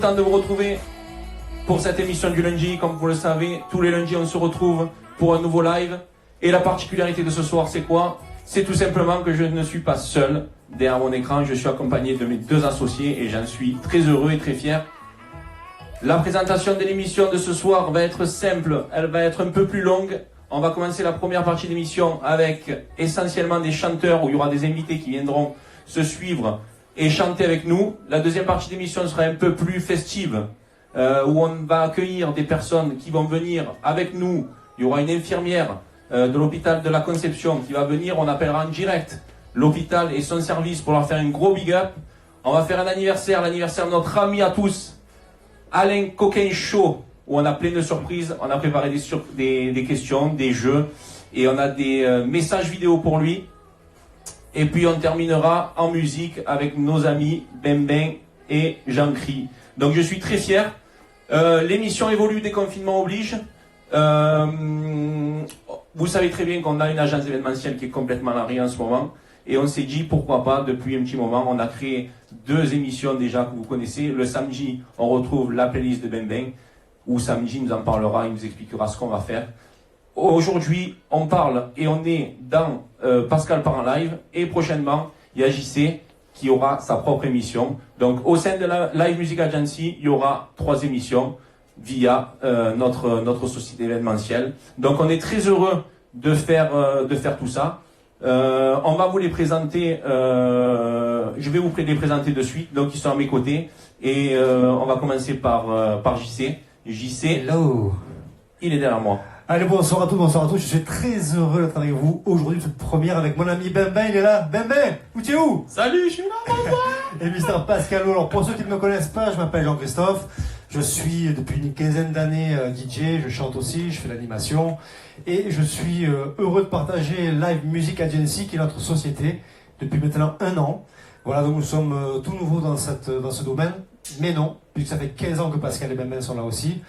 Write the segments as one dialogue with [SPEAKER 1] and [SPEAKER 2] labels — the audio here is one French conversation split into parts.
[SPEAKER 1] Content de vous retrouver pour cette émission du lundi. Comme vous le savez, tous les lundis on se retrouve pour un nouveau live. Et la particularité de ce soir, c'est quoi? C'est tout simplement que je ne suis pas seul derrière mon écran. Je suis accompagné de mes deux associés et j'en suis très heureux et très fier. La présentation de l'émission de ce soir va être simple, elle va être un peu plus longue. On va commencer la première partie de l'émission avec essentiellement des chanteurs où il y aura des invités qui viendront se suivre et chanter avec nous. La deuxième partie de l'émission sera un peu plus festive, où on va accueillir des personnes qui vont venir avec nous. Il y aura une infirmière de l'hôpital de la Conception qui va venir. On appellera en direct l'hôpital et son service pour leur faire un gros big up. On va faire un anniversaire, l'anniversaire de notre ami à tous, Alain Coquin Show, où on a plein de surprises. On a préparé des questions, des jeux, et on a des messages vidéo pour lui. Et puis on terminera en musique avec nos amis Ben Ben et Jean-Cri. Donc je suis très fier. L'émission évolue, déconfinement oblige. Vous savez très bien qu'on a une agence événementielle qui est complètement à l'arrêt en ce moment. Et on s'est dit pourquoi pas, depuis un petit moment, on a créé deux émissions déjà que vous connaissez. Le samedi, on retrouve la playlist de Ben Ben, où samedi il nous en parlera, il nous expliquera ce qu'on va faire. Aujourd'hui, on parle et on est dans Pascal part en live. Et prochainement, il y a JC qui aura sa propre émission. Donc au sein de la Live Music Agency, il y aura 3 émissions via notre société événementielle. Donc on est très heureux de faire tout ça. On va vous les présenter, je vais vous les présenter de suite, donc ils sont à mes côtés. Et on va commencer par JC. JC,
[SPEAKER 2] hello.
[SPEAKER 1] Il est derrière moi.
[SPEAKER 2] Allez, bonsoir à tous, je suis très heureux d'être avec vous aujourd'hui, cette première avec mon ami Ben Ben, il est là. Ben Ben, où tu es où?
[SPEAKER 1] Salut, je suis là,
[SPEAKER 2] Et Mister Pascalo. Alors pour ceux qui ne me connaissent pas, je m'appelle Jean-Christophe, je suis depuis une quinzaine d'années DJ, je chante aussi, je fais l'animation, et je suis heureux de partager Live Music Agency, qui est notre société, depuis maintenant 1 an. Voilà, donc nous sommes tout nouveaux dans ce domaine, mais non, puisque ça fait 15 ans que Pascal et Ben Ben sont là aussi.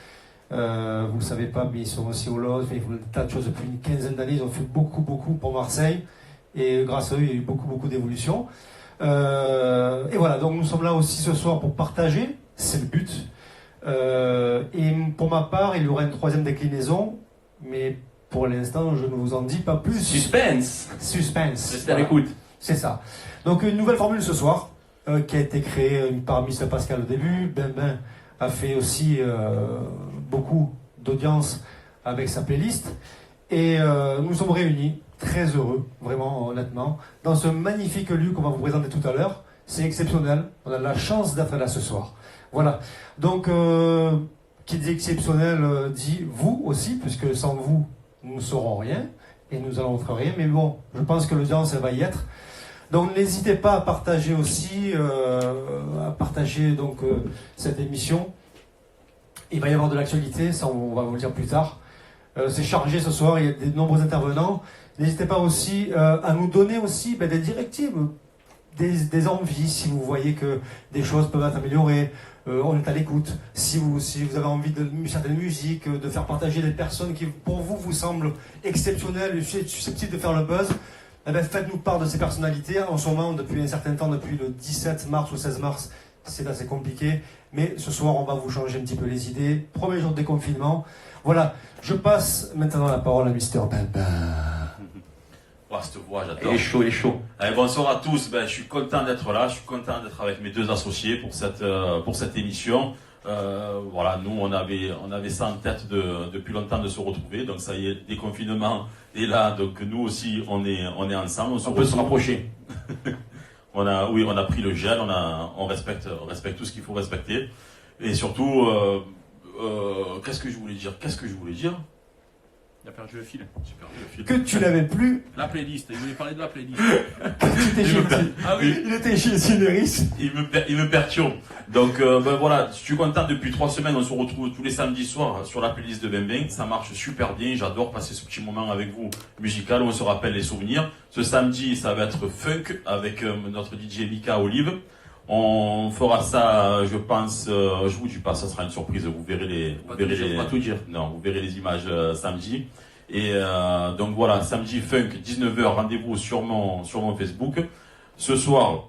[SPEAKER 2] Vous ne le savez pas, mais ils sont aussi au LOS, ils font des tas de choses depuis une quinzaine d'années, ils ont fait beaucoup pour Marseille, et grâce à eux, il y a eu beaucoup d'évolution. Et voilà, donc nous sommes là aussi ce soir pour partager, c'est le but. Et pour ma part, il y aura une 3e déclinaison, mais pour l'instant, je ne vous en dis pas plus.
[SPEAKER 1] Suspense.
[SPEAKER 2] Voilà.
[SPEAKER 1] Écoute.
[SPEAKER 2] C'est ça. Donc une nouvelle formule ce soir, qui a été créée par Mr Pascal au début. Ben a fait aussi beaucoup d'audience avec sa playlist. Et nous sommes réunis, très heureux, vraiment honnêtement, dans ce magnifique lieu qu'on va vous présenter tout à l'heure. C'est exceptionnel, on a la chance d'être là ce soir. Voilà, donc qui dit exceptionnel dit vous aussi, puisque sans vous, nous ne saurons rien, et nous allons faire rien, mais bon, je pense que l'audience, elle va y être. Donc n'hésitez pas à partager aussi, cette émission. Il va y avoir de l'actualité, ça on va vous le dire plus tard. C'est chargé ce soir, il y a de nombreux intervenants. N'hésitez pas aussi à nous donner aussi des directives, des envies, si vous voyez que des choses peuvent être améliorées. On est à l'écoute. Si vous avez envie de certaines musiques, de faire partager des personnes qui pour vous semblent exceptionnelles, susceptibles de faire le buzz, faites-nous part de ces personnalités. En ce moment, depuis un certain temps, depuis le 17 mars ou 16 mars, c'est assez compliqué. Mais ce soir, on va vous changer un petit peu les idées. Premier jour de déconfinement. Voilà, je passe maintenant la parole à Mister Ben Ben.
[SPEAKER 3] Oh, cette voix, j'adore.
[SPEAKER 1] Il est chaud.
[SPEAKER 3] Allez, bonsoir à tous. Je suis content d'être là. Je suis content d'être avec mes deux associés pour cette émission. Voilà, nous on avait ça en tête depuis longtemps de se retrouver. Donc ça y est, déconfinement est là. Donc nous aussi on est ensemble.
[SPEAKER 1] On peut se rapprocher.
[SPEAKER 3] On a pris le gel. On respecte tout ce qu'il faut respecter. Et surtout, qu'est-ce que je voulais dire?
[SPEAKER 4] Il a perdu le fil.
[SPEAKER 3] J'ai perdu le fil.
[SPEAKER 2] Que tu n'avais plus.
[SPEAKER 4] La playlist, il voulait parler de la playlist.
[SPEAKER 2] Il était chez Cinéris.
[SPEAKER 3] Il me perturbe. Donc voilà, je suis content depuis 3 semaines, on se retrouve tous les samedis soirs sur la playlist de Ben Ben. Ça marche super bien, j'adore passer ce petit moment avec vous musical où on se rappelle les souvenirs. Ce samedi, ça va être funk avec notre DJ Mika Olive. On fera ça, je pense, je vous dis pas, ça sera une surprise, vous verrez
[SPEAKER 1] pas tout dire.
[SPEAKER 3] Non, vous verrez les images samedi. Et donc voilà, samedi funk, 19h, rendez-vous sur mon Facebook. Ce soir,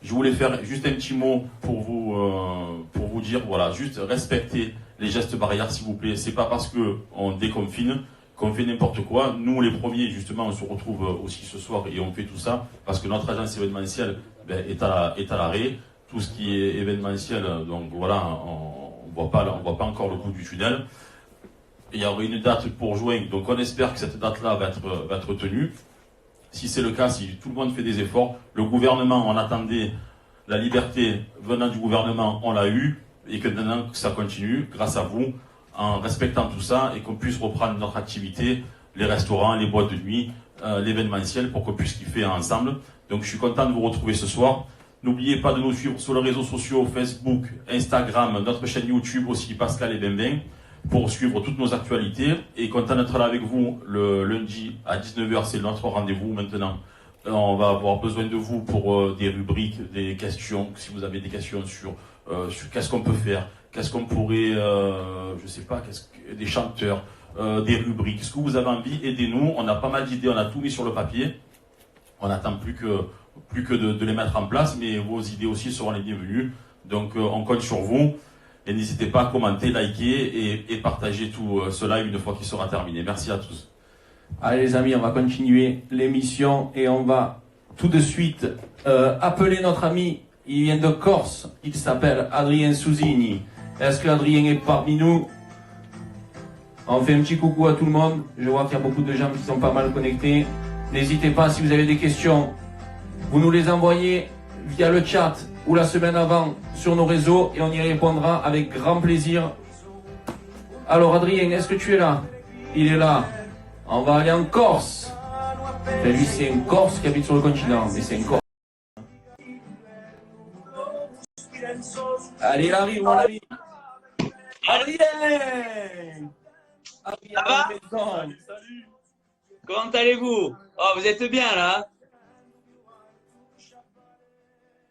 [SPEAKER 3] je voulais faire juste un petit mot pour vous vous dire, voilà, juste respectez les gestes barrières, s'il vous plaît. C'est pas parce que on déconfine qu'on fait n'importe quoi. Nous, les premiers, justement, on se retrouve aussi ce soir et on fait tout ça parce que notre agence événementielle est à l'arrêt. Tout ce qui est événementiel, donc voilà, on voit pas encore le bout du tunnel. Il y aura une date pour juin, donc on espère que cette date-là va être tenue. Si c'est le cas, si tout le monde fait des efforts, le gouvernement, on attendait la liberté venant du gouvernement, on l'a eu, et que maintenant que ça continue, grâce à vous, en respectant tout ça, et qu'on puisse reprendre notre activité, les restaurants, les boîtes de nuit, l'événementiel, pour qu'on puisse kiffer ensemble. Donc je suis content de vous retrouver ce soir. N'oubliez pas de nous suivre sur les réseaux sociaux, Facebook, Instagram, notre chaîne YouTube aussi, Pascal et Benben, pour suivre toutes nos actualités. Et content d'être là avec vous le lundi à 19h, c'est notre rendez-vous maintenant. On va avoir besoin de vous pour des rubriques, des questions, si vous avez des questions sur qu'est-ce qu'on peut faire, qu'est-ce qu'on pourrait, je sais pas, des chanteurs, des rubriques, ce que vous avez envie, aidez-nous. On a pas mal d'idées, on a tout mis sur le papier. On n'attend plus que de les mettre en place, mais vos idées aussi seront les bienvenues. Donc on compte sur vous. Et n'hésitez pas à commenter, liker et partager tout ce live une fois qu'il sera terminé. Merci à tous.
[SPEAKER 1] Allez les amis, on va continuer l'émission et on va tout de suite appeler notre ami. Il vient de Corse, il s'appelle Adrien Susini. Est-ce que Adrien est parmi nous? On fait un petit coucou à tout le monde. Je vois qu'il y a beaucoup de gens qui sont pas mal connectés. N'hésitez pas, si vous avez des questions, vous nous les envoyez via le chat ou la semaine avant sur nos réseaux et on y répondra avec grand plaisir. Alors Adrien, est-ce que tu es là? Il est là. On va aller en Corse. Et lui, c'est un Corse qui habite sur le continent, mais c'est un Corse. Allez, il arrive, mon ami. Adrien! Adrien,
[SPEAKER 5] Ça va?
[SPEAKER 1] salut.
[SPEAKER 5] Comment allez-vous? Oh, vous êtes bien là?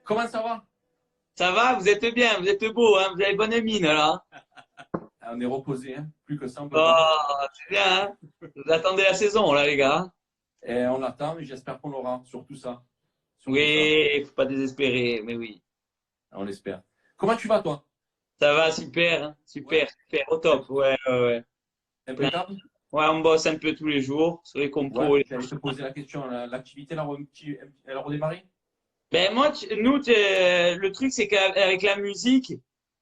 [SPEAKER 1] Comment ça va?
[SPEAKER 5] Ça va? Vous êtes bien, vous êtes beau, hein? Vous avez bonne mine là.
[SPEAKER 1] Ah, on est reposé, hein? Plus que ça. On peut
[SPEAKER 5] Oh,
[SPEAKER 1] pas.
[SPEAKER 5] c'est bien, hein? Vous attendez la saison là, les gars.
[SPEAKER 1] Et on l'attend, mais j'espère qu'on l'aura, surtout ça. Surtout
[SPEAKER 5] Oui, faut pas désespérer, mais oui.
[SPEAKER 1] ça. On l'espère. Comment tu vas, toi?
[SPEAKER 5] Ça va, super, hein? Super, super, au top. Ouais, ouais, ouais.
[SPEAKER 1] Impeccable?
[SPEAKER 5] Ouais, on bosse un peu tous les jours sur les compos.
[SPEAKER 1] Ouais, j'allais te poser la question. L'activité, elle a redémarré?
[SPEAKER 5] Ben moi, le truc c'est qu'avec la musique,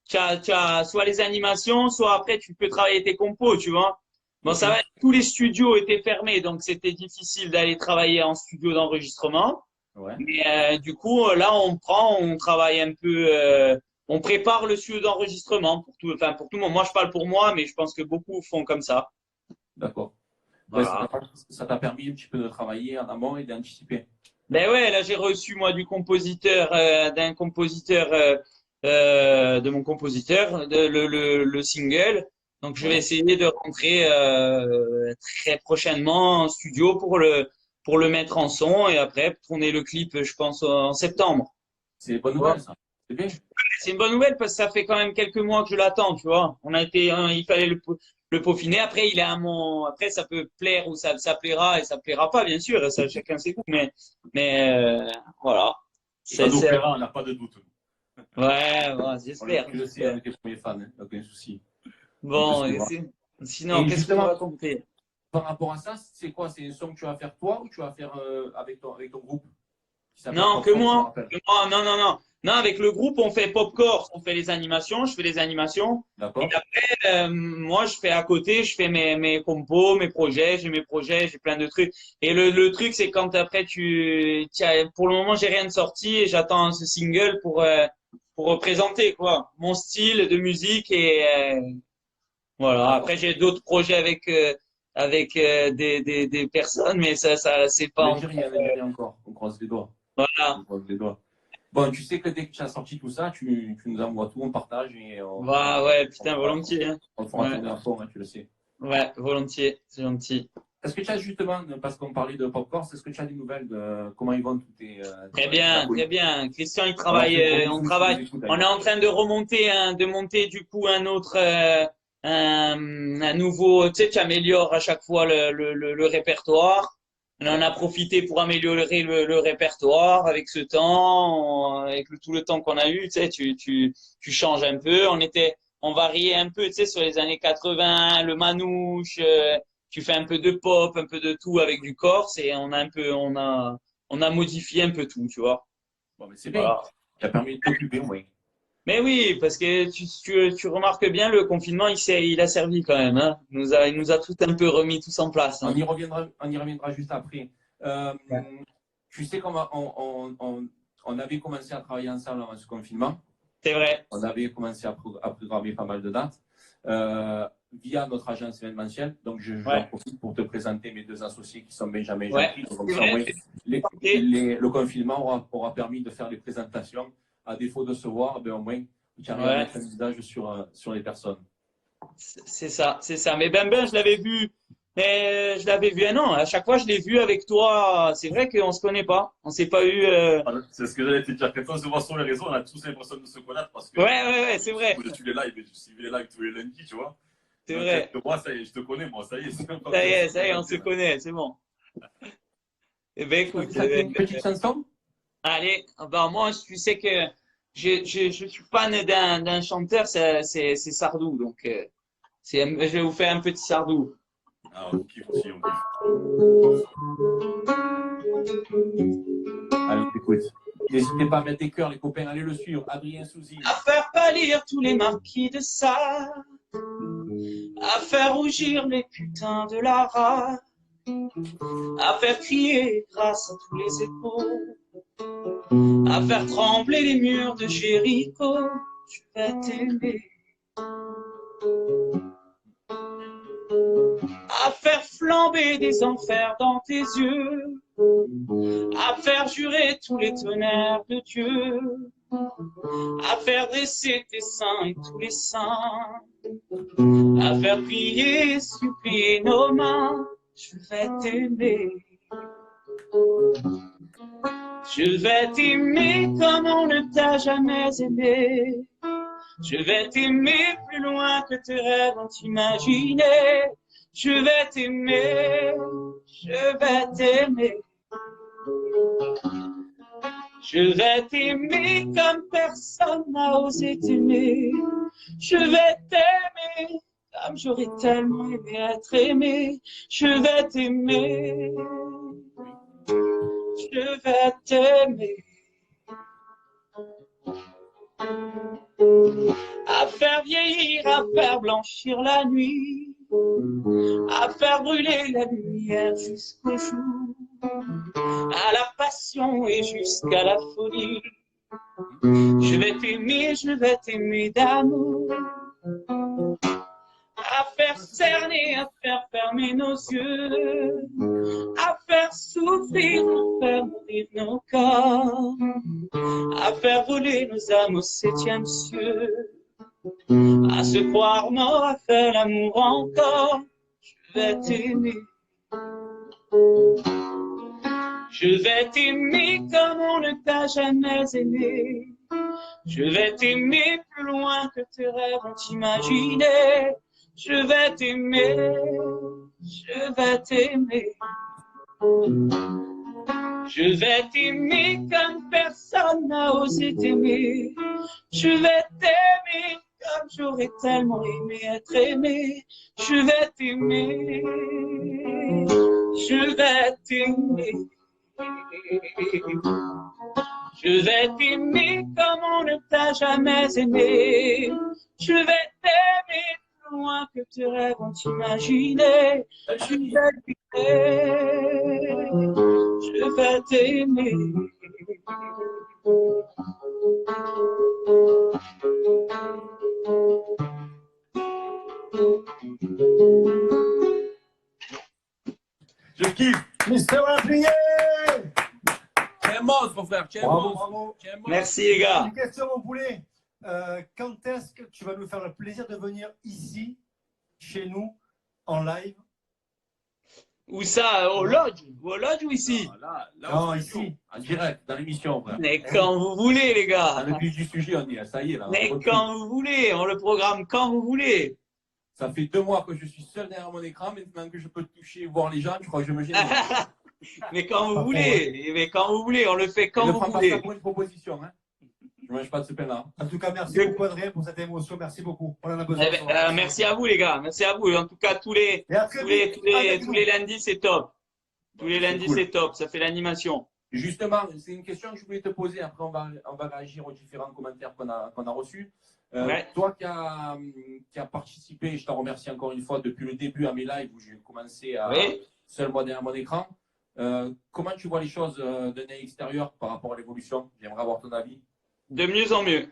[SPEAKER 5] tu as soit les animations, soit après tu peux travailler tes compos, tu vois. Bon, ça va, tous les studios étaient fermés, donc c'était difficile d'aller travailler en studio d'enregistrement.
[SPEAKER 1] Ouais.
[SPEAKER 5] Mais du coup, là, on travaille un peu, on prépare le studio d'enregistrement pour tout, enfin pour tout le monde. Moi, je parle pour moi, mais je pense que beaucoup font comme ça.
[SPEAKER 1] D'accord. Ouais,
[SPEAKER 5] Voilà.
[SPEAKER 1] ça t'a permis un petit peu de travailler en amont et d'anticiper.
[SPEAKER 5] Ben ouais, là j'ai reçu moi du compositeur, d'un compositeur, de mon compositeur, le single. Donc je vais essayer de rentrer très prochainement en studio pour le mettre en son et après tourner le clip, je pense en septembre.
[SPEAKER 1] C'est une bonne nouvelle, ça. C'est bien.
[SPEAKER 5] C'est une bonne nouvelle parce que ça fait quand même quelques mois que je l'attends, tu vois. Il fallait le peaufiner. Après, il est à après, ça peut plaire ou ça plaira et ça plaira pas, bien sûr. Ça, chacun ses goûts. Mais voilà.
[SPEAKER 3] Ça nous plaira, on n'a pas de doute.
[SPEAKER 5] Ouais, j'espère.
[SPEAKER 1] Tu le sais, avec les premiers fans, hein, aucun souci.
[SPEAKER 5] Bon, sinon, qu'est-ce qu'on va compter?
[SPEAKER 1] Par rapport à ça, c'est quoi? C'est un son que tu vas faire toi ou tu vas faire avec ton groupe?
[SPEAKER 5] Non, que moi. Non, non, non. Non, avec le groupe, on fait Popcorn, on fait les animations, je fais les animations.
[SPEAKER 1] D'accord.
[SPEAKER 5] Et après, moi, je fais à côté, je fais mes compos, mes projets, j'ai plein de trucs. Et le truc, c'est quand après pour le moment, j'ai rien de sorti et j'attends ce single pour représenter, quoi, mon style de musique et, voilà. Après, j'ai d'autres projets avec des personnes, mais ça, c'est pas
[SPEAKER 1] Algérie encore. On croise les doigts.
[SPEAKER 5] Voilà.
[SPEAKER 1] On croise les doigts. Bon, tu sais que dès que tu as sorti tout ça, tu nous envoies tout, on partage et
[SPEAKER 5] ouais, putain, volontiers. Hein.
[SPEAKER 1] On fera tourner un fond, hein, tu le sais.
[SPEAKER 5] Ouais, volontiers, c'est gentil.
[SPEAKER 1] Est-ce que tu as justement, parce qu'on parlait de Popcorn, est-ce que tu as des nouvelles de comment ils vont tous tes…
[SPEAKER 5] Très bien, très bien. Christian, il travaille, on travaille. On est en train de monter du coup un autre, un nouveau, tu sais, tu améliores à chaque fois le répertoire. On en a profité pour améliorer le répertoire avec ce temps, avec tout le temps qu'on a eu. Tu sais, tu changes un peu. On variait un peu, tu sais, sur les années 80, le manouche. Tu fais un peu de pop, un peu de tout avec du corse et on a modifié un peu tout, tu vois.
[SPEAKER 1] Bon, mais c'est bien.
[SPEAKER 5] Voilà.
[SPEAKER 1] Ça a permis de t'occuper au moins.
[SPEAKER 5] Mais oui, parce que tu remarques bien, le confinement, il a servi quand même, hein. Il nous a tout un peu remis tous en place, hein.
[SPEAKER 1] On y reviendra juste après. Tu sais comment on avait commencé à travailler ensemble avant ce confinement.
[SPEAKER 5] C'est vrai.
[SPEAKER 1] On avait commencé à programmer pas mal de dates via notre agence événementielle. Donc, j'en profite pour te présenter mes deux associés qui sont Benjamin et Jean-Pierre. Donc, ça, le confinement aura permis de faire des présentations. À défaut de se voir, ben, au moins, tu arrives à mettre un visage sur les personnes.
[SPEAKER 5] C'est ça, c'est ça. Mais Ben, je l'avais vu. Mais je l'avais vu un an. À chaque fois, je l'ai vu avec toi. C'est vrai qu'on se connaît pas. On s'est pas eu.
[SPEAKER 3] C'est ce que j'allais te dire. Quand on se voit sur les réseaux, on a tous l'impression de se connaître parce que.
[SPEAKER 5] Ouais, c'est vrai.
[SPEAKER 3] Tu les lives, tu suivis les lives tous les lundis, tu vois.
[SPEAKER 5] C'est vrai.
[SPEAKER 3] Moi, ça y est, je te connais, moi, ça y est.
[SPEAKER 5] Ça y est, on se connaît, c'est bon. Eh ben, écoute.
[SPEAKER 1] Une petite chanson?
[SPEAKER 5] Allez, ben, moi, tu sais que je suis fan d'un chanteur, c'est Sardou. Donc, je vais vous faire un petit Sardou.
[SPEAKER 3] Ah, on kiffe aussi, on kiffe.
[SPEAKER 1] Allez, écoute. N'hésitez pas à mettre des cœurs, les copains, allez le suivre. Adrien Souzy.
[SPEAKER 5] À faire pâlir tous les marquis de Sade, à faire rougir les putains de la rade, à faire crier grâce à tous les échos, à faire trembler les murs de Jéricho. Je vais t'aimer. À faire flamber des enfers dans tes yeux, à faire jurer tous les tonnerres de Dieu, à faire dresser tes seins et tous les saints, à faire prier et supplier nos mains. Je vais t'aimer. Je vais t'aimer comme on ne t'a jamais aimé. Je vais t'aimer plus loin que tes rêves ont imaginé. Je vais t'aimer, je vais t'aimer. Je vais t'aimer comme personne n'a osé t'aimer. Je vais t'aimer comme j'aurais tellement aimé être aimé. Je vais t'aimer, je vais t'aimer. À faire vieillir, à faire blanchir la nuit, à faire brûler la lumière jusqu'au jour, à la passion et jusqu'à la folie. Je vais t'aimer d'amour, à faire cerner, à faire fermer nos yeux, à faire souffrir, à faire mourir nos corps, à faire voler nos âmes au 7e cieux, à se croire mort, à faire l'amour encore. Je vais t'aimer. Je vais t'aimer comme on ne t'a jamais aimé. Je vais t'aimer plus loin que tes rêves ont imaginé. Je vais t'aimer, je vais t'aimer. Je vais t'aimer comme personne n'a osé t'aimer. Je vais t'aimer comme j'aurais tellement aimé être aimé. Je vais t'aimer, je vais t'aimer. Je vais t'aimer comme on ne t'a jamais aimé. Je vais t'aimer plus loin que tes rêves ont imaginé. Je vais t'aimer, je vais t'aimer.
[SPEAKER 3] Je kiffe.
[SPEAKER 2] Mister Olympier.
[SPEAKER 4] Tiens, monstre, mon frère. Tiens,
[SPEAKER 2] Bravo,
[SPEAKER 4] monstre.
[SPEAKER 2] bravo.
[SPEAKER 4] Tiens, monstre.
[SPEAKER 5] Merci les gars.
[SPEAKER 2] Une question, mon poulet. Quand est-ce que tu vas nous faire le plaisir de venir ici, chez nous, en live?
[SPEAKER 5] Où ça? Au lodge? Au lodge ou ici?
[SPEAKER 1] Là,
[SPEAKER 2] Non,
[SPEAKER 1] au
[SPEAKER 2] ici.
[SPEAKER 1] studio, en direct, dans l'émission, frère.
[SPEAKER 5] Mais quand vous voulez les
[SPEAKER 1] Dans
[SPEAKER 5] gars.
[SPEAKER 1] le vif du sujet, on dit, ça y est, là.
[SPEAKER 5] Mais
[SPEAKER 1] on reprit.
[SPEAKER 5] quand vous voulez. On le programme quand vous voulez.
[SPEAKER 1] Ça fait 2 mois que je suis seul derrière mon écran. Maintenant que je peux toucher, voir les gens, je crois que je me gêne.
[SPEAKER 5] Mais quand vous
[SPEAKER 2] Pas
[SPEAKER 5] voulez, mais quand vous voulez, on le fait quand
[SPEAKER 1] ne
[SPEAKER 5] vous
[SPEAKER 1] prends pas
[SPEAKER 5] voulez.
[SPEAKER 1] ça pour une proposition. Hein. Je ne mange pas de ce pain-là.
[SPEAKER 2] En tout cas, merci
[SPEAKER 5] Mais-
[SPEAKER 2] beaucoup, Adrien, pour cette émotion. Merci beaucoup. On en a
[SPEAKER 5] Eh
[SPEAKER 2] besoin.
[SPEAKER 5] ben, merci à vous les gars, merci à vous. En tout cas,
[SPEAKER 2] Et à très vite. avec
[SPEAKER 5] tous
[SPEAKER 2] nous.
[SPEAKER 5] les lundis, c'est top. Tous les
[SPEAKER 1] C'est
[SPEAKER 5] lundis,
[SPEAKER 1] cool.
[SPEAKER 5] c'est top. Ça fait l'animation.
[SPEAKER 1] Justement, c'est une question que je voulais te poser. Après, on va réagir aux différents commentaires qu'on a reçus.
[SPEAKER 5] Ouais.
[SPEAKER 1] Toi qui as participé, je t'en remercie encore une fois depuis le début à mes lives où j'ai commencé à
[SPEAKER 5] Oui.
[SPEAKER 1] seul moi derrière mon écran. Comment tu vois les choses d'un œil extérieur par rapport à l'évolution? J'aimerais avoir ton avis.
[SPEAKER 5] De mieux en mieux.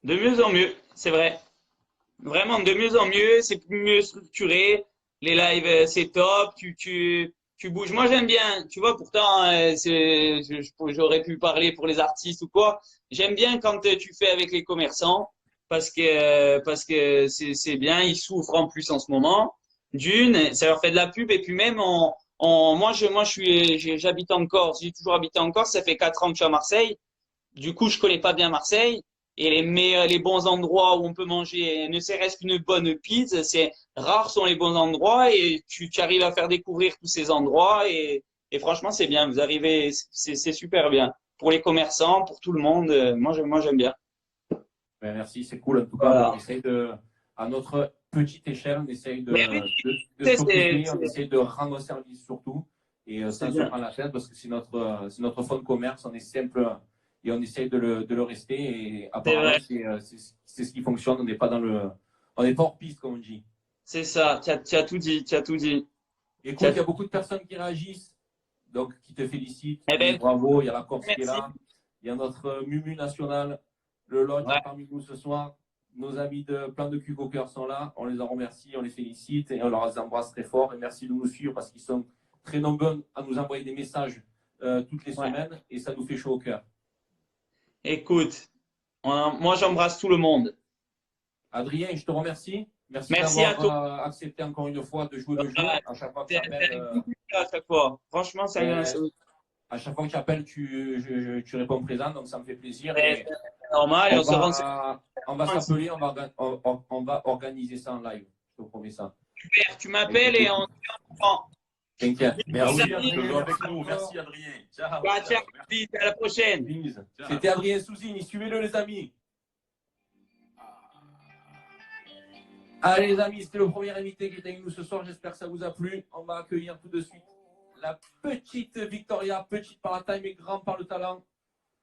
[SPEAKER 5] De mieux en mieux, c'est vrai. Vraiment, de mieux en mieux, c'est mieux structuré. Les lives, c'est top. Tu bouges. Moi, j'aime bien. Tu vois, pourtant, j'aurais pu parler pour les artistes ou quoi. J'aime bien quand tu fais avec les commerçants parce que c'est bien. Ils souffrent en plus en ce moment. D'une, ça leur fait de la pub et puis même j'habite en Corse. J'ai toujours habité en Corse. Ça fait 4 ans que je suis à Marseille. Du coup, je connais pas bien Marseille. Et les bons endroits où on peut manger, ne serait-ce qu'une bonne pizza, c'est rares sont les bons endroits et tu arrives à faire découvrir tous ces endroits et franchement, c'est bien. Vous arrivez, c'est super bien. Pour les commerçants, pour tout le monde, moi, j'aime bien.
[SPEAKER 1] Ben, merci, c'est cool. En tout cas,
[SPEAKER 5] Voilà.
[SPEAKER 1] on essaye à notre petite échelle, on essaye
[SPEAKER 5] Mais oui,
[SPEAKER 1] de
[SPEAKER 5] c'est-
[SPEAKER 1] s'occuper, on
[SPEAKER 5] c'est-
[SPEAKER 1] essaye de rendre service surtout. Et
[SPEAKER 5] C'est
[SPEAKER 1] ça se
[SPEAKER 5] bien.
[SPEAKER 1] prend la tête parce que c'est notre fonds de commerce, on est simple et on essaye de le rester. Et apparemment,
[SPEAKER 5] vrai.
[SPEAKER 1] c'est ce qui fonctionne. On n'est pas on n'est pas hors piste, comme on dit.
[SPEAKER 5] C'est ça. Tu as tout dit. Tu as tout dit.
[SPEAKER 1] Écoute, il y a beaucoup de personnes qui réagissent, donc qui te félicitent,
[SPEAKER 5] Eh
[SPEAKER 1] qui disent
[SPEAKER 5] ben,
[SPEAKER 1] bravo. Il y a la Corse qui est
[SPEAKER 5] merci.
[SPEAKER 1] là, il y a notre Mumu national, le Lodge
[SPEAKER 5] Ouais.
[SPEAKER 1] parmi nous ce soir. Nos amis de Plein de Cul au cœur sont là. On les en remercie, on les félicite et on leur embrasse très fort. Et merci de nous suivre parce qu'ils sont très nombreux à nous envoyer des messages toutes les
[SPEAKER 5] Ouais.
[SPEAKER 1] semaines et ça nous fait chaud au cœur.
[SPEAKER 5] Écoute, moi, j'embrasse tout le monde.
[SPEAKER 1] Adrien, je te remercie. Merci
[SPEAKER 5] Merci à
[SPEAKER 1] d'avoir accepté encore une fois de jouer le jeu.
[SPEAKER 5] Ouais.
[SPEAKER 1] À chaque fois que
[SPEAKER 5] C'est
[SPEAKER 1] tu appelles,
[SPEAKER 5] avec beaucoup de plaisir à chaque fois. Franchement,
[SPEAKER 1] à chaque fois que tu appelles, tu réponds présent, donc ça me fait plaisir. Et
[SPEAKER 5] c'est normal et on se rend
[SPEAKER 1] on va s'appeler, on va organiser ça en live. Je te promets ça.
[SPEAKER 5] super. Tu m'appelles et on prend.
[SPEAKER 1] T'inquiète.
[SPEAKER 3] Ah
[SPEAKER 1] Merci.
[SPEAKER 3] oui,
[SPEAKER 5] Merci.
[SPEAKER 3] toujours avec nous. Merci Adrien. Ciao.
[SPEAKER 5] Bah, ciao,
[SPEAKER 3] Merci.
[SPEAKER 5] vite, à la prochaine.
[SPEAKER 1] Bise.
[SPEAKER 3] Ciao.
[SPEAKER 1] C'était Adrien Souzine, suivez-le les amis. Allez les amis, c'était le premier invité qui était avec nous ce soir, j'espère que ça vous a plu. On va accueillir tout de suite la petite Victoria, petite par la taille mais grande par le talent.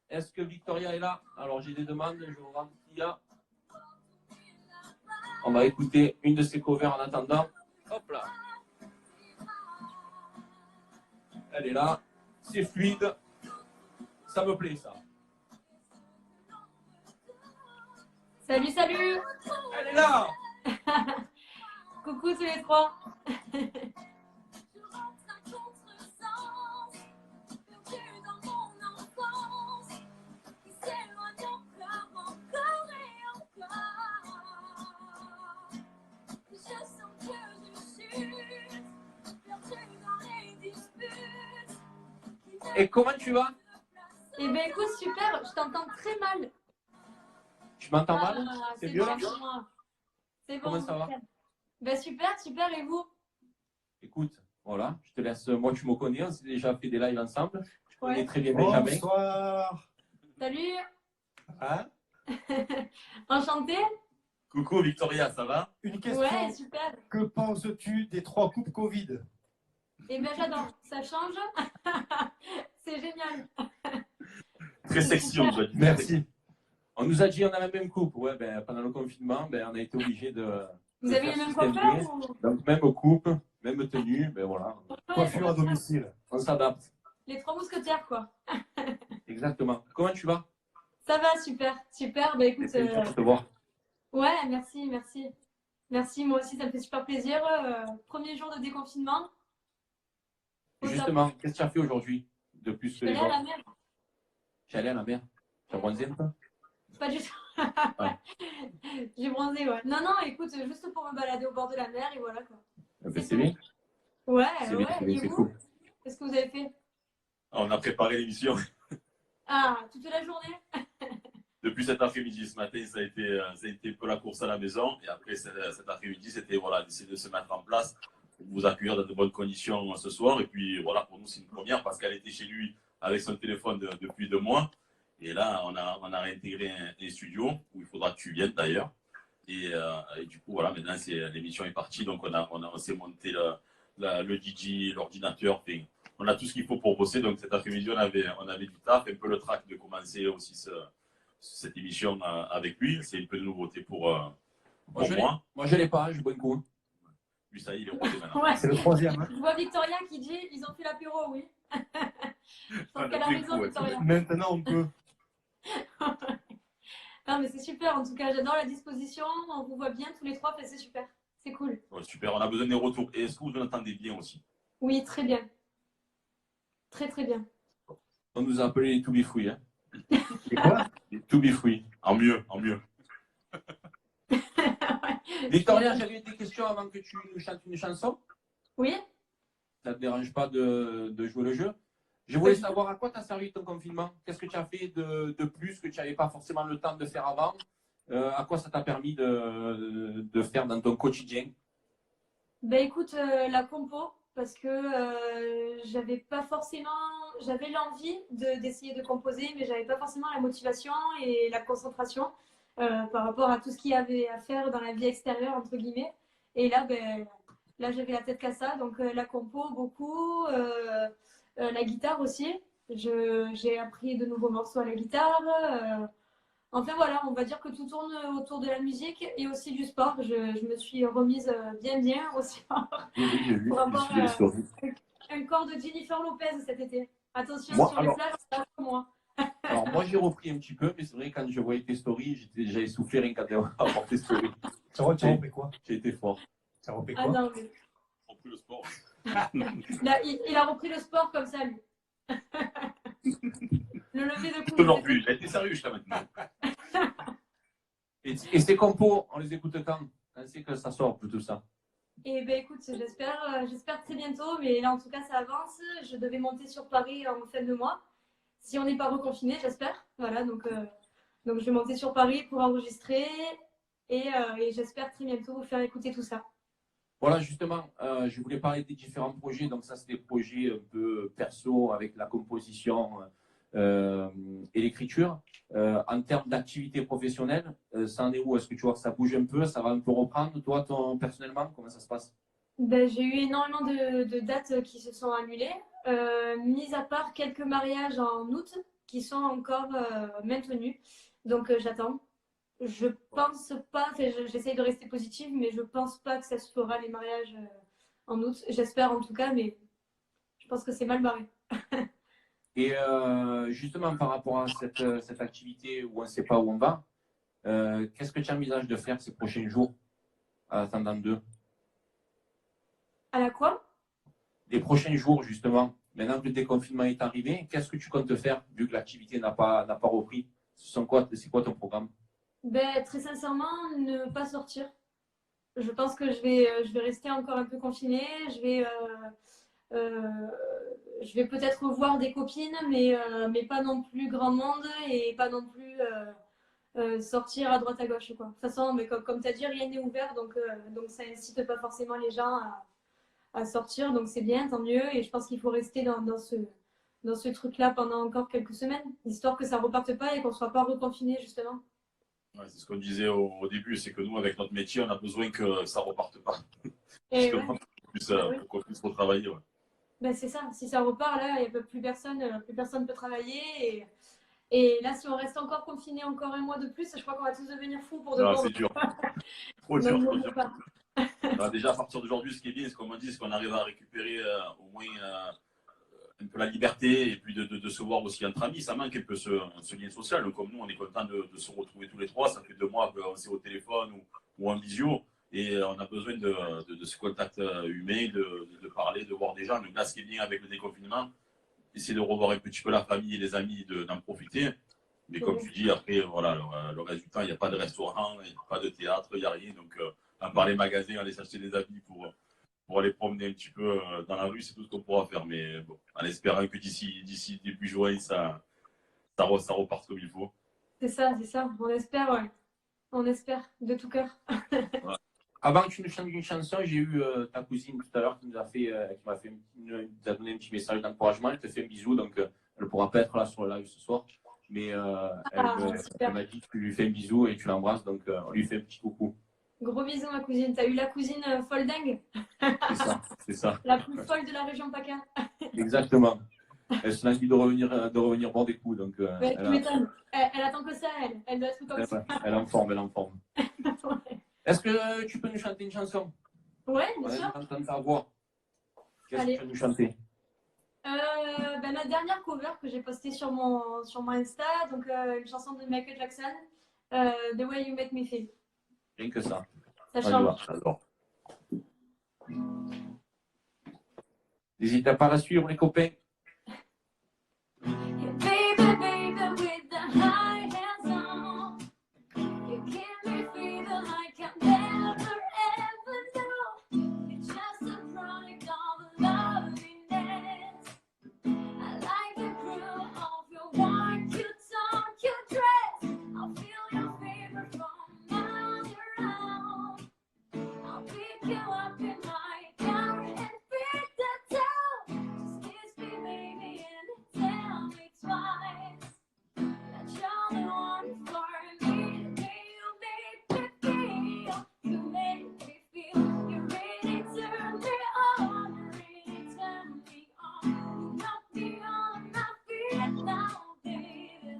[SPEAKER 1] Est-ce que Victoria est là? Alors j'ai des demandes, je vous rends qu'il y a. On va écouter une de ses covers en attendant. Hop là. Elle est là, c'est fluide. Ça me plaît ça.
[SPEAKER 6] Salut, salut.
[SPEAKER 1] Elle est là.
[SPEAKER 6] Coucou tous les trois.
[SPEAKER 1] Et comment tu vas?
[SPEAKER 6] Eh ben écoute, super, je t'entends très mal.
[SPEAKER 1] Tu m'entends mal?
[SPEAKER 6] Ah,
[SPEAKER 1] C'est mieux là?
[SPEAKER 6] bon pour moi. C'est bon.
[SPEAKER 1] Comment ça va?
[SPEAKER 6] nickel. Ben super, super, et vous?
[SPEAKER 1] Écoute, voilà, je te laisse. Moi, tu me connais, on s'est déjà fait des lives ensemble. Je connais
[SPEAKER 6] Ouais.
[SPEAKER 1] très bien Benjamin.
[SPEAKER 2] Bonsoir.
[SPEAKER 6] Salut.
[SPEAKER 2] Hein?
[SPEAKER 6] Enchanté?
[SPEAKER 3] Coucou Victoria, ça va?
[SPEAKER 2] Une question.
[SPEAKER 6] Ouais, super.
[SPEAKER 2] Que penses-tu des 3 coupes Covid?
[SPEAKER 6] Eh ben j'adore, ça change. C'est génial.
[SPEAKER 3] Très sexy, on doit dire.
[SPEAKER 2] Merci.
[SPEAKER 1] On nous a dit on a la même coupe. Ouais, ben, pendant le confinement, ben, on a été obligé de.
[SPEAKER 6] Vous
[SPEAKER 1] de
[SPEAKER 6] avez
[SPEAKER 1] faire
[SPEAKER 6] les mêmes
[SPEAKER 1] système
[SPEAKER 6] coiffeurs
[SPEAKER 1] B.
[SPEAKER 6] ou...
[SPEAKER 1] Donc, même coupe, même tenue, ben voilà.
[SPEAKER 2] Coiffure à domicile.
[SPEAKER 1] On s'adapte.
[SPEAKER 6] Les trois mousquetaires, quoi.
[SPEAKER 1] Exactement. Comment tu vas?
[SPEAKER 6] Ça va, super, super. Bah écoute,
[SPEAKER 1] C'est plaisir de te voir.
[SPEAKER 6] ouais, merci, merci. Merci, moi aussi, ça me fait super plaisir. Premier jour de déconfinement. Au top.
[SPEAKER 1] Justement, qu'est-ce que tu as fait aujourd'hui de plus
[SPEAKER 6] Je
[SPEAKER 1] que
[SPEAKER 6] suis
[SPEAKER 1] les
[SPEAKER 6] allée à
[SPEAKER 1] autres?
[SPEAKER 6] la mer.
[SPEAKER 1] Tu es allé à la mer? Tu as bronzé un peu?
[SPEAKER 6] Pas du tout. J'ai bronzé, ouais. Non, non, écoute, juste pour me balader au bord de la mer et voilà quoi.
[SPEAKER 1] Ben,
[SPEAKER 6] C'est
[SPEAKER 1] c'est
[SPEAKER 6] tout.
[SPEAKER 1] bien.
[SPEAKER 6] Ouais,
[SPEAKER 1] C'est bien,
[SPEAKER 6] ouais.
[SPEAKER 1] c'est bien,
[SPEAKER 6] Et
[SPEAKER 1] c'est
[SPEAKER 6] vous,
[SPEAKER 1] cool.
[SPEAKER 6] qu'est-ce que vous avez fait?
[SPEAKER 3] On a préparé l'émission.
[SPEAKER 6] Ah, toute la journée?
[SPEAKER 3] Depuis cet après-midi, ce matin, ça a été un peu la course à la maison. Et après, cet après-midi, c'était voilà, d'essayer de se mettre en place. vous accueillir dans de bonnes conditions ce soir. Et puis voilà, pour nous, c'est une première parce qu'elle était chez lui avec son téléphone depuis 2 mois. Et là, on a réintégré un studio où il faudra que tu viennes d'ailleurs. Et du coup, voilà, maintenant, l'émission est partie. Donc, on s'est monté le DJ, l'ordinateur. Enfin, on a tout ce qu'il faut pour bosser. Donc, cet après-midi, on avait du taf, un peu le track de commencer aussi cette émission avec lui. C'est un peu de nouveauté pour moi.
[SPEAKER 1] Moi, je l'ai pas, je bois une coup.
[SPEAKER 3] Lui, ça y est, il est rodé maintenant.
[SPEAKER 6] Ouais.
[SPEAKER 2] C'est le troisième. Hein.
[SPEAKER 6] Je vois Victoria qui dit ils ont fait l'apéro, oui. Je pense qu'elle a raison, Victoria.
[SPEAKER 2] Maintenant, on peut.
[SPEAKER 6] Non, mais c'est super. En tout cas, j'adore la disposition. On vous voit bien tous les trois. C'est super. C'est cool.
[SPEAKER 3] Ouais, super, on a besoin des retours. Et est-ce que vous entendez bien aussi?
[SPEAKER 6] Oui, très bien. Très, très bien.
[SPEAKER 1] On nous a appelé les To Be Free. Hein.
[SPEAKER 2] Et quoi?
[SPEAKER 1] Les To Be Free.
[SPEAKER 3] En mieux, en mieux.
[SPEAKER 1] Victoria, j'avais des questions avant que tu nous chantes une chanson.
[SPEAKER 6] Oui.
[SPEAKER 1] Ça ne te dérange pas de jouer le jeu? Je voulais savoir à quoi t'as servi ton confinement. Qu'est-ce que tu as fait de plus que tu n'avais pas forcément le temps de faire avant? À quoi ça t'a permis de faire dans ton quotidien?
[SPEAKER 6] Ben écoute, la compo, parce que j'avais l'envie d'essayer de composer, mais j'avais pas forcément la motivation et la concentration par rapport à tout ce qu'il y avait à faire dans la vie extérieure, entre guillemets. Et là, là j'avais la tête qu'à ça, donc la compo beaucoup, la guitare aussi. J'ai appris de nouveaux morceaux à la guitare. Enfin voilà, on va dire que tout tourne autour de la musique et aussi du sport. Je me suis remise bien au sport
[SPEAKER 1] Oui, j'ai vu.
[SPEAKER 6] pour avoir
[SPEAKER 1] J'ai suivi les stories.
[SPEAKER 6] un corps de Jennifer Lopez cet été. Attention,
[SPEAKER 1] Moi,
[SPEAKER 6] sur les plages, c'est pas pour moi.
[SPEAKER 1] Alors, moi, j'ai repris un petit peu, mais c'est vrai, quand je voyais tes stories, j'avais soufflé rien qu'à voir tes stories.
[SPEAKER 2] Ça va, tu as repris quoi?
[SPEAKER 1] J'ai été fort.
[SPEAKER 2] Ça a repris
[SPEAKER 6] Ah
[SPEAKER 2] quoi?
[SPEAKER 6] non, mais
[SPEAKER 3] On repris le sport.
[SPEAKER 6] il a repris le sport comme ça, lui. Le lever de coude.
[SPEAKER 3] Toujours plus, il a été sérieux jusqu'à maintenant.
[SPEAKER 1] Et ces compos, on les écoute quand? Quand c'est que ça sort, tout ça?
[SPEAKER 6] Et ben écoute, j'espère très bientôt, mais là en tout cas ça avance. Je devais monter sur Paris en fin de mois, si on n'est pas reconfiné, j'espère. Voilà, donc je vais monter sur Paris pour enregistrer et j'espère très bientôt vous faire écouter tout ça.
[SPEAKER 1] Voilà, justement, je voulais parler des différents projets. Donc ça, c'est des projets un peu perso avec la composition et l'écriture. En termes d'activité professionnelle, ça en est où? Est-ce que tu vois que ça bouge un peu? Ça va un peu reprendre? Toi, personnellement, comment ça se passe?
[SPEAKER 6] Ben, j'ai eu énormément de dates qui se sont annulées, mis à part quelques mariages en août qui sont encore maintenus. Donc j'attends. Je pense pas, j'essaye de rester positive, mais je pense pas que ça se fera les mariages en août. J'espère en tout cas, mais je pense que c'est mal barré.
[SPEAKER 1] Et justement, par rapport à cette activité où on ne sait pas où on va, qu'est-ce que tu envisages de faire ces prochains jours, en attendant d'eux?
[SPEAKER 6] À la quoi?
[SPEAKER 1] Les prochains jours, justement, maintenant que le déconfinement est arrivé, qu'est-ce que tu comptes faire, vu que l'activité n'a pas repris? C'est quoi ton programme?
[SPEAKER 6] Ben, très sincèrement, ne pas sortir. Je pense que je vais rester encore un peu confinée. Je vais peut-être voir des copines, mais pas non plus grand monde et pas non plus sortir à droite à gauche, quoi. De toute façon, mais comme tu as dit, rien n'est ouvert, donc ça incite pas forcément les gens à sortir, donc c'est bien, tant mieux. Et je pense qu'il faut rester dans ce truc-là pendant encore quelques semaines, histoire que ça reparte pas et qu'on soit pas reconfiné, justement.
[SPEAKER 3] Ouais, c'est ce qu'on disait au début, c'est que nous, avec notre métier, on a besoin que ça reparte pas.
[SPEAKER 6] Et
[SPEAKER 3] Parce que pour qu'on puisse retravailler. Ouais.
[SPEAKER 6] Ben c'est ça, si ça repart, là, il n'y a plus personne peut travailler. Et là, si on reste encore confiné encore un mois de plus, je crois qu'on va tous devenir fous pour de
[SPEAKER 3] Non,
[SPEAKER 6] bon.
[SPEAKER 3] c'est dur. Trop dur,
[SPEAKER 6] Donc,
[SPEAKER 3] trop
[SPEAKER 6] je
[SPEAKER 3] dur.
[SPEAKER 6] veux pas.
[SPEAKER 3] Alors, déjà, à partir d'aujourd'hui, ce qui est bien, c'est qu'on m'a dit, c'est qu'on arrive à récupérer au moins un peu la liberté et puis de se voir aussi entre amis. Ça manque un peu ce lien social. Donc, comme nous, on est content de se retrouver tous les trois. Ça fait 2 mois qu'on s'est au téléphone ou en visio. Et on a besoin de ce contact humain, de parler, de voir des gens. Donc là, ce qui est bien avec le déconfinement, essayer de revoir un petit peu la famille et les amis, d'en profiter. Mais comme tu dis, après, voilà, le reste du temps, il n'y a pas de restaurant, il n'y a pas de théâtre, il n'y a rien. Donc, à part les magasins, aller s'acheter des habits pour aller promener un petit peu dans la rue, c'est tout ce qu'on pourra faire. Mais bon, en espérant que d'ici début juin, ça reparte comme il faut.
[SPEAKER 6] C'est ça, on espère, ouais. On espère, de tout cœur.
[SPEAKER 3] Ouais.
[SPEAKER 1] Avant que tu nous chantes une chanson, j'ai eu ta cousine tout à l'heure qui nous a nous a donné un petit message d'encouragement. Elle te fait un bisou, donc elle ne pourra pas être là sur le live ce soir. Mais elle m'a dit que tu lui fais un bisou et tu l'embrasses, donc on lui fait un petit coucou.
[SPEAKER 6] Gros bisous, ma cousine. T'as eu la cousine folle dingue?
[SPEAKER 1] C'est ça, c'est ça.
[SPEAKER 6] La plus folle de la région PACA.
[SPEAKER 1] Exactement. Elle se dit de revenir boire des coups, donc
[SPEAKER 6] Ouais, tu m'étonnes. Elle attend que ça, elle. Elle doit être comme ça.
[SPEAKER 1] elle est en forme, elle est en forme.
[SPEAKER 6] Ouais.
[SPEAKER 1] Est-ce que tu peux nous chanter une chanson?
[SPEAKER 6] Ouais, bien
[SPEAKER 1] On
[SPEAKER 6] sûr.
[SPEAKER 1] est content de ta voix. Qu'est-ce que
[SPEAKER 6] Allez.
[SPEAKER 1] tu vas nous chanter?
[SPEAKER 6] Ma dernière cover que j'ai postée sur mon Insta, donc une chanson de Michael Jackson, The Way You Make Me Feel.
[SPEAKER 1] Rien que ça.
[SPEAKER 6] Ça
[SPEAKER 1] On y
[SPEAKER 6] change.
[SPEAKER 1] va, alors. N'hésitez pas à la suivre, les copains.
[SPEAKER 6] Yeah, baby, baby, with the high heels on, you give me fever like I never ever knew. You're just a product of loveliness. I like the groove of your walk, your talk, your dress. I'll feel your fever from miles around. I'll pick you up in my car and beat the town. Just kiss me, baby, and tell me twice that you're the one for me. The way you make me feel, you make me feel. You really turn me on, really turn me on. You knock me on my feet now, baby.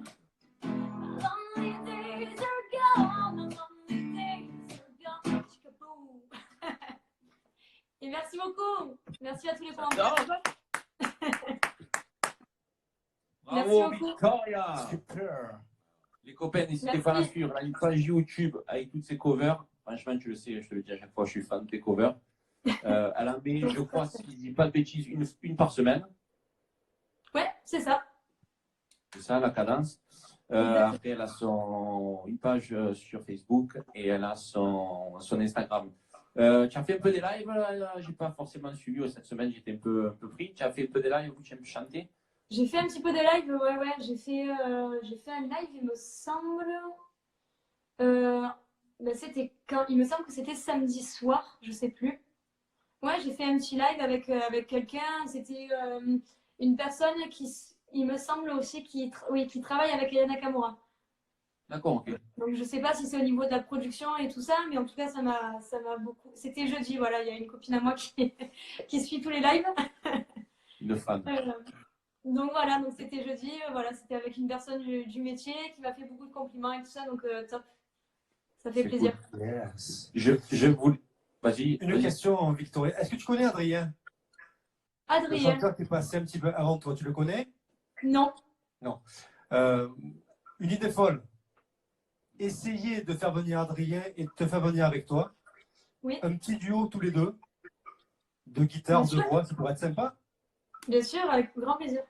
[SPEAKER 6] My lonely days are gone, my lonely days are gone. Chicaboo. Et merci beaucoup. Merci à tous les commentaires. Merci
[SPEAKER 1] Bravo,
[SPEAKER 6] beaucoup.
[SPEAKER 1] Victoria!
[SPEAKER 2] Super.
[SPEAKER 1] Les copains, n'hésitez
[SPEAKER 6] Merci.
[SPEAKER 1] pas à la suivre. Elle a une page YouTube avec toutes ses covers. Franchement, tu le sais, je te le dis à chaque fois, je suis fan de tes covers. Elle en met, je crois, si je ne dis pas de bêtises, une par semaine.
[SPEAKER 6] Ouais, c'est ça.
[SPEAKER 1] C'est ça, la cadence. Après, elle a une page sur Facebook et elle a son Instagram. Tu as fait un peu des lives, là, j'ai pas forcément suivi cette semaine, j'étais un peu pris. Tu as fait un peu des lives où tu aimes chanter?
[SPEAKER 6] J'ai fait un petit peu de live, ouais. J'ai fait un live, il me semble. C'était quand? Il me semble que c'était samedi soir, je sais plus. Ouais, j'ai fait un petit live avec quelqu'un. C'était une personne il me semble aussi, qui travaille avec Aya Nakamura.
[SPEAKER 1] D'accord, ok.
[SPEAKER 6] Donc je sais pas si c'est au niveau de la production et tout ça, mais en tout cas ça m'a beaucoup. C'était jeudi, voilà, il y a une copine à moi qui suit tous les lives.
[SPEAKER 1] Une fan.
[SPEAKER 6] Donc voilà, donc c'était jeudi, voilà, c'était avec une personne du métier qui m'a fait beaucoup de compliments et tout ça, donc top. Ça fait
[SPEAKER 1] C'est
[SPEAKER 6] plaisir.
[SPEAKER 1] cool.
[SPEAKER 2] Yes.
[SPEAKER 1] Je voulais. Vas-y.
[SPEAKER 2] Une question, Victoria. Est-ce que tu connais Adrien? Le
[SPEAKER 6] Adrien,
[SPEAKER 2] chanteur qui est passé un petit peu avant toi, tu le connais?
[SPEAKER 6] non.
[SPEAKER 2] Une idée folle. Essayez de faire venir Adrien et de te faire venir avec toi.
[SPEAKER 6] Oui.
[SPEAKER 2] Un petit duo tous les deux. De guitare,
[SPEAKER 6] Bien
[SPEAKER 2] de
[SPEAKER 6] sûr.
[SPEAKER 2] voix, ça pourrait être sympa.
[SPEAKER 6] Bien sûr, avec grand plaisir.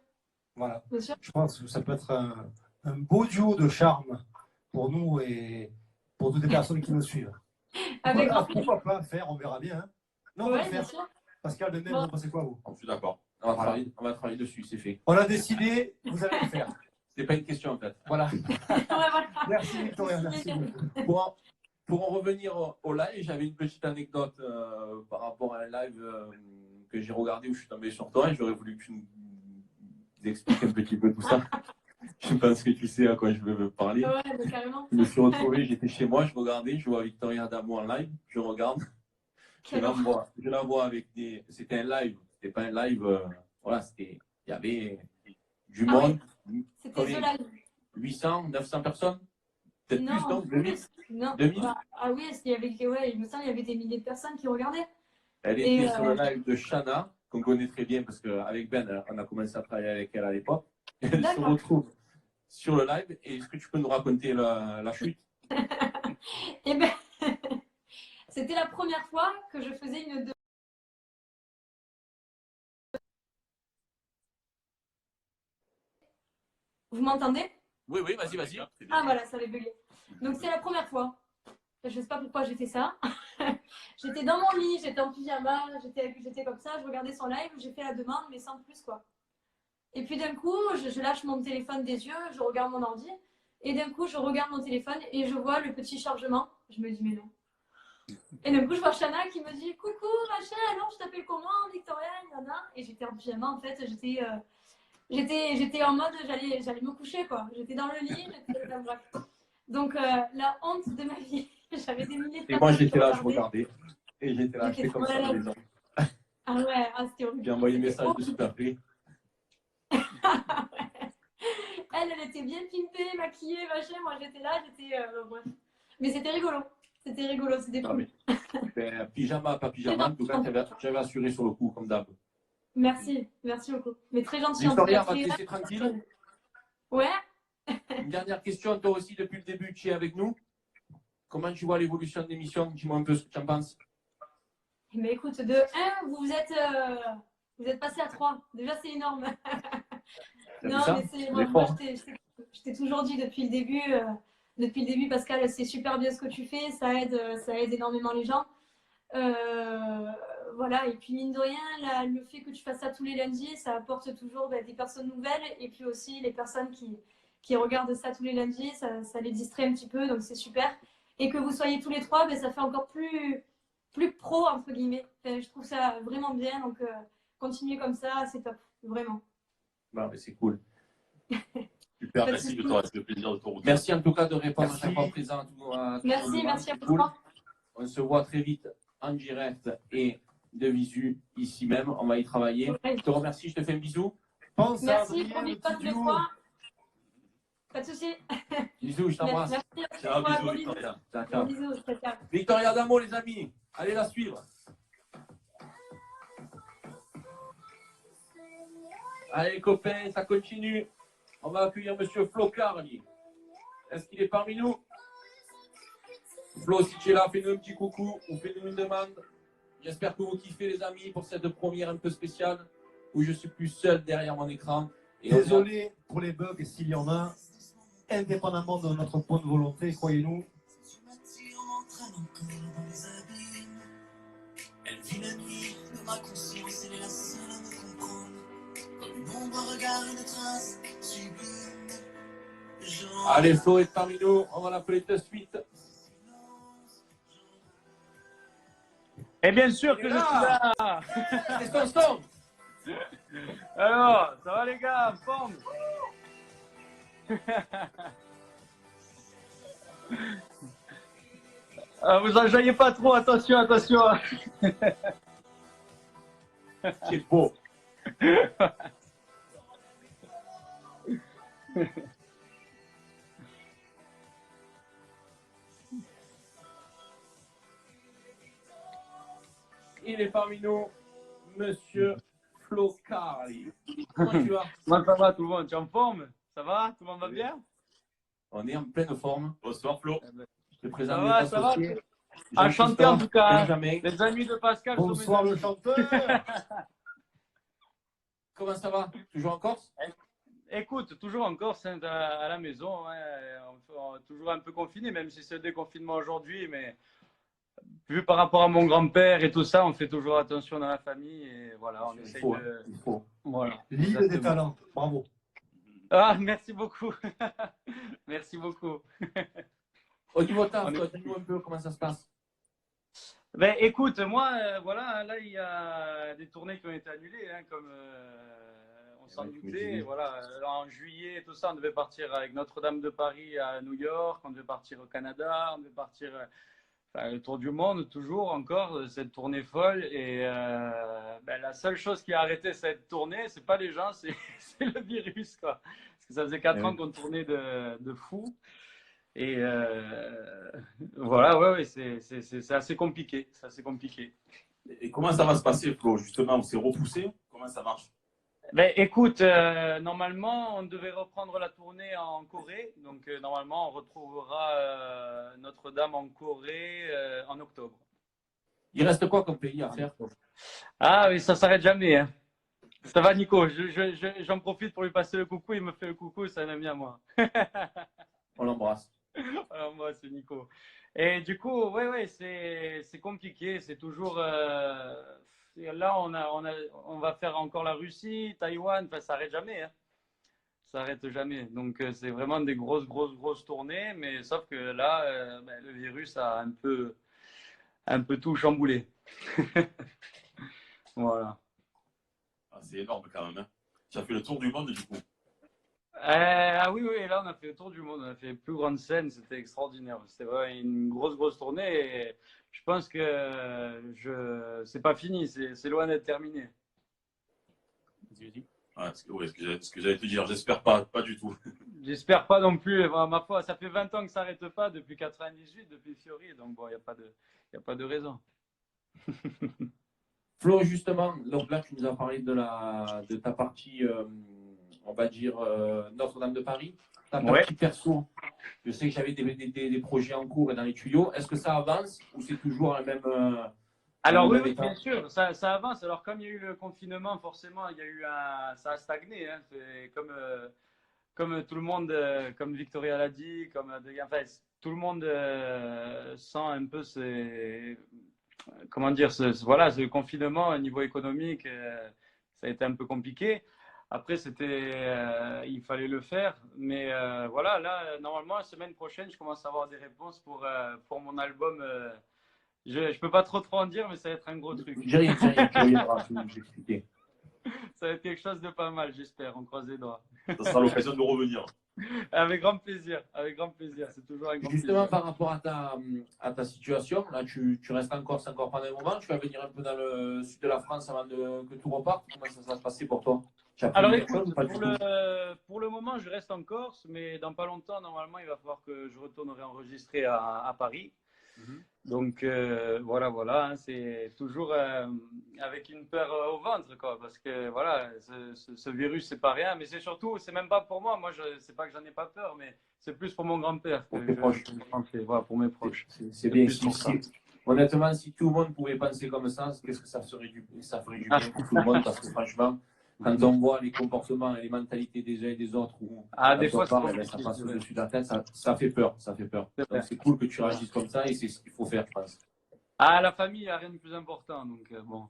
[SPEAKER 2] Voilà.
[SPEAKER 6] Bien sûr.
[SPEAKER 2] Je pense que ça peut être un beau duo de charme pour nous et pour toutes les personnes qui nous suivent.
[SPEAKER 6] Avec
[SPEAKER 2] Voilà,
[SPEAKER 6] grand plaisir.
[SPEAKER 2] pourquoi pas faire, on verra bien. Hein. Non, on va
[SPEAKER 6] Ouais,
[SPEAKER 2] le
[SPEAKER 6] bien
[SPEAKER 2] faire.
[SPEAKER 6] sûr.
[SPEAKER 2] Pascal, de même,
[SPEAKER 6] Bon.
[SPEAKER 2] vous en pensez quoi, vous?
[SPEAKER 3] Je suis d'accord.
[SPEAKER 1] On va travailler dessus, c'est fait.
[SPEAKER 2] On a décidé, vous allez le faire.
[SPEAKER 1] C'est pas une question en fait.
[SPEAKER 2] Voilà.
[SPEAKER 6] Ouais, voilà.
[SPEAKER 2] Merci, Victoria. Merci beaucoup.
[SPEAKER 1] Pour en revenir au live, j'avais une petite anecdote par rapport à un live que j'ai regardé où je suis tombé sur toi et j'aurais voulu que tu nous expliques un petit peu tout ça. Je pense que tu sais à quoi je veux parler.
[SPEAKER 6] Ouais, mais carrément.
[SPEAKER 1] Je me suis retrouvé, j'étais chez moi, je regardais, je vois Victoria Adamo en live, je regarde, je la vois avec des. C'était un live, c'était pas un live, voilà, il y avait du
[SPEAKER 6] Ah
[SPEAKER 1] monde,
[SPEAKER 6] C'était
[SPEAKER 1] combien?
[SPEAKER 6] The Live.
[SPEAKER 1] 800, 900 personnes, peut-être plus, non?
[SPEAKER 6] Non,
[SPEAKER 1] 2000.
[SPEAKER 6] non.
[SPEAKER 1] 2000.
[SPEAKER 6] Ah oui, il me semble qu'il y avait des milliers de personnes qui regardaient.
[SPEAKER 1] Elle
[SPEAKER 6] Et,
[SPEAKER 1] était sur le live de Shana, qu'on connaît très bien parce qu'avec Ben, on a commencé à travailler avec elle à l'époque. Elle se
[SPEAKER 6] D'accord.
[SPEAKER 1] retrouve sur le live. Et est-ce que tu peux nous raconter la chute?
[SPEAKER 6] Eh ben, c'était la première fois que je faisais une. Vous m'entendez?
[SPEAKER 1] Oui, vas-y.
[SPEAKER 6] Ah voilà, ça avait bugué. Donc c'est la première fois. Je sais pas pourquoi j'ai fait ça. J'étais dans mon lit, j'étais en pyjama, j'étais comme ça, je regardais son live, j'ai fait la demande, mais sans plus quoi. Et puis d'un coup, je lâche mon téléphone des yeux, je regarde mon ordi, et d'un coup, je regarde mon téléphone et je vois le petit chargement. Je me dis, mais non. Et d'un coup, je vois Shana qui me dit coucou, machin, alors je t'appelle comment, Victoria, nana. Et j'étais en pyjama, en fait, j'étais en mode, j'allais me coucher, quoi. J'étais dans le lit, bref. Donc, la honte de ma vie. J'avais des milliers de
[SPEAKER 1] Et moi,
[SPEAKER 6] personnes qui
[SPEAKER 1] j'étais là, je
[SPEAKER 6] regardaient.
[SPEAKER 1] regardais. Et j'étais là, je
[SPEAKER 6] J'étais
[SPEAKER 1] fais comme
[SPEAKER 6] trop
[SPEAKER 1] ça dans
[SPEAKER 6] malade.
[SPEAKER 1] les hommes.
[SPEAKER 6] Ah ouais, ah, c'était horrible.
[SPEAKER 1] J'ai envoyé un
[SPEAKER 6] C'était
[SPEAKER 1] message de
[SPEAKER 6] horrible.
[SPEAKER 1] super play.
[SPEAKER 6] Elle était bien pimpée, maquillée, machin. Moi, j'étais là, bref. Mais c'était rigolo. C'était
[SPEAKER 1] Ah,
[SPEAKER 6] cool.
[SPEAKER 1] Ben, pyjama, pas pyjama, en tout cas, j'avais assuré sur le coup, comme d'hab.
[SPEAKER 6] Merci beaucoup. Mais très gentil en tout
[SPEAKER 1] Victoria,
[SPEAKER 6] cas.
[SPEAKER 1] on va te laisser tranquille.
[SPEAKER 6] Ouais.
[SPEAKER 1] Une dernière question, toi aussi, depuis le début, tu es avec nous. Comment tu vois l'évolution de l'émission? Dis-moi un peu ce que tu en penses.
[SPEAKER 6] Mais écoute, de 1, vous êtes passé à 3. Déjà, c'est énorme. Non, mais moi, je t'ai toujours dit depuis le début, Pascal, c'est super bien ce que tu fais, ça aide énormément les gens. Voilà, et puis mine de rien, le fait que tu fasses ça tous les lundis, ça apporte toujours des personnes nouvelles, et puis aussi les personnes qui regardent ça tous les lundis, ça les distrait un petit peu, donc c'est super. Et que vous soyez tous les trois, ça fait encore plus pro, entre guillemets. Enfin, je trouve ça vraiment bien, donc continuez comme ça, c'est top, vraiment.
[SPEAKER 1] Bah, mais c'est cool.
[SPEAKER 3] Super, merci Victoria, c'est le plaisir de te retrouver.
[SPEAKER 1] Merci en tout cas de répondre à chaque fois présent.
[SPEAKER 6] Merci à vous.
[SPEAKER 1] Cool. On se voit très vite en direct et de visu ici même. On va y travailler.
[SPEAKER 6] Ouais.
[SPEAKER 1] Je te remercie, je te fais un bisou.
[SPEAKER 2] Pense à
[SPEAKER 6] Merci,
[SPEAKER 2] Adrien,
[SPEAKER 6] promis
[SPEAKER 2] le
[SPEAKER 6] pas
[SPEAKER 2] petit
[SPEAKER 6] tous les
[SPEAKER 2] duo.
[SPEAKER 6] trois. Pas de soucis.
[SPEAKER 1] Bisous, je t'embrasse.
[SPEAKER 6] Merci.
[SPEAKER 3] Ciao, bisous
[SPEAKER 6] Gros
[SPEAKER 3] Victoria.
[SPEAKER 1] Ciao,
[SPEAKER 6] Gros
[SPEAKER 1] ciao.
[SPEAKER 6] bisous. Ciao.
[SPEAKER 1] Victoria Damo, les amis. Allez la suivre. Allez, copains, ça continue. On va accueillir Monsieur Flo Carli. Est-ce qu'il est parmi nous? Flo, si tu es là, fais-nous un petit coucou ou fais-nous une demande. J'espère que vous kiffez, les amis, pour cette première un peu spéciale où je suis plus seul derrière mon écran. Et
[SPEAKER 2] Désolé pour les bugs s'il y en a, indépendamment de notre bonne volonté, croyez-nous.
[SPEAKER 7] Elle vit la nuit de ma conscience, elle est la seule à me comprendre. Comme une ombre, un regard, une trace sublime.
[SPEAKER 1] Allez, Flo est parmi nous, on va l'appeler de suite.
[SPEAKER 8] Et bien sûr que je suis là.
[SPEAKER 1] C'est ton son.
[SPEAKER 8] Alors, ça va les gars, en forme? Vous enjaillez pas trop, attention, attention.
[SPEAKER 1] C'est beau. Il est parmi nous, Monsieur Flo Carli. Comment tu vas?
[SPEAKER 8] Comment ça va tout le monde? Tu es en forme? Ça va? Tout le monde va bien?
[SPEAKER 1] On est en pleine forme.
[SPEAKER 3] Bonsoir Flo.
[SPEAKER 1] Je te présente
[SPEAKER 8] Ça
[SPEAKER 1] mes
[SPEAKER 8] va, ça va?
[SPEAKER 1] associés.
[SPEAKER 8] Enchanté en tout cas.
[SPEAKER 1] Benjamin.
[SPEAKER 8] Les amis de Pascal sont mes
[SPEAKER 2] Bonsoir
[SPEAKER 8] amis.
[SPEAKER 2] le chanteur.
[SPEAKER 1] Comment ça va? Toujours en Corse?
[SPEAKER 8] Écoute, toujours en Corse, hein, à la maison, hein, on est toujours un peu confiné, même si c'est le déconfinement aujourd'hui, mais vu par rapport à mon grand-père et tout ça, on fait toujours attention dans la famille et voilà, on essaye de...
[SPEAKER 1] Il faut.
[SPEAKER 8] Voilà.
[SPEAKER 2] L'île des
[SPEAKER 8] Exactement.
[SPEAKER 2] talents. Bravo.
[SPEAKER 8] Ah, merci beaucoup. Merci beaucoup.
[SPEAKER 1] Au niveau taf, toi, dis-nous un peu comment ça se passe.
[SPEAKER 8] Ben, écoute, moi, voilà, là, il y a des tournées qui ont été annulées, hein, comme on s'en doutait. Voilà, en juillet et tout ça, on devait partir avec Notre-Dame de Paris à New York, on devait partir au Canada, on devait partir le tour du monde, toujours encore, cette tournée folle. Et ben, la seule chose qui a arrêté cette tournée, c'est pas les gens, c'est le virus, quoi. Parce que ça faisait 4 ans qu'on tournait de fou. Et voilà, ouais, c'est assez compliqué. C'est assez compliqué.
[SPEAKER 3] Et comment ça va se passer, Flo? Justement, on s'est repoussé? Comment ça marche?
[SPEAKER 8] Ben, écoute, normalement, on devait reprendre la tournée en Corée. Donc, normalement, on retrouvera Notre-Dame en Corée en octobre.
[SPEAKER 1] Il reste quoi comme pays à faire?
[SPEAKER 8] Ah oui, ça s'arrête jamais. Hein. Ça va, Nico? J'en profite pour lui passer le coucou. Il me fait le coucou, ça m'aime bien, moi.
[SPEAKER 1] On l'embrasse.
[SPEAKER 8] Alors, moi, c'est Nico. Et du coup, ouais, c'est compliqué. C'est toujours. Là, on va faire encore la Russie, Taïwan. Enfin, ça n'arrête jamais. Hein. Ça n'arrête jamais. Donc, c'est vraiment des grosses tournées. Mais sauf que là, ben, le virus a un peu tout chamboulé. Voilà.
[SPEAKER 3] Ah, c'est énorme quand même. Hein. Tu as fait le tour du monde du coup.
[SPEAKER 8] Ah oui, oui, là on a fait le tour du monde, on a fait les plus grandes scènes, c'était extraordinaire. C'était vraiment une grosse tournée et je pense que c'est pas fini, c'est loin d'être terminé.
[SPEAKER 3] Ah, ce que j'allais te dire, j'espère pas du tout.
[SPEAKER 8] J'espère pas non plus, ma foi, ça fait 20 ans que ça n'arrête pas, depuis 98, depuis Fiori, donc bon, il n'y a pas de raison.
[SPEAKER 1] Flo, justement, donc là, tu nous as parlé de ta partie, on va dire, Notre-Dame de Paris. Ta partie perso, je sais que j'avais des projets en cours et dans les tuyaux. Est-ce que ça avance ou c'est toujours le même
[SPEAKER 8] Alors
[SPEAKER 1] le
[SPEAKER 8] oui,
[SPEAKER 1] même
[SPEAKER 8] oui,
[SPEAKER 1] état?
[SPEAKER 8] bien sûr, ça avance. Alors comme il y a eu le confinement, forcément, ça a stagné. Hein. C'est comme tout le monde, comme Victoria l'a dit, enfin, tout le monde sent un peu comment dire, voilà, ce confinement au niveau économique, ça a été un peu compliqué. Après, il fallait le faire, mais voilà, là, normalement, la semaine prochaine, je commence à avoir des réponses pour mon album. Je ne peux pas trop en dire, mais ça va être un gros truc.
[SPEAKER 1] J'ai rien, tu reviendras, tu nous expliquer.
[SPEAKER 8] Ça va être quelque chose de pas mal, j'espère. On croise les doigts.
[SPEAKER 3] Ça sera l'occasion de revenir.
[SPEAKER 8] Avec grand plaisir, avec grand plaisir. C'est toujours un grand
[SPEAKER 1] Justement,
[SPEAKER 8] plaisir.
[SPEAKER 1] par rapport à ta situation, là, tu restes en Corse encore pendant un moment. Tu vas venir un peu dans le sud de la France avant que tout reparte. Comment ça va se passer pour toi? Tu as pris
[SPEAKER 8] Alors
[SPEAKER 1] une personne
[SPEAKER 8] écoute,
[SPEAKER 1] ou pas du tout?
[SPEAKER 8] pour le moment, je reste en Corse, mais dans pas longtemps, normalement, il va falloir que je retourne réenregistrer à Paris. Donc voilà, hein, c'est toujours avec une peur au ventre, quoi, parce que voilà, ce virus, c'est pas rien, mais c'est même pas pour moi. Moi, c'est pas que j'en ai pas peur, mais c'est plus pour mon grand-père que
[SPEAKER 1] Pour tes proches.
[SPEAKER 8] voilà, pour mes proches.
[SPEAKER 1] C'est bien.
[SPEAKER 8] plus pour ça.
[SPEAKER 1] Honnêtement, si tout le monde pouvait penser comme ça, qu'est-ce que ça ferait ça ferait du bien pour tout le monde, parce que franchement, quand on voit les comportements et les mentalités des uns et des autres, où
[SPEAKER 8] des fois,
[SPEAKER 1] ça passe au-dessus de la tête, ça fait peur. Donc c'est cool que tu réagisses comme ça et c'est ce qu'il faut faire, je pense.
[SPEAKER 8] La famille, il n'y a rien de plus important, donc bon.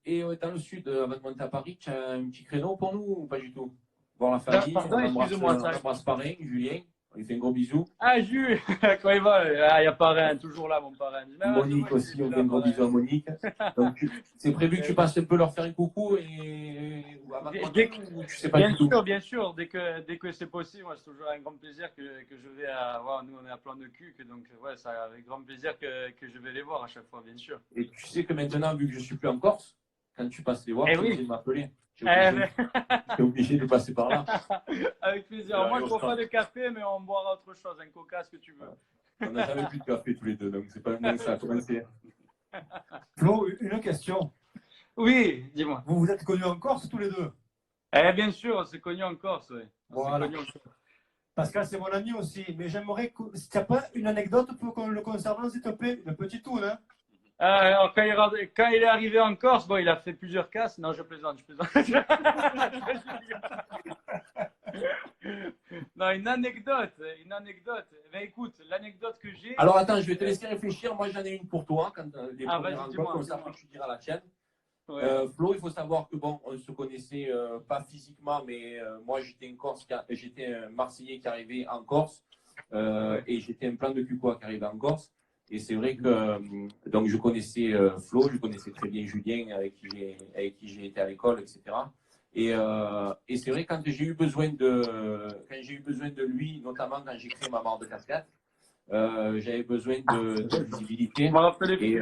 [SPEAKER 1] Et dans le sud, avant de monter à Paris, tu as un petit créneau pour nous ou pas du tout? Voir la famille,
[SPEAKER 8] Pardon, excusez-moi, ça.
[SPEAKER 1] on embrasse parrain, Julien, on lui fait un gros bisou.
[SPEAKER 8] Jules, quand il va, il y a parrain, toujours là, mon parrain.
[SPEAKER 1] Monique aussi, on fait un gros bisou à Monique. Donc, c'est prévu que tu passes un peu leur faire un coucou ou avant de monter, ou tu sais pas du tout?
[SPEAKER 8] Bien sûr, dès que c'est possible, moi, c'est toujours un grand plaisir que je vais voir. Nous, on est à plan de cul, donc ouais, c'est avec grand plaisir que je vais les voir à chaque fois, bien sûr.
[SPEAKER 1] Et tu sais que maintenant, vu que je suis plus en Corse, quand tu passes les voir, tu es obligé de m'appeler. Tu es obligé de passer par là.
[SPEAKER 8] Avec plaisir. Moi, je ne bois pas de café, mais on boira autre chose, un coca, ce que tu veux.
[SPEAKER 1] On n'a jamais bu de café tous les deux, donc c'est pas bien que ça a commencé.
[SPEAKER 2] Flo, une question.
[SPEAKER 8] Oui, dis-moi.
[SPEAKER 2] Vous êtes connus en Corse tous les deux?
[SPEAKER 8] Bien sûr, on s'est connus en Corse, oui.
[SPEAKER 2] Voilà. Pascal, c'est mon ami aussi, mais j'aimerais que, si tu n'as pas une anecdote pour le concernant, s'il te plaît, le petit tour, hein?
[SPEAKER 8] Alors, quand il est arrivé en Corse, bon, il a fait plusieurs casses. Non, je plaisante. Non, une anecdote. Ben, écoute, l'anecdote que j'ai.
[SPEAKER 1] Alors, attends, je vais te laisser réfléchir. Moi, j'en ai une pour toi. Quand les premières rencontres, comme ça, après, tu diras la tienne. Ouais. Flo, il faut savoir que, bon, on ne se connaissait pas physiquement, mais moi, j'étais un Marseillais qui arrivait en Corse et j'étais un plan de Cucois qui arrivait en Corse. Et c'est vrai que donc je connaissais Flo, je connaissais très bien Julien avec qui j'ai été à l'école, etc. Et c'est vrai quand j'ai eu besoin de lui, notamment quand j'ai créé ma marque de casquette, j'avais besoin de visibilité. Et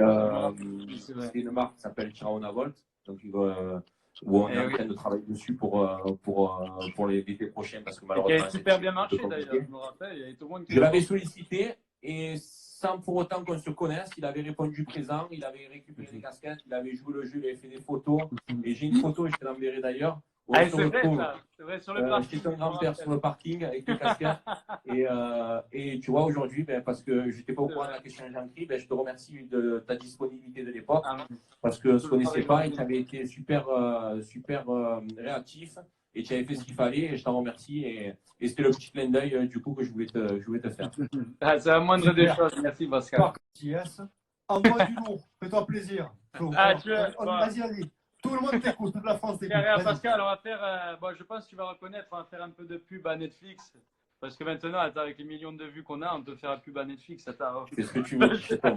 [SPEAKER 1] c'est une marque qui s'appelle Chiraona Volt, donc où on est en train de travailler dessus pour l'été prochain parce que malheureusement.
[SPEAKER 8] Qui a super bien marché d'ailleurs, je me rappelle. Il y avait tout le monde qui.
[SPEAKER 1] Je l'avais sollicité et sans pour autant qu'on se connaisse, il avait répondu présent, il avait récupéré des casquettes, il avait joué le jeu, il avait fait des photos. Et j'ai une photo, je te l'enverrai d'ailleurs.
[SPEAKER 8] C'est vrai ça, c'est vrai sur le parking.
[SPEAKER 1] J'étais ton grand-père sur le parking avec les casquettes. Et tu vois, aujourd'hui, parce que je n'étais pas au courant de la question de Jean-Cri, je te remercie de ta disponibilité de l'époque. Parce que je ne se connaissais pas et tu avais été super réactif. Et tu avais fait ce qu'il fallait et je t'en remercie. Et c'était le petit clin d'œil du coup que je voulais te faire.
[SPEAKER 8] C'est la moindre des choses. Merci Pascal.
[SPEAKER 2] Yes. Envoie du lourd. Fais-toi plaisir. Vas-y. Tout le monde t'écoute, toute la France t'écoute.
[SPEAKER 8] Pascal, on va faire, je pense que tu vas reconnaître, on va faire un peu de pub à Netflix. Parce que maintenant, attends, avec les millions de vues qu'on a, on peut faire la pub à Netflix. Attends,
[SPEAKER 1] C'est ce que tu veux. C'est bon.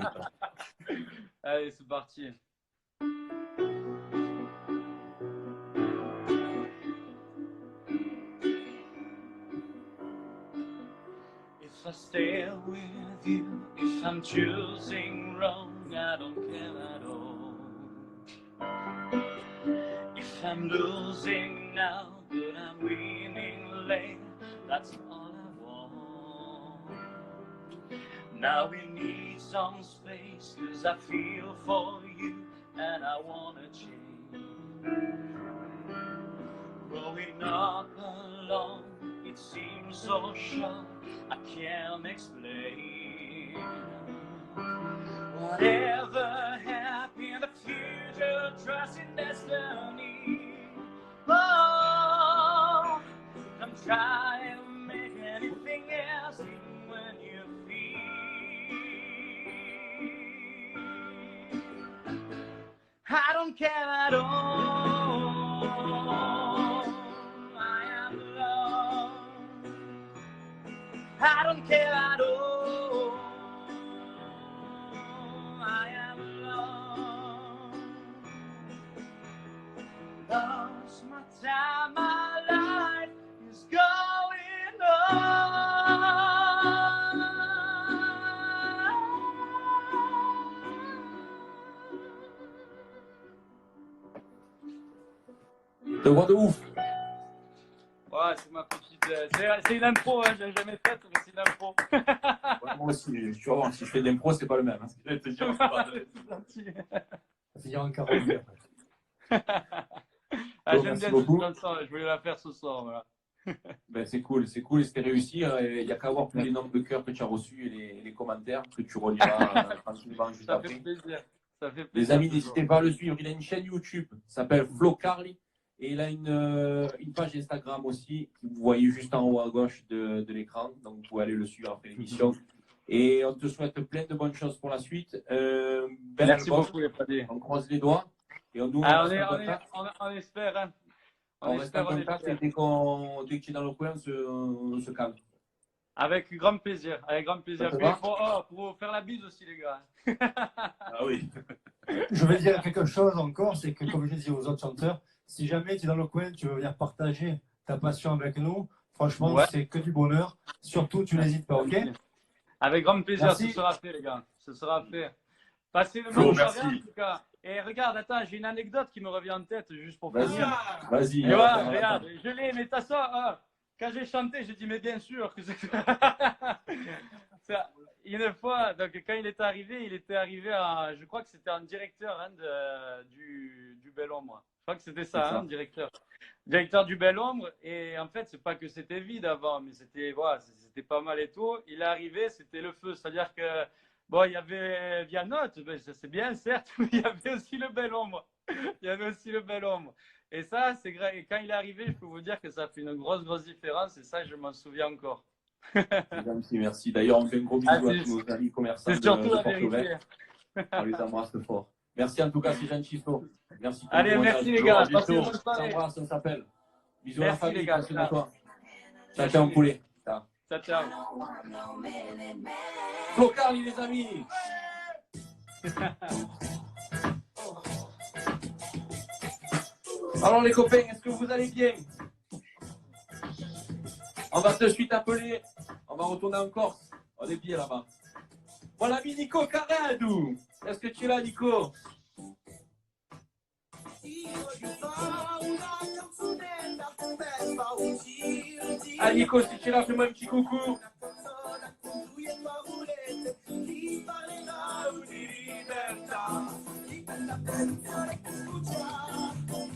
[SPEAKER 8] allez, c'est parti. If I stay with you, if I'm choosing wrong, I don't care at all. If I'm losing now, but I'm winning late, that's all I want. Now we need some space, 'cause I feel for you and I wanna change. Growing up alone, it seems so short, I can't explain. Whatever happened in the future, trust in destiny. Oh, I'm trying to make anything else even when you feel. I don't care at all. I am alone. I don't care at all. I am alone. Lost my time, my life is going
[SPEAKER 1] Te voix de ouf.
[SPEAKER 8] Ouais, c'est ma petite. C'est une impro, hein, je l'ai jamais faite, mais c'est une impro.
[SPEAKER 1] Ouais, moi aussi, tu vas voir, si je fais de l'impro, c'est pas le même. Hein.
[SPEAKER 3] Je vais te dire, c'est pas de-
[SPEAKER 8] C'est gentil.
[SPEAKER 2] Ça finira en 42.
[SPEAKER 8] Ah,
[SPEAKER 1] Bon,
[SPEAKER 8] j'aime
[SPEAKER 1] merci
[SPEAKER 8] bien
[SPEAKER 1] beaucoup.
[SPEAKER 8] cette chanson, je voulais la faire ce soir. Voilà.
[SPEAKER 1] Ben, c'est cool, et c'était réussi. Il n'y a qu'à voir tous les nombres de cœurs que tu as reçus et les commentaires que tu reliras tranquillement juste
[SPEAKER 8] Ça fait
[SPEAKER 1] après.
[SPEAKER 8] plaisir. Ça fait plaisir.
[SPEAKER 1] Les amis,
[SPEAKER 8] toujours.
[SPEAKER 1] n'hésitez pas à le suivre. Il a une chaîne YouTube, s'appelle Flo Carly. Et il a une page Instagram aussi, que vous voyez juste en haut à gauche de l'écran. Donc, vous pouvez aller le suivre après l'émission. Et on te souhaite plein de bonnes choses pour la suite. Bel
[SPEAKER 8] Merci
[SPEAKER 1] album.
[SPEAKER 8] beaucoup, les padés.
[SPEAKER 1] On croise les doigts. Et on
[SPEAKER 8] Ah,
[SPEAKER 1] reste en contact.
[SPEAKER 8] on espère. Hein.
[SPEAKER 1] On reste en contact et dès que tu es dans le coin, on se calme.
[SPEAKER 8] Avec grand plaisir. Avec grand plaisir.
[SPEAKER 1] Ça te
[SPEAKER 8] Puis,
[SPEAKER 1] va
[SPEAKER 8] pour faire la bise aussi, les gars.
[SPEAKER 3] Ah oui.
[SPEAKER 2] Je vais dire quelque chose encore, c'est que comme je dis aux autres chanteurs, si jamais tu es dans le coin, tu veux venir partager ta passion avec nous, franchement,
[SPEAKER 8] Ouais.
[SPEAKER 2] c'est que du bonheur. Surtout, tu n'hésites pas, ok?
[SPEAKER 8] Avec grand plaisir,
[SPEAKER 2] Merci.
[SPEAKER 8] ce sera fait, les gars. Ce sera fait. Passez une
[SPEAKER 3] Flo,
[SPEAKER 8] bonne
[SPEAKER 3] merci.
[SPEAKER 8] soirée, en tout cas. Et regarde, attends, j'ai une anecdote qui me revient en tête, juste pour
[SPEAKER 1] Vas-y,
[SPEAKER 8] finir.
[SPEAKER 1] vas-y.
[SPEAKER 8] Et voilà, regarde, je l'ai, mais t'as ça, hein. Quand j'ai chanté, j'ai dit, mais bien sûr que c'est. Ça, une fois, donc quand il était arrivé à, je crois que c'était un directeur hein, du Bel Ombre. Je crois que c'était ça,
[SPEAKER 1] C'est ça.
[SPEAKER 8] hein, directeur du Bel Ombre. Et en fait, c'est pas que c'était vide avant, mais c'était voilà, c'était pas mal et tout. Il est arrivé, c'était le feu. C'est-à-dire que, bon, il y avait Vianotte, ben, ça c'est bien, certes, mais il y avait aussi le Bel Ombre. Il y avait aussi le Bel Ombre. Et ça, c'est grave. Et quand il est arrivé, je peux vous dire que ça fait une grosse différence. Et ça, je m'en souviens encore.
[SPEAKER 1] C'est gentil, merci. D'ailleurs, on fait un gros bisou
[SPEAKER 8] Ah,
[SPEAKER 1] à tous nos amis commerçants
[SPEAKER 8] C'est surtout
[SPEAKER 1] de
[SPEAKER 8] la
[SPEAKER 1] Porto
[SPEAKER 8] vérité.
[SPEAKER 1] Vecchio. On les embrasse fort. Merci en tout cas, c'est gentil, Flo. Merci. pour
[SPEAKER 8] Allez,
[SPEAKER 1] le
[SPEAKER 8] merci
[SPEAKER 1] témoignage.
[SPEAKER 8] les gars.
[SPEAKER 1] À bientôt.
[SPEAKER 8] Passez une bonne
[SPEAKER 1] On
[SPEAKER 8] soirée.
[SPEAKER 1] s'embrasse, on s'appelle. Bisous à la
[SPEAKER 8] Merci,
[SPEAKER 1] famille,
[SPEAKER 8] les gars.
[SPEAKER 1] passez à toi. Ciao, ciao, poulet. Ciao.
[SPEAKER 8] Ciao, ciao.
[SPEAKER 1] Flo Carly, les amis. Alors les copains, est-ce que vous allez bien? On va tout de suite appeler. On va retourner en Corse. On est bien là-bas. Mon ami Nico Caradou. Est-ce que tu es là, Nico? Ah Nico, si tu es là, fais-moi un petit coucou.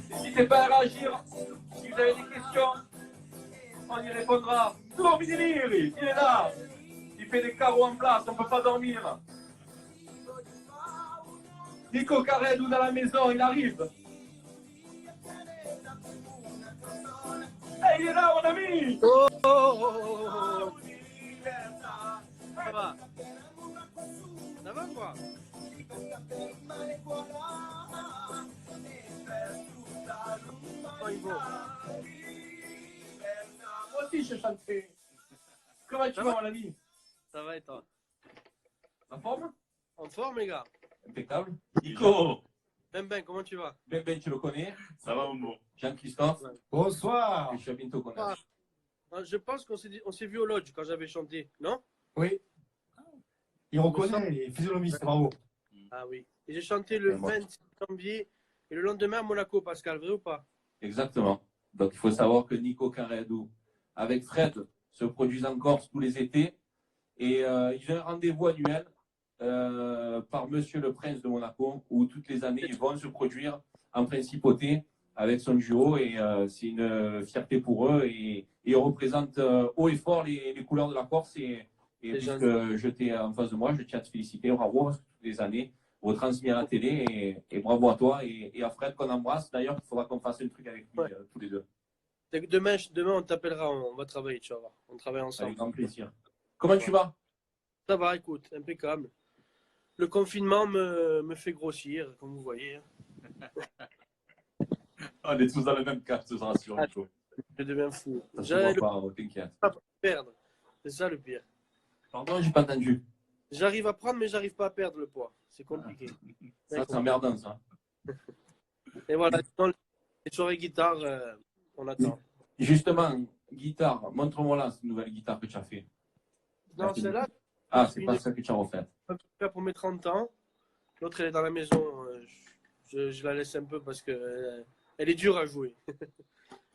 [SPEAKER 1] N'hésitez pas à réagir. Si vous avez des questions, on y répondra. Dormir, il est là. Il fait des carreaux en place, on ne peut pas dormir. Nico Caredou dans la maison, il arrive. Hey, il est là, mon ami.
[SPEAKER 8] Ça va? Ça va quoi?
[SPEAKER 1] Moi aussi, je chantais. Comment tu vas, mon ami?
[SPEAKER 9] Ça va et toi?
[SPEAKER 1] En forme?
[SPEAKER 9] En forme, les gars?
[SPEAKER 1] Impeccable.
[SPEAKER 3] Nico,
[SPEAKER 9] Ben, comment tu vas?
[SPEAKER 1] Ben, tu le connais.
[SPEAKER 3] ça va, Momo?
[SPEAKER 1] Jean-Christophe.
[SPEAKER 2] Bonsoir.
[SPEAKER 1] Et je vais bientôt connaître.
[SPEAKER 9] Je pense on s'est vu au lodge quand j'avais chanté, non?
[SPEAKER 2] Oui. Il reconnaît les physionomistes, bravo.
[SPEAKER 9] Ah oui. Et j'ai chanté le
[SPEAKER 1] Et moi.
[SPEAKER 9] 26 janvier et le lendemain à Monaco, Pascal, vrai ou pas?
[SPEAKER 1] Exactement. Donc, il faut savoir que Nico Caredou, avec Fred, se produisent en Corse tous les étés. Et ils ont un rendez-vous annuel par Monsieur le Prince de Monaco, où toutes les années, ils vont se produire en principauté avec son duo. Et c'est une fierté pour eux. Et ils représentent haut et fort les couleurs de la Corse. Et puisque je t'ai en face de moi, je tiens à te féliciter. Bravo, parce que toutes les années, retransmis à la télé. Et bravo à toi et à Fred qu'on embrasse. D'ailleurs, il faudra qu'on fasse un truc avec lui tous les deux.
[SPEAKER 9] Demain, on t'appellera, on va travailler, tu vas voir. On travaille ensemble.
[SPEAKER 1] Avec grand plaisir. Comment tu vas?
[SPEAKER 9] Ça va, écoute, impeccable. Le confinement me fait grossir, comme vous voyez.
[SPEAKER 3] On est tous dans le même cas, je te rassure, Nico.
[SPEAKER 9] Je deviens fou.
[SPEAKER 1] Ça se
[SPEAKER 9] J'arrive
[SPEAKER 1] voit pas, t'inquiète.
[SPEAKER 9] à perdre. C'est ça le pire.
[SPEAKER 1] Pardon, j'ai pas entendu.
[SPEAKER 9] J'arrive à prendre, mais j'arrive pas à perdre le poids. C'est compliqué.
[SPEAKER 1] Ça, c'est emmerdant, ça.
[SPEAKER 9] Et voilà, dans les soirées guitare, on attend.
[SPEAKER 1] Justement, guitare, montre-moi là cette nouvelle guitare que tu as fait.
[SPEAKER 9] Non, celle-là,
[SPEAKER 1] Ah, c'est pas ça que tu as refait.
[SPEAKER 9] en tout cas pour mes 30 ans. L'autre, elle est dans la maison. Je la laisse un peu parce que elle est dure à jouer.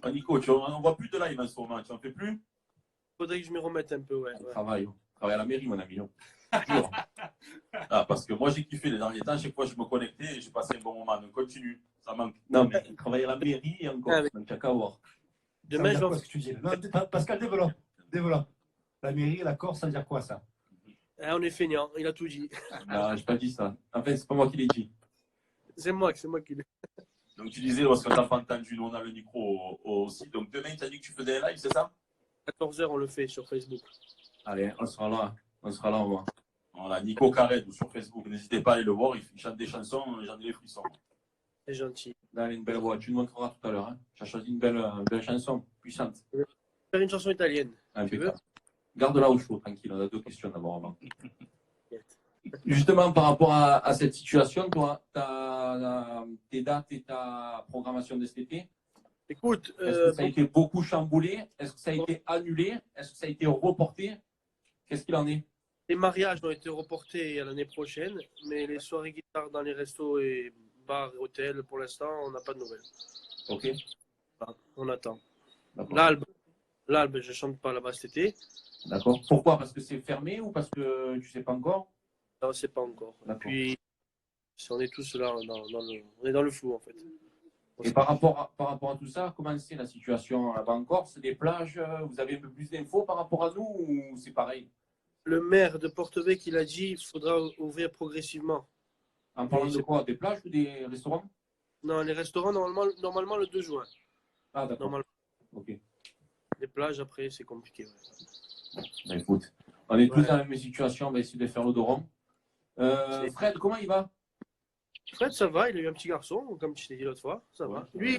[SPEAKER 3] Ah, Nico, on voit plus de live en ce moment, tu en fais plus?
[SPEAKER 9] Faudrait que je m'y remette un peu, ouais.
[SPEAKER 1] On travaille à la mairie, mon ami. Dur.
[SPEAKER 3] Ah, parce que moi, j'ai kiffé les derniers temps. Chaque fois, je me connectais et j'ai passé un bon moment. Donc, continue. Ça manque.
[SPEAKER 1] Non, mais il travaille à la mairie et encore.
[SPEAKER 9] Ah, oui.
[SPEAKER 1] Donc, tu n'as qu'à voir.
[SPEAKER 9] Demain,
[SPEAKER 2] Ça
[SPEAKER 9] je
[SPEAKER 2] veut dire
[SPEAKER 9] vais
[SPEAKER 2] quoi ce que tu dis? Non, Pascal, développe. Développe. La mairie, la Corse, ça veut dire quoi ça?
[SPEAKER 9] on est feignant, il a tout dit.
[SPEAKER 1] Non, je pas dit ça. En fait, c'est pas moi qui l'ai dit.
[SPEAKER 9] C'est moi qui l'ai.
[SPEAKER 3] Donc, tu disais, parce qu'on t'a pas entendu, nous, on a le micro aussi. Donc, demain, tu as dit que tu faisais un live, c'est ça?
[SPEAKER 9] 14h, on le fait sur Facebook.
[SPEAKER 1] Allez, on sera là. On sera là, on va.
[SPEAKER 3] Voilà, Nico Caredou sur Facebook. N'hésitez pas à aller le voir. Il chante des chansons, j'en ai les frissons.
[SPEAKER 9] C'est gentil.
[SPEAKER 1] Là, il a une belle voix. Tu nous montreras tout à l'heure. Hein. Tu as choisi une belle chanson, puissante.
[SPEAKER 9] Faire une chanson italienne.
[SPEAKER 1] Impeccable. Garde-la au chaud, tranquille. On a deux questions d'abord avant. Justement, par rapport à cette situation, toi, tes dates et ta programmation de cet été,
[SPEAKER 9] Écoute,
[SPEAKER 1] est-ce que ça a été beaucoup chamboulé? Est-ce que ça a été annulé? Est-ce que ça a été reporté? Qu'est-ce qu'il en est?
[SPEAKER 9] les mariages ont été reportés à l'année prochaine, mais les soirées guitare dans les restos et bars et hôtels, pour l'instant, on n'a pas de nouvelles.
[SPEAKER 1] Ok.
[SPEAKER 9] On attend.
[SPEAKER 1] D'accord.
[SPEAKER 9] L'Albe, je chante pas là-bas cet été.
[SPEAKER 1] D'accord. Pourquoi? Parce que c'est fermé ou parce que tu sais pas encore?
[SPEAKER 9] Non, on ne sait pas encore.
[SPEAKER 1] D'accord.
[SPEAKER 9] Puis, on est tous là, on est dans le flou en fait.
[SPEAKER 1] Et par rapport à tout ça, comment c'est la situation là-bas en Corse? Les plages, vous avez un peu plus d'infos par rapport à nous ou c'est pareil?
[SPEAKER 9] Le maire de Porto-Vecchio, il a dit qu'il faudra ouvrir progressivement.
[SPEAKER 1] En parlant de quoi? Des plages ou des restaurants?
[SPEAKER 9] Non, les restaurants, normalement le 2 juin.
[SPEAKER 1] Ah, d'accord.
[SPEAKER 9] Normalement.
[SPEAKER 1] Ok.
[SPEAKER 9] Les plages, après, c'est compliqué. Ouais.
[SPEAKER 1] Ben, écoute, on est tous dans la même situation, on va essayer de faire l'odoron. Fred, comment il va?
[SPEAKER 9] Fred, ça va, il a eu un petit garçon, comme je t'ai dit l'autre fois, ça va. Lui,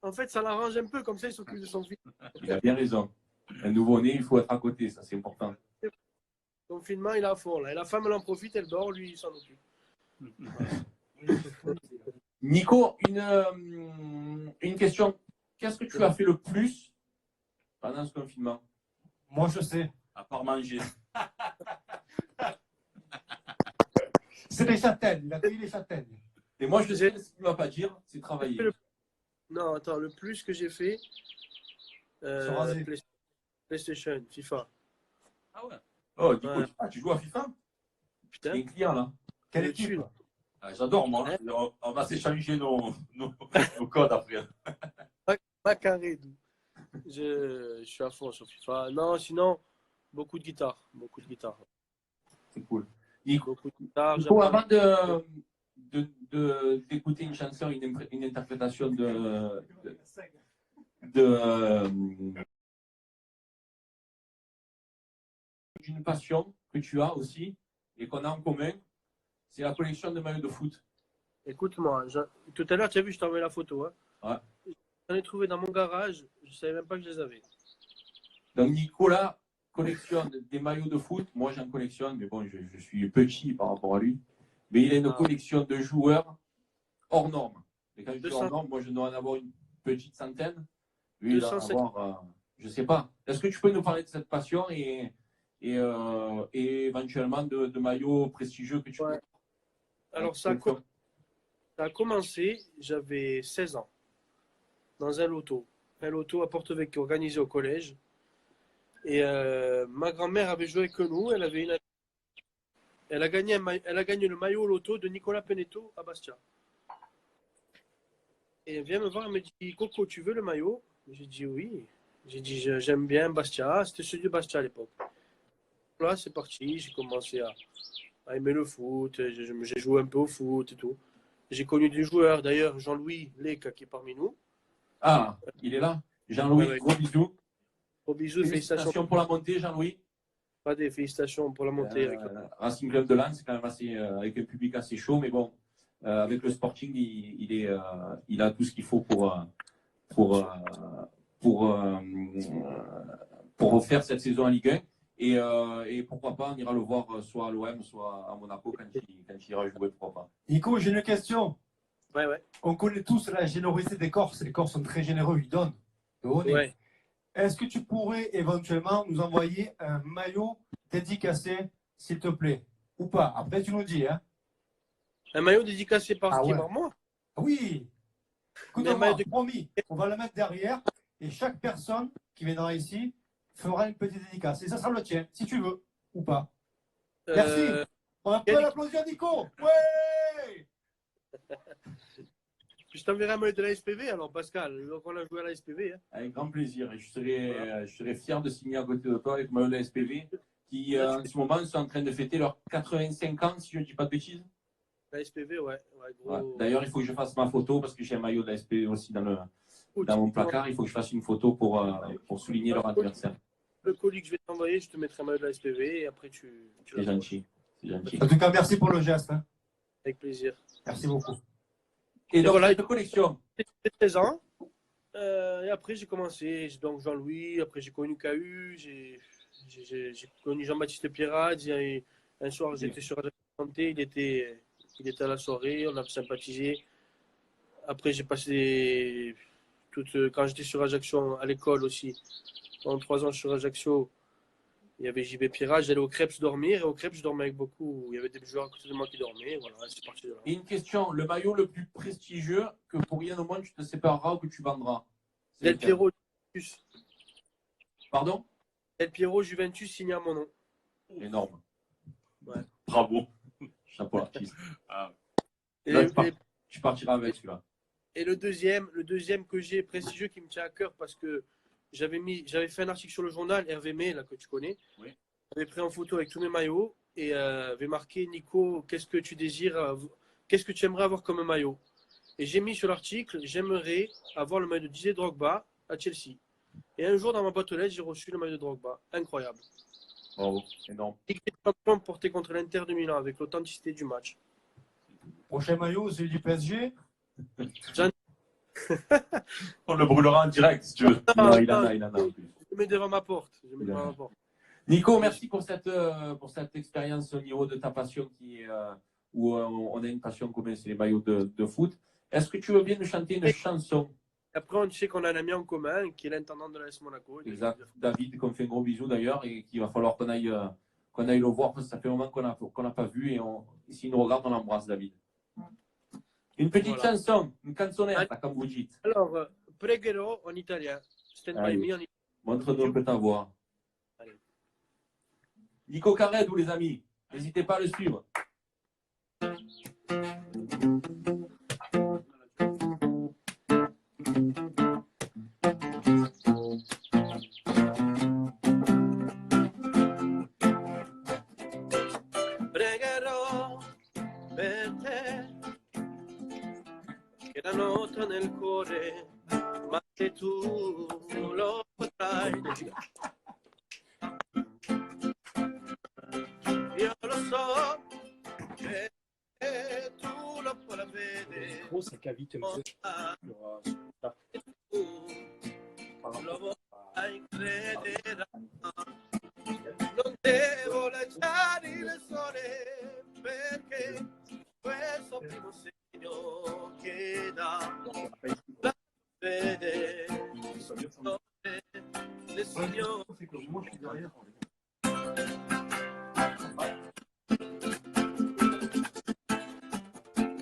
[SPEAKER 9] en fait, ça l'arrange un peu, comme ça, il s'occupe de son fils.
[SPEAKER 1] Il a bien raison. Un nouveau-né, il faut être à côté, ça c'est important.
[SPEAKER 9] Confinement, il est à fond, là. Et la femme, elle en profite, elle dort, lui, il s'en occupe.
[SPEAKER 1] Nico, une question. Qu'est-ce que tu as fait le plus pendant ce confinement?
[SPEAKER 2] Moi, je sais.
[SPEAKER 3] À part manger.
[SPEAKER 2] C'est les châtaignes. Il a cueilli les châtaignes.
[SPEAKER 1] Et moi, je sais ce qu'il ne va pas dire, c'est travailler.
[SPEAKER 9] Non, attends, le plus que j'ai fait, PlayStation, FIFA.
[SPEAKER 3] Ah ouais. Oh, Nico,
[SPEAKER 9] Ouais.
[SPEAKER 3] tu joues à FIFA?
[SPEAKER 1] Il y a
[SPEAKER 9] Putain,
[SPEAKER 1] un client là.
[SPEAKER 2] Quelle
[SPEAKER 9] Le
[SPEAKER 2] équipe?
[SPEAKER 9] tue.
[SPEAKER 3] Ah, j'adore, moi. On va s'échanger nos codes après.
[SPEAKER 9] pas carré. Je suis à fond sur FIFA. Non, sinon, beaucoup de guitare. Beaucoup de guitare.
[SPEAKER 1] C'est cool. Nico,
[SPEAKER 9] Beaucoup de guitare.
[SPEAKER 1] Nico, avant d'écouter une chanson, une interprétation d'une passion que tu as aussi et qu'on a en commun, c'est la collection de maillots de foot.
[SPEAKER 9] Écoute-moi, tout à l'heure, tu as vu, je t'ai envoyé la photo. Hein.
[SPEAKER 1] Ouais.
[SPEAKER 9] J'en ai trouvé dans mon garage, je ne savais même pas que je les avais.
[SPEAKER 1] Donc Nicolas collectionne des maillots de foot. Moi, j'en collectionne, mais bon, je suis petit par rapport à lui. Mais il a une collection de joueurs hors norme. Et quand je dis hors norme, moi, je dois en avoir une petite centaine. Lui, il doit en avoir, je sais pas. Est-ce que tu peux nous parler de cette passion et éventuellement de maillots prestigieux que tu peux.
[SPEAKER 9] Alors, ça a commencé, j'avais 16 ans, dans un loto à Porto-Vecchio organisé au collège. Et ma grand-mère avait joué avec nous, elle a gagné le maillot au loto de Nicolas Penetto à Bastia. Et elle vient me voir, elle me dit, Coco, tu veux le maillot? J'ai dit oui. J'ai dit, j'aime bien Bastia, c'était celui de Bastia à l'époque. Là, c'est parti, j'ai commencé à aimer le foot, j'ai joué un peu au foot et tout. J'ai connu des joueurs, d'ailleurs, Jean-Louis Leca qui est parmi nous.
[SPEAKER 1] Ah, il est là. Jean-Louis, gros bisous.
[SPEAKER 9] Gros bisous, félicitations
[SPEAKER 1] pour la montée, Jean-Louis.
[SPEAKER 9] Pas des félicitations pour la montée.
[SPEAKER 1] Racing Club de Lens, c'est quand même assez, avec un public assez chaud, mais bon, avec le Sporting, il a tout ce qu'il faut pour refaire cette saison en Ligue 1. Et pourquoi pas, on ira le voir soit à l'OM, soit à Monaco quand il ira jouer, pourquoi pas.
[SPEAKER 2] Nico, j'ai une question.
[SPEAKER 9] Ouais.
[SPEAKER 2] On connaît tous la générosité des Corses. Les Corses sont très généreux, ils donnent.
[SPEAKER 9] Ouais.
[SPEAKER 2] Est-ce que tu pourrais éventuellement nous envoyer un maillot dédicacé, s'il te plaît? Ou pas? Après, tu nous dis. Hein.
[SPEAKER 9] Un maillot dédicacé par qui?
[SPEAKER 2] Ouais.
[SPEAKER 9] Par moi?
[SPEAKER 2] Oui. Promis, on va le mettre derrière et chaque personne qui viendra ici fera une petite dédicace. Et ça sera le tien, si tu veux, ou pas. Merci. On peut l'applaudir, Nico. Ouais.
[SPEAKER 9] Je t'enverrai un maillot de la SPV alors, Pascal. Donc, on a joué à la SPV. Hein.
[SPEAKER 1] Avec grand plaisir. Et je serais fier de signer à côté de toi avec le maillot de la SPV qui, en ce moment, sont en train de fêter leurs 85 ans, si je ne dis pas de bêtises.
[SPEAKER 9] La SPV, ouais. Gros...
[SPEAKER 1] Ouais. D'ailleurs, il faut que je fasse ma photo parce que j'ai un maillot de la SPV aussi dans mon placard. Il faut que je fasse une photo pour souligner leur anniversaire.
[SPEAKER 9] Le colis que je vais t'envoyer, je te mettrai un maillot de la SPV et après tu
[SPEAKER 1] C'est gentil.
[SPEAKER 2] En tout cas, merci pour le geste. Hein.
[SPEAKER 9] Avec plaisir.
[SPEAKER 2] Merci beaucoup.
[SPEAKER 1] Et donc, voilà, une collection.
[SPEAKER 9] J'ai 13 ans. Et après, j'ai commencé. Donc, Jean-Louis. Après, j'ai connu KU. J'ai connu Jean-Baptiste Pierrat. Un soir, j'étais sur la santé. Il était à la soirée. On a sympathisé. Après, j'ai passé quand j'étais sur Ajaccio à l'école aussi. Pendant 3 ans sur Ajaccio, il y avait JB Pierrat. J'allais au Crêpes dormir. Et au Crêpes, je dormais avec beaucoup. Il y avait des joueurs à côté de moi qui dormaient. Voilà, c'est parti de là.
[SPEAKER 1] Et une question, le maillot le plus prestigieux que pour rien au monde tu te sépareras ou que tu vendras?
[SPEAKER 9] Del Piero Juventus.
[SPEAKER 1] Pardon?
[SPEAKER 9] Del Piero Juventus signé à mon nom.
[SPEAKER 1] Énorme.
[SPEAKER 9] Ouais.
[SPEAKER 3] Bravo.
[SPEAKER 1] Chapeau l'artiste. Tu partiras avec celui-là.
[SPEAKER 9] Et le deuxième que j'ai prestigieux qui me tient à cœur parce que j'avais fait un article sur le journal, Hervé May, là, que tu connais.
[SPEAKER 1] Oui.
[SPEAKER 9] J'avais pris en photo avec tous mes maillots et avait marqué Nico, qu'est-ce que tu désires, qu'est-ce que tu aimerais avoir comme maillot? Et j'ai mis sur l'article, j'aimerais avoir le maillot de Didier Drogba à Chelsea. Et un jour, dans ma boîte aux lettres, j'ai reçu le maillot de Drogba. Incroyable.
[SPEAKER 1] Bravo, énorme.
[SPEAKER 9] Et champion porté contre l'Inter de Milan avec l'authenticité du match.
[SPEAKER 2] Prochain maillot, celui du PSG.
[SPEAKER 3] On le brûlera en direct, si tu veux.
[SPEAKER 1] Non, il en a en plus.
[SPEAKER 9] Je mets devant ma porte.
[SPEAKER 1] Nico, merci pour cette expérience au niveau de ta passion où on a une passion commune, c'est les maillots de foot. Est-ce que tu veux bien nous chanter une chanson?
[SPEAKER 9] Après, on sait qu'on a un ami en commun qui est l'intendant de l'AS Monaco.
[SPEAKER 1] Exact. David, qu'on fait un gros bisou d'ailleurs et qu'il va falloir qu'on aille le voir parce que ça fait un moment qu'on n'a pas vu et s'il nous regarde, on l'embrasse, David. Une petite chanson, une canzonetta, comme vous dites.
[SPEAKER 9] Alors, Pregherò en italien. Stand by me en italien.
[SPEAKER 1] Montre-nous un peu ta voix.
[SPEAKER 9] Allez.
[SPEAKER 1] Nico Caredou, les amis. N'hésitez pas à le suivre.
[SPEAKER 9] Pregherò per te che la nota nel cuore, ma che tu lo potrai. Io lo so che tu lo potrai vedere.
[SPEAKER 10] Oh, ça cavite un peu.
[SPEAKER 9] Tu lo vorrai credere. le signore.
[SPEAKER 2] C'est que moi je suis derrière.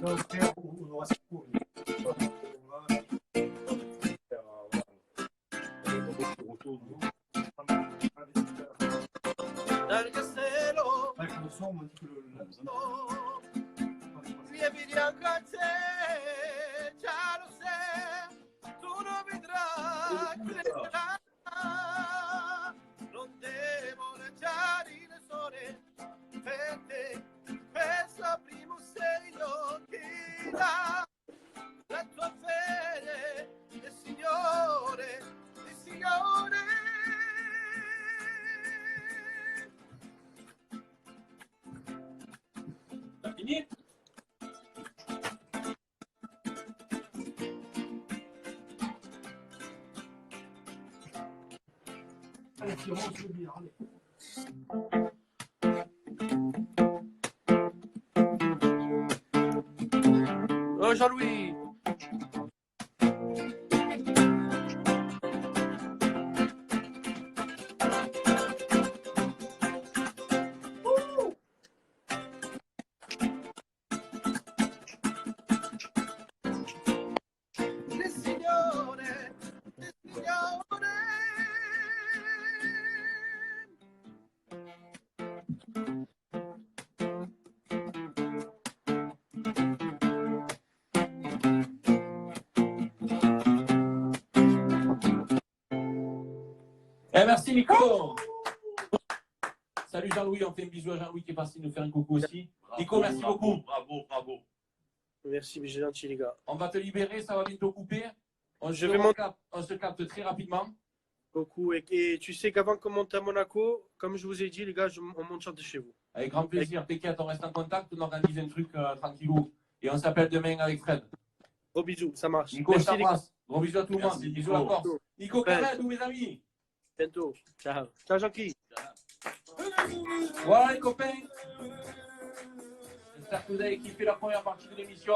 [SPEAKER 2] Non, frère, on aura ce cours.
[SPEAKER 9] Dal castello,
[SPEAKER 2] Avec le son, on m'a dit que le.
[SPEAKER 9] lievi bianco a te, già lo sai, tu non vedrai, crescerà, non devo lasciare il sole per te, questo primo segno che dà la tua fede, il Signore, il Signore.
[SPEAKER 1] T'as fini?
[SPEAKER 2] Allez, tu rentres le bière, allez.
[SPEAKER 9] Oh Jean-Louis. Il Signore, il Signore.
[SPEAKER 1] Eh, merci Nico. Salut Jean-Louis, on fait un bisou à Jean-Louis qui est parti nous faire un coucou aussi. Nico, merci beaucoup.
[SPEAKER 3] Bravo.
[SPEAKER 9] Merci, mais j'ai gentil les gars.
[SPEAKER 1] On va te libérer, ça va bientôt couper. On se capte très rapidement.
[SPEAKER 9] Beaucoup. Et tu sais qu'avant qu'on monte à Monaco, comme je vous ai dit, les gars, on monte chanter chez vous.
[SPEAKER 1] Avec grand plaisir. T'inquiète, on reste en contact, on organise un truc tranquillou. Et on s'appelle demain avec Fred.
[SPEAKER 9] Gros bisous, ça marche.
[SPEAKER 1] Nico, je
[SPEAKER 9] Merci, les gars.
[SPEAKER 1] t'embrasse. Gros bisous à tout le monde.
[SPEAKER 3] Merci,
[SPEAKER 1] Bisous à la
[SPEAKER 3] Nico.
[SPEAKER 1] Corse. Nico Carré, tous mes amis.
[SPEAKER 9] Bientôt. Ciao. Ciao, Jean-Qui.
[SPEAKER 1] Voilà les copains. J'espère que vous avez kiffé la première partie de l'émission.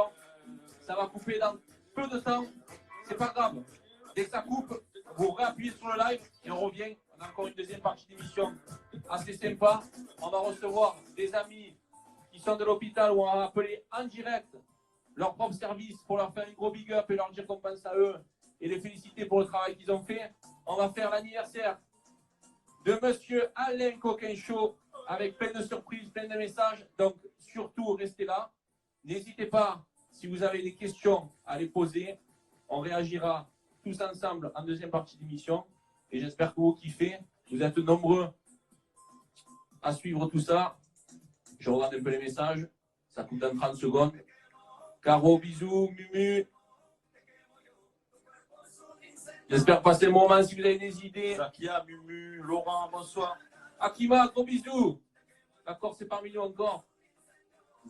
[SPEAKER 1] Ça va couper dans peu de temps. C'est pas grave. Dès que ça coupe, vous réappuyez sur le live et on revient. On a encore une deuxième partie d'émission assez sympa. On va recevoir des amis qui sont de l'hôpital où on va appeler en direct leur propre service pour leur faire un gros big up et leur dire qu'on pense à eux et les féliciter pour le travail qu'ils ont fait. On va faire l'anniversaire de Monsieur Alain Coquin-Chaud avec plein de surprises, plein de messages. Donc, surtout, restez là. N'hésitez pas, si vous avez des questions, à les poser. On réagira tous ensemble en deuxième partie d'émission. Et j'espère que vous kiffez. Vous êtes nombreux à suivre tout ça. Je regarde un peu les messages. Ça coupe dans 30 secondes. Caro, bisous, Mumu. J'espère passer le moment si vous avez des idées.
[SPEAKER 3] Zakia, Mumu, Laurent, bonsoir.
[SPEAKER 1] Akima, gros bisous. D'accord, c'est parmi nous encore.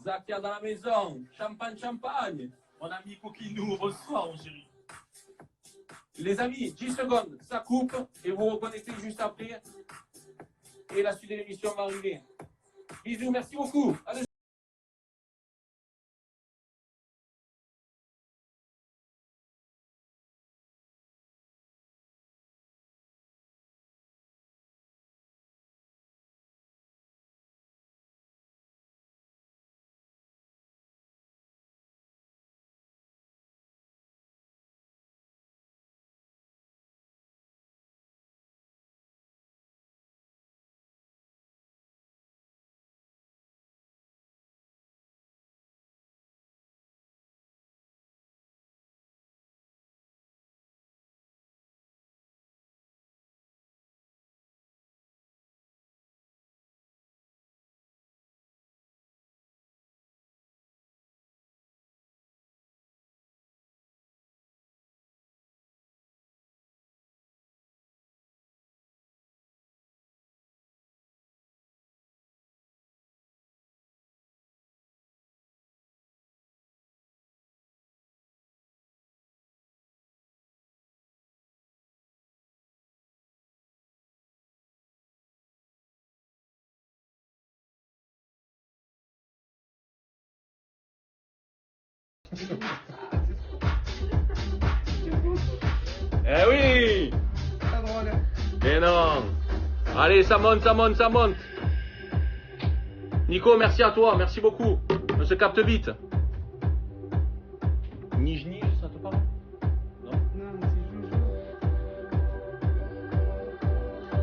[SPEAKER 1] Zakia dans la maison. Champagne, champagne.
[SPEAKER 3] Mon ami Coquinou, bonsoir, mon chéri.
[SPEAKER 1] Les amis, 10 secondes, ça coupe et vous reconnectez juste après. Et la suite de l'émission va arriver. Bisous, merci beaucoup. Allez.
[SPEAKER 5] Eh oui!
[SPEAKER 1] Mais non. Allez, ça monte, ça monte, ça monte. Nico, merci à toi, merci beaucoup. On se capte vite. Nige, ça te parle? Non.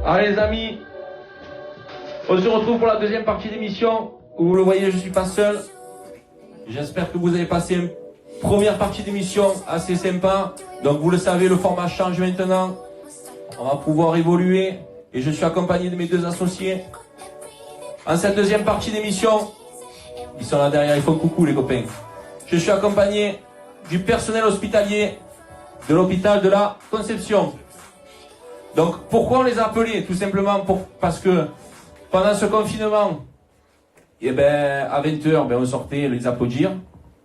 [SPEAKER 1] Allez les amis, on se retrouve pour la deuxième partie d'émission. Vous le voyez, je suis pas seul. J'espère que vous avez passé une première partie d'émission assez sympa. Donc vous le savez, le format change maintenant. On va pouvoir évoluer. Et je suis accompagné de mes deux associés. En cette deuxième partie d'émission, ils sont là derrière, ils font coucou les copains. Je suis accompagné du personnel hospitalier de l'hôpital de la Conception. Donc pourquoi on les a appelés? Tout simplement parce que pendant ce confinement, à 20h, on sortait les applaudir.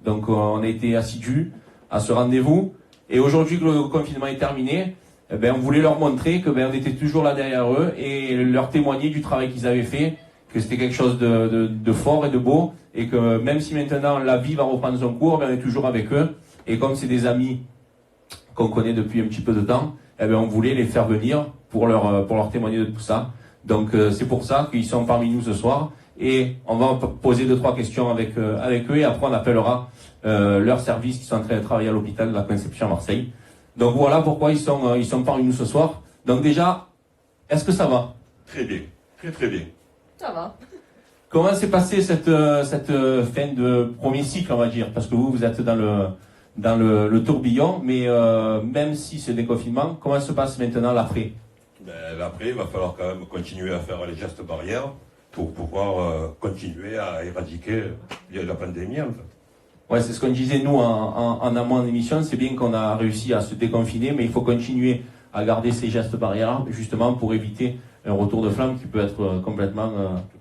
[SPEAKER 1] Donc on a été assidus à ce rendez-vous. Et aujourd'hui que le confinement est terminé, on voulait leur montrer que on était toujours là derrière eux et leur témoigner du travail qu'ils avaient fait, que c'était quelque chose de fort et de beau, et que même si maintenant la vie va reprendre son cours, on est toujours avec eux. Et comme c'est des amis qu'on connaît depuis un petit peu de temps, on voulait les faire venir pour leur témoigner de tout ça. Donc c'est pour ça qu'ils sont parmi nous ce soir. Et on va poser 2-3 questions avec eux, et après on appellera leur service qui sont en train de travailler à l'hôpital de la Conception à Marseille. Donc voilà pourquoi ils sont parmi nous ce soir. Donc déjà, est-ce que ça va?
[SPEAKER 10] Très bien, très très bien.
[SPEAKER 6] Ça va.
[SPEAKER 1] Comment s'est passée cette fin de premier cycle, on va dire? Parce que vous êtes dans le tourbillon, mais même si c'est des confinements, comment se passe maintenant l'après?
[SPEAKER 10] L'après, il va falloir quand même continuer à faire les gestes barrières pour pouvoir continuer à éradiquer la pandémie, en fait.
[SPEAKER 1] Ouais, c'est ce qu'on disait nous en amont d'émission. C'est bien qu'on a réussi à se déconfiner, mais il faut continuer à garder ces gestes barrières, justement pour éviter un retour de flamme qui peut être complètement...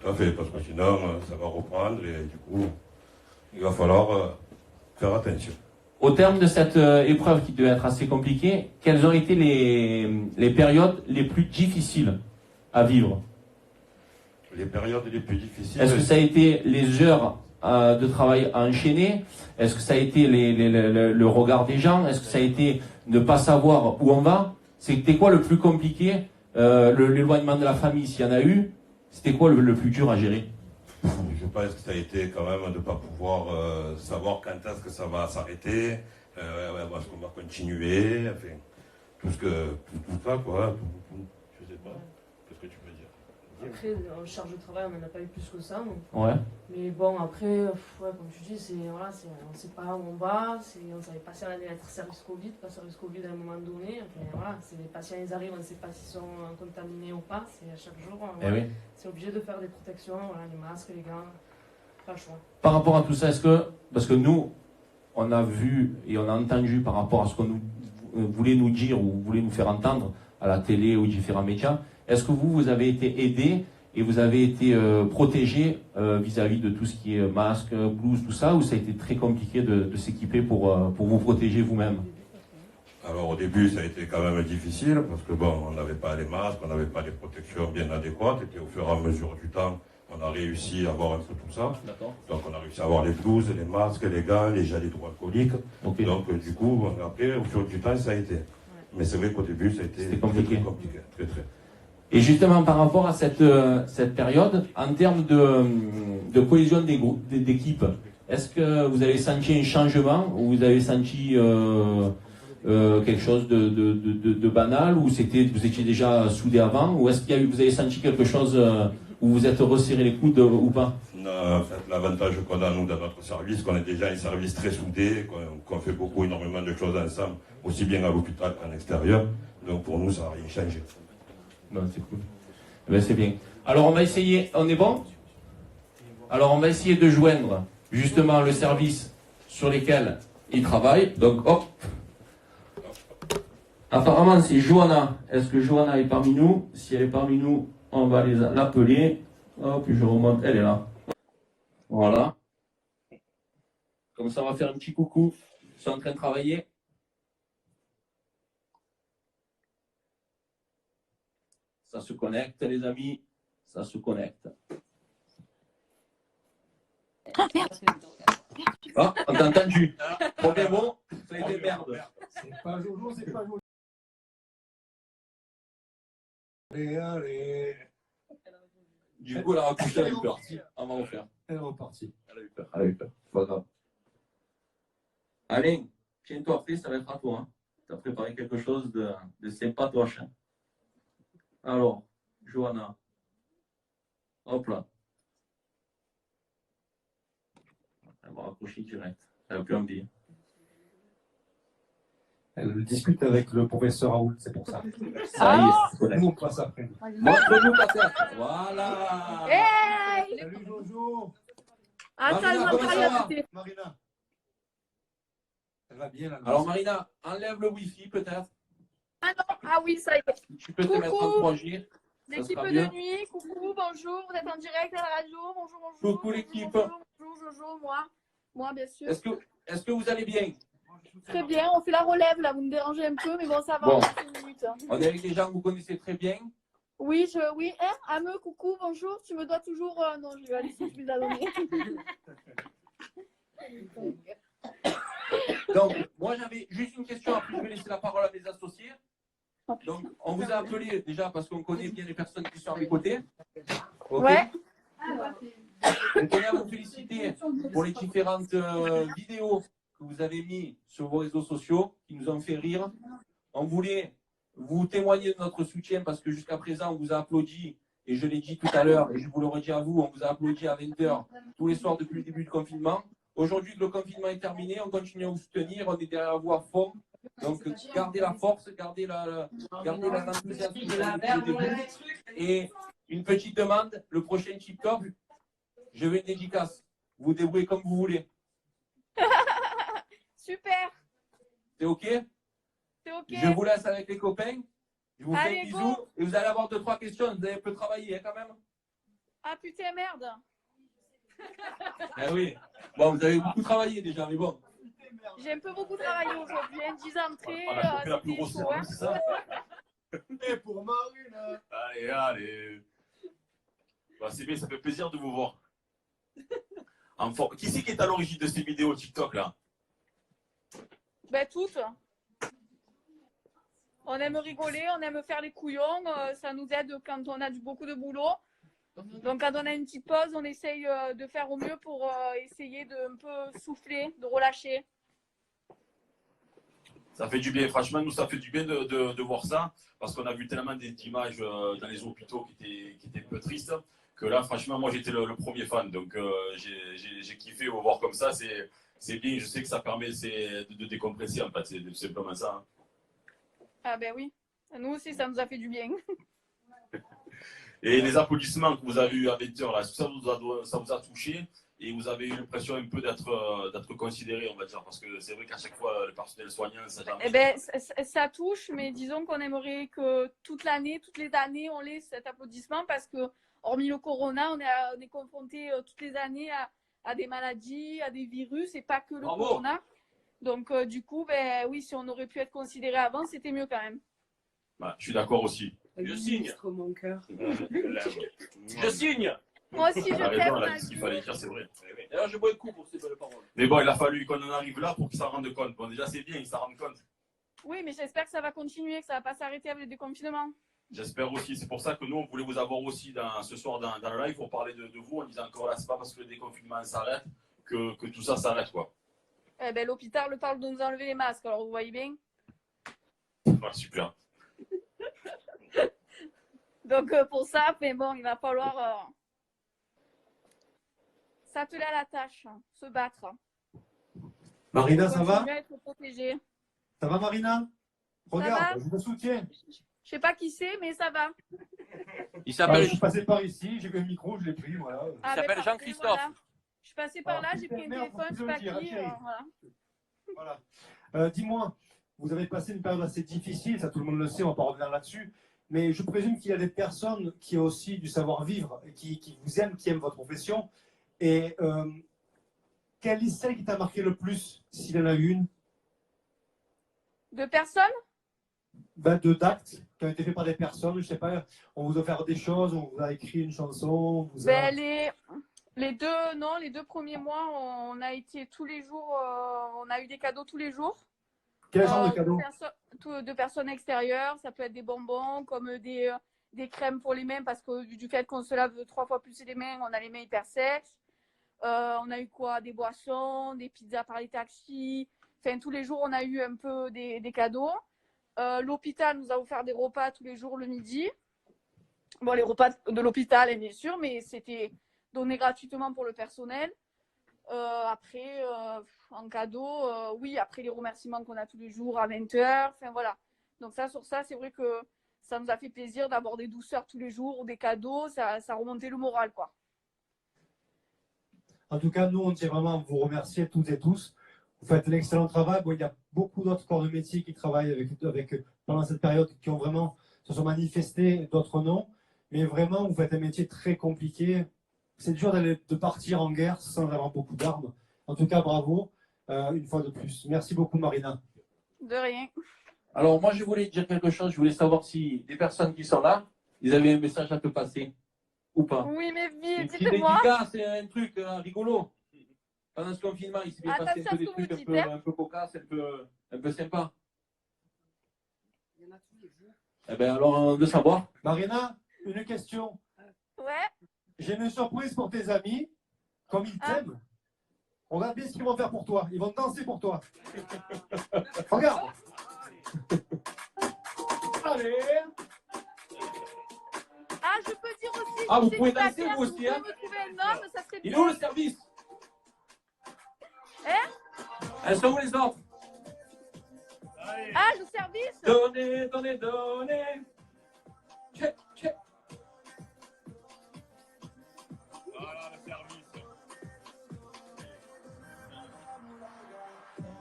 [SPEAKER 10] Tout à fait, parce que sinon ça va reprendre et du coup il va falloir faire attention.
[SPEAKER 1] Au terme de cette épreuve qui devait être assez compliquée, quelles ont été les périodes les plus difficiles à vivre?
[SPEAKER 10] Les périodes les plus difficiles...
[SPEAKER 1] Est-ce que ça a été les heures de travail enchaînées? Est-ce que ça a été le regard des gens? Est-ce que ça a été ne pas savoir où on va? C'était quoi le plus compliqué? L'éloignement de la famille, s'il y en a eu, c'était quoi le plus dur à gérer?
[SPEAKER 10] Je pense que ça a été quand même de ne pas pouvoir savoir quand est-ce que ça va s'arrêter, est-ce qu'on va continuer, enfin, tout ça, quoi. Je sais pas, qu'est-ce que tu peux dire?
[SPEAKER 11] Après, en charge de travail, on n'en a pas eu plus que ça. Donc.
[SPEAKER 1] Ouais.
[SPEAKER 11] Mais bon, après, comme tu dis, on ne sait pas où on va. On savait pas si on allait être service Covid, pas service Covid à un moment donné. Enfin, voilà, les patients, ils arrivent, on ne sait pas s'ils sont contaminés ou pas. C'est à chaque jour.
[SPEAKER 1] Oui.
[SPEAKER 11] C'est obligé de faire des protections, les masques, les gants. Pas le choix.
[SPEAKER 1] Par rapport à tout ça, parce que nous, on a vu et on a entendu par rapport à ce qu'on voulait nous dire ou voulait nous faire entendre à la télé ou différents médias, est-ce que vous avez été aidés et vous avez été protégés vis-à-vis de tout ce qui est masque, blouse, tout ça, ou ça a été très compliqué de s'équiper pour vous protéger vous-même?
[SPEAKER 10] Alors au début, ça a été quand même difficile parce que on n'avait pas les masques, on n'avait pas les protections bien adéquates, et puis au fur et à mesure du temps, on a réussi à avoir un peu tout ça. Donc on a réussi à avoir les blouses, les masques, les gants, les gels hydroalcooliques.
[SPEAKER 1] Okay.
[SPEAKER 10] Donc du coup, après, au fur du temps, ça a été. Mais c'est vrai qu'au début, ça a été
[SPEAKER 1] compliqué.
[SPEAKER 10] Très, très.
[SPEAKER 1] Et justement, par rapport à cette période, en termes de cohésion d'équipe, est-ce que vous avez senti un changement ou vous avez senti quelque chose de banal, ou vous étiez déjà soudés avant, ou est-ce que vous avez senti quelque chose où vous êtes resserré les coudes ou pas?
[SPEAKER 10] Non, en fait, l'avantage qu'on a, nous, dans notre service, qu'on est déjà un service très soudé, qu'on fait énormément de choses ensemble, aussi bien à l'hôpital qu'en extérieur. Donc pour nous, ça n'a rien changé.
[SPEAKER 1] Non, c'est cool. C'est bien. Alors on va essayer, on est bon? Alors on va essayer de joindre justement le service sur lesquels ils travaillent. Donc hop. Apparemment c'est Johanna. Est-ce que Johanna est parmi nous? Si elle est parmi nous, on va l'appeler. Hop, je remonte, elle est là. Voilà. Comme ça on va faire un petit coucou. Ils sont en train de travailler. Ça se connecte, les amis. Ça se connecte. Ah, on t'a entendu. Premier mot, ça a été merde.
[SPEAKER 2] C'est pas Jojo, c'est pas Jojo. Allez, allez.
[SPEAKER 1] Du coup, elle a raccroché, elle a eu peur. On va refaire.
[SPEAKER 2] Elle est repartie.
[SPEAKER 1] Elle a eu peur. Elle a eu peur. C'est pas grave. Alain, tiens-toi prêt, ça va être à toi. Hein. Tu as préparé quelque chose de sympatoche. Hein. Alors, Johanna. Hop là. Elle va raccrocher direct. Elle n'a plus envie.
[SPEAKER 2] Elle discute avec le professeur Raoult, c'est pour ça.
[SPEAKER 1] Ça y est, c'est
[SPEAKER 2] Nous, on passe après.
[SPEAKER 1] montre-nous ta tête. Voilà.
[SPEAKER 11] Hey
[SPEAKER 2] Salut Jojo.
[SPEAKER 11] Attends,
[SPEAKER 1] Marina,
[SPEAKER 11] je vais
[SPEAKER 1] comment
[SPEAKER 11] parler
[SPEAKER 1] ça
[SPEAKER 11] à
[SPEAKER 1] va
[SPEAKER 11] côté.
[SPEAKER 2] Marina. Elle va bien là.
[SPEAKER 1] Alors Marina, enlève le Wi-Fi peut-être.
[SPEAKER 11] Ah non, ah oui, ça y est.
[SPEAKER 1] Tu peux te mettre en 3G. Ça
[SPEAKER 11] L'équipe
[SPEAKER 1] sera
[SPEAKER 11] de
[SPEAKER 1] mieux.
[SPEAKER 11] nuit, coucou, bonjour, vous êtes en direct à la radio, bonjour, bonjour.
[SPEAKER 1] Coucou l'équipe.
[SPEAKER 11] Bonjour, Jojo, moi bien sûr.
[SPEAKER 1] Est-ce que vous allez bien?
[SPEAKER 11] Très bien, on fait la relève là, vous me dérangez un peu, mais bon, ça va,
[SPEAKER 1] Bon.
[SPEAKER 11] on a 5 minutes. Hein.
[SPEAKER 1] On est avec des gens que vous connaissez très bien.
[SPEAKER 11] Oui, hein, Ameux, coucou, bonjour, tu me dois toujours. Non, je vais aller si je vais la donner.
[SPEAKER 1] Donc, moi j'avais juste une question, après je vais laisser la parole à mes associés. Donc, on vous a appelé déjà parce qu'on connaît bien les personnes qui sont à mes côtés. Ok.
[SPEAKER 11] Ouais.
[SPEAKER 1] Je tenais à vous féliciter pour les différentes vidéos que vous avez mises sur vos réseaux sociaux qui nous ont fait rire. On voulait vous témoigner de notre soutien parce que jusqu'à présent, on vous a applaudi, et je l'ai dit tout à l'heure, et je vous le redis à vous, on vous a applaudi à 20h tous les soirs depuis le début du confinement. Aujourd'hui que le confinement est terminé, on continue à vous soutenir, on est derrière vous à fond. Donc, gardez la force, gardez l'enthousiasme. Et une petite demande, le prochain TikTok, je veux une dédicace. Vous débrouillez comme vous voulez.
[SPEAKER 11] Super,
[SPEAKER 1] C'est OK?
[SPEAKER 11] c'est ok.
[SPEAKER 1] Je vous laisse avec les copains. Je vous fais
[SPEAKER 11] Allez,
[SPEAKER 1] un bisou.
[SPEAKER 11] go.
[SPEAKER 1] Et vous allez avoir 2-3 questions. Vous avez un peu travaillé hein, quand même.
[SPEAKER 11] Ah putain, merde.
[SPEAKER 1] Eh oui. Bon, vous avez beaucoup travaillé déjà, mais bon.
[SPEAKER 11] J'ai un peu beaucoup travaillé aujourd'hui, hein, 10 entrées,
[SPEAKER 3] On a coupé la plus
[SPEAKER 11] c'était
[SPEAKER 3] grosse
[SPEAKER 11] chaud. Hein.
[SPEAKER 3] c'est ça?
[SPEAKER 2] Et pour Marina.
[SPEAKER 3] Allez, allez. Bah, c'est bien, ça fait plaisir de vous voir. Qui c'est qui est à l'origine de ces vidéos TikTok là?
[SPEAKER 11] Ben toutes. On aime rigoler, on aime faire les couillons, ça nous aide quand on a beaucoup de boulot. Donc quand on a une petite pause, on essaye de faire au mieux pour essayer de un peu souffler, de relâcher.
[SPEAKER 3] Ça fait du bien, franchement, nous, ça fait du bien de voir ça, parce qu'on a vu tellement d'images dans les hôpitaux qui étaient un peu tristes, que là, franchement, moi, j'étais le premier fan. Donc, j'ai kiffé vous voir comme ça. C'est bien, je sais que ça permet de décompresser, en fait. C'est tout simplement ça. Hein.
[SPEAKER 11] Ah ben oui, nous aussi, ça nous a fait du bien.
[SPEAKER 3] Et les applaudissements que vous avez eu à 20h, là, ça vous a touché et vous avez eu l'impression un peu d'être considéré, on va dire, parce que c'est vrai qu'à chaque fois, le personnel soignant, ça jamais...
[SPEAKER 11] Eh ben, ça touche, mais disons qu'on aimerait que toutes les années, on ait cet applaudissement parce que, hormis le corona, on est confronté toutes les années à des maladies, à des virus et pas que le corona. Donc, du coup, ben oui, si on aurait pu être considéré avant, c'était mieux quand même.
[SPEAKER 3] Bah, je suis d'accord aussi.
[SPEAKER 1] Je signe.
[SPEAKER 12] Mon cœur.
[SPEAKER 1] Je signe.
[SPEAKER 11] Moi aussi, je
[SPEAKER 3] Elle a raison,
[SPEAKER 11] t'aime.
[SPEAKER 3] elle a dit ce qu'il fallait dire, c'est vrai.
[SPEAKER 1] D'ailleurs, je bois un coup pour ces belles paroles.
[SPEAKER 3] Mais bon, il a fallu qu'on en arrive là pour qu'ils s'en rendent compte. Bon, déjà, c'est bien, ils s'en rendent compte.
[SPEAKER 11] Oui, mais j'espère que ça va continuer, que ça va pas s'arrêter avec le déconfinement.
[SPEAKER 3] J'espère aussi. C'est pour ça que nous, on voulait vous avoir aussi ce soir dans le live pour parler de vous en disant encore là, c'est pas parce que le déconfinement s'arrête que tout ça s'arrête, quoi.
[SPEAKER 11] Eh ben, l'hôpital parle de nous enlever les masques, alors vous voyez bien.
[SPEAKER 3] Voilà, super.
[SPEAKER 11] Donc, pour ça, mais bon, il va falloir s'atteler à la tâche, se battre.
[SPEAKER 2] Marina, ça va?
[SPEAKER 11] Être protégé.
[SPEAKER 2] Ça va, Marina? Regarde, je te soutiens.
[SPEAKER 11] Je sais pas qui c'est, mais ça va.
[SPEAKER 1] Il s'appelle.
[SPEAKER 2] Je suis passé par ici, j'ai vu le micro, je l'ai pris, voilà.
[SPEAKER 1] Il s'appelle Jean-Christophe.
[SPEAKER 11] Voilà. Je suis passé par là, j'ai pris un téléphone, je sais pas qui.
[SPEAKER 2] Voilà. Dis-moi, vous avez passé une période assez difficile, ça tout le monde le sait, on va pas revenir là-dessus. Mais je présume qu'il y a des personnes qui ont aussi du savoir-vivre, qui vous aiment, qui aiment votre profession. Et quelle est celle qui t'a marqué le plus, s'il y en a une?
[SPEAKER 11] De personnes?
[SPEAKER 2] D'actes qui ont été faits par des personnes, je sais pas, on vous a offert des choses, on vous a écrit une chanson, on vous a...
[SPEAKER 11] les deux premiers mois, on a été tous les jours, on a eu des cadeaux tous les jours.
[SPEAKER 2] Quel genre de cadeaux?
[SPEAKER 11] De personnes extérieures, ça peut être des bonbons, comme des
[SPEAKER 12] des crèmes pour les mains parce que du fait qu'on se lave 3 fois plus les mains, on a les mains hyper sèches. On a eu quoi? Des boissons, des pizzas par les taxis. Enfin, tous les jours, on a eu un peu des cadeaux. L'hôpital nous a offert des repas tous les jours le midi. Bon, les repas de l'hôpital, bien sûr, mais c'était donné gratuitement pour le personnel. Après, en cadeau, oui, après les remerciements qu'on a tous les jours à 20h. Enfin, voilà. Donc sur ça, c'est vrai que ça nous a fait plaisir d'avoir des douceurs tous les jours, des cadeaux. Ça remontait le moral, quoi.
[SPEAKER 2] En tout cas, nous, on tient vraiment à vous remercier toutes et tous. Vous faites un excellent travail. Bon, il y a beaucoup d'autres corps de métier qui travaillent pendant cette période, qui ont vraiment se sont manifestés, d'autres non. Mais vraiment, vous faites un métier très compliqué. C'est dur de partir en guerre sans avoir beaucoup d'armes. En tout cas, bravo, une fois de plus. Merci beaucoup, Marina.
[SPEAKER 12] De rien.
[SPEAKER 1] Alors, moi, je voulais dire quelque chose. Je voulais savoir si les personnes qui sont là, ils avaient un message à te passer ou pas.
[SPEAKER 12] Oui, mais vite,
[SPEAKER 1] Une
[SPEAKER 12] dites-moi.
[SPEAKER 1] dédicace, c'est un truc rigolo. Pendant ce confinement, il s'est bien passé un peu des trucs un peu cocasses, un peu sympas. Eh bien, alors, de savoir.
[SPEAKER 2] Marina, une question.
[SPEAKER 12] Ouais.
[SPEAKER 2] J'ai une surprise pour tes amis. Comme ils t'aiment, regarde bien ce qu'ils vont faire pour toi. Ils vont danser pour toi. Regarde. Allez.
[SPEAKER 12] Ah, je peux dire aussi.
[SPEAKER 1] Ah, vous
[SPEAKER 12] si
[SPEAKER 1] pouvez
[SPEAKER 12] c'est
[SPEAKER 1] danser,
[SPEAKER 12] célibataire,
[SPEAKER 1] vous aussi, hein.
[SPEAKER 12] Vous pouvez me trouver un homme, ça serait bien.
[SPEAKER 1] Il est où le service? Elles sont où les autres?
[SPEAKER 12] Ah, le service.
[SPEAKER 1] Donnez, donnez, donnez. Check, check.
[SPEAKER 13] Voilà le service.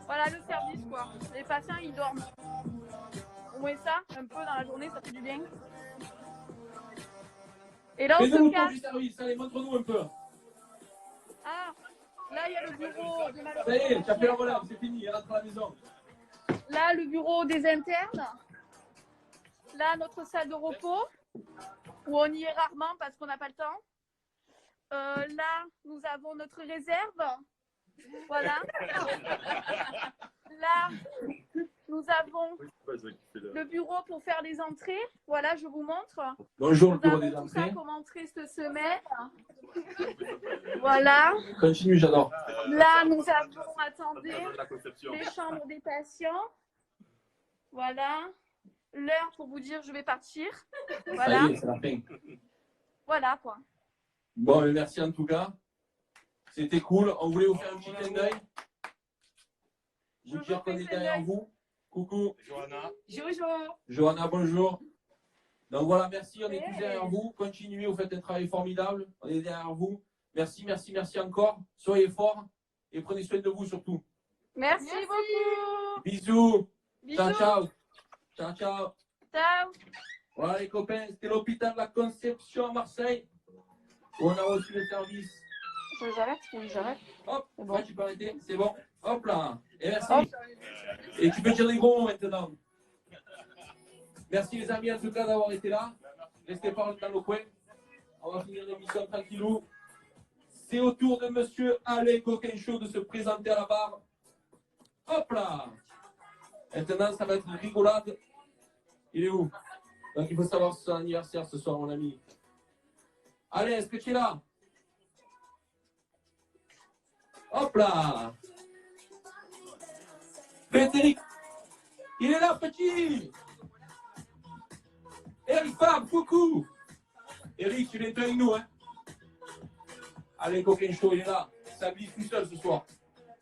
[SPEAKER 12] Voilà le service, quoi. Les patients, ils dorment. Au moins ça, un peu dans la journée, ça fait du bien. Et là, on
[SPEAKER 1] Fais-nous
[SPEAKER 12] se
[SPEAKER 1] le tour
[SPEAKER 12] cache.
[SPEAKER 1] du service, allez, montre-nous un peu.
[SPEAKER 12] Ah, là, il y a le bureau de
[SPEAKER 1] Ça y est, tu as fait la relève, c'est fini, elle rentre à la maison.
[SPEAKER 12] Là, le bureau des internes. Là, notre salle de repos, où on y est rarement parce qu'on n'a pas le temps. Là, nous avons notre réserve. Voilà. Là, nous avons le bureau pour faire les entrées. Voilà, je vous montre.
[SPEAKER 1] Bonjour, le
[SPEAKER 12] nous
[SPEAKER 1] bureau
[SPEAKER 12] avons
[SPEAKER 1] des
[SPEAKER 12] tout
[SPEAKER 1] entrées.
[SPEAKER 12] ça comme entrée cette semaine. Voilà.
[SPEAKER 1] Continue, j'adore.
[SPEAKER 12] Là, nous avons, attendez, les chambres des patients. Voilà. L'heure pour vous dire je vais partir. Voilà.
[SPEAKER 1] Ça y est, c'est la fin.
[SPEAKER 12] Voilà, quoi.
[SPEAKER 1] Bon, mais merci en tout cas. C'était cool. On voulait vous faire un petit clin d'œil. Vous dire qu'on est derrière vous. Coucou.
[SPEAKER 13] Johanna.
[SPEAKER 12] Jojo.
[SPEAKER 1] Johanna, bonjour. Donc voilà, merci. On est tous derrière vous. Continuez, vous faites un travail formidable. On est derrière vous. Merci, merci, merci encore. Soyez forts et prenez soin de vous surtout.
[SPEAKER 12] Merci beaucoup.
[SPEAKER 1] Bisous.
[SPEAKER 12] Bisous.
[SPEAKER 1] Ciao, ciao. Ciao, ciao.
[SPEAKER 12] Ciao.
[SPEAKER 1] Voilà les copains, c'était l'hôpital de la Conception à Marseille où on a reçu le service.
[SPEAKER 12] J'arrête, oui, j'arrête.
[SPEAKER 1] Hop, ouais, tu peux arrêter, c'est bon. Hop là, et merci. Et tu peux dire des gros mots maintenant. Merci les amis en tout cas d'avoir été là. Restez pas dans le coin. On va finir l'émission tranquillou. C'est au tour de monsieur Alain Coquinchaud de se présenter à la barre. Hop là. Maintenant, ça va être une rigolade. Il est où? Donc, il faut savoir son anniversaire ce soir, mon ami. Allez, est-ce que tu es là? Hop là. Frédéric. Il est là, petit. Eric Fab, coucou. Eric, tu es avec nous, hein? Allez, Coquinchaud, il est là. Il s'habille tout seul ce soir.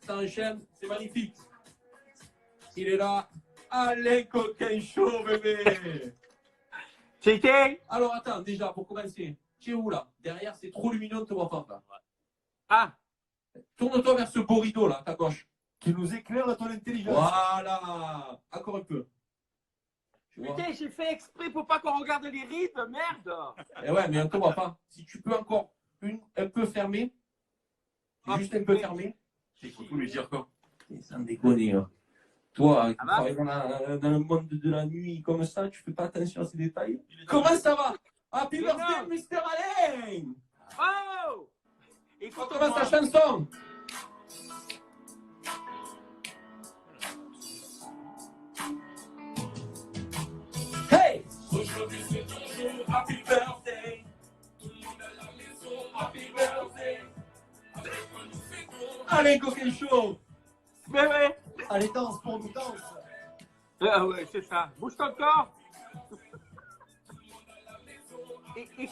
[SPEAKER 1] Ça enchaîne, c'est magnifique. Il est là. Allez, Coquinchaud, bébé.
[SPEAKER 4] C'était.
[SPEAKER 1] Alors, attends, déjà, pour commencer, tu es où là? Derrière, c'est trop lumineux, on ne te voit pas. Là.
[SPEAKER 4] Ah.
[SPEAKER 1] Tourne-toi vers ce beau rideau là, à ta gauche.
[SPEAKER 2] Qui nous éclaire de ton intelligence.
[SPEAKER 1] Voilà. Encore un peu.
[SPEAKER 4] Putain, j'ai fait exprès pour pas qu'on regarde les rides, merde.
[SPEAKER 1] Eh ouais, mais on ne te voit pas. Si tu peux encore un peu fermer, juste un peu fermer.
[SPEAKER 3] Il faut tout lui dire quoi.
[SPEAKER 1] Sans déconner. Hein. Toi, qui travailles dans le monde de la nuit comme ça, tu fais pas attention à ces détails. Comment ça va? Happy birthday, Mr. Alain!
[SPEAKER 4] Oh!
[SPEAKER 1] On commence la chanson. Hey! Aujourd'hui c'est ton jour, happy birthday. Tout le monde à la maison, happy birthday. Avec moi nous fêtons. Allez, coquin chaud.
[SPEAKER 4] Mais ouais.
[SPEAKER 2] Allez, danse pour nous, danse.
[SPEAKER 4] Ah ouais, c'est ça. Bouge ton corps. Et...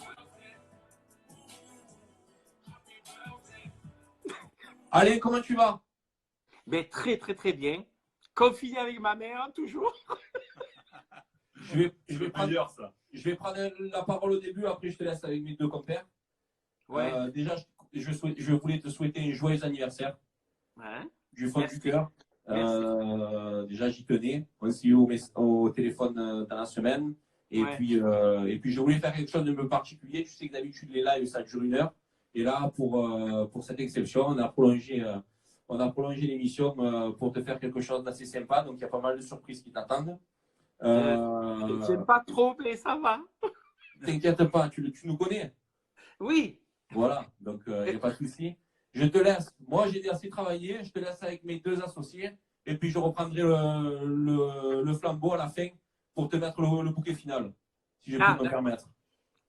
[SPEAKER 1] Allez, comment tu vas?
[SPEAKER 4] Mais très très très bien. Confiné avec ma mère, toujours.
[SPEAKER 1] Je vais prendre la parole au début, après je te laisse avec mes deux compères.
[SPEAKER 4] Ouais.
[SPEAKER 1] Déjà, je voulais te souhaiter un joyeux anniversaire.
[SPEAKER 4] Ouais.
[SPEAKER 1] Du fond du cœur.
[SPEAKER 4] Merci.
[SPEAKER 1] Déjà, j'y tenais. On s'est eu au téléphone dans la semaine. Et,
[SPEAKER 4] Ouais.
[SPEAKER 1] puis, je voulais faire quelque chose de particulier. Tu sais que d'habitude, les lives, ça dure 1 heure. Et là, pour cette exception, on a prolongé l'émission pour te faire quelque chose d'assez sympa. Donc, il y a pas mal de surprises qui t'attendent.
[SPEAKER 4] J'aime pas trop, mais ça va.
[SPEAKER 1] T'inquiète pas, tu nous connais.
[SPEAKER 4] Oui.
[SPEAKER 1] Voilà, donc il n'y a pas de souci. Je te laisse. Moi, j'ai assez travaillé. Je te laisse avec mes deux associés. Et puis, je reprendrai le flambeau à la fin pour te mettre le bouquet final, si je peux me permettre.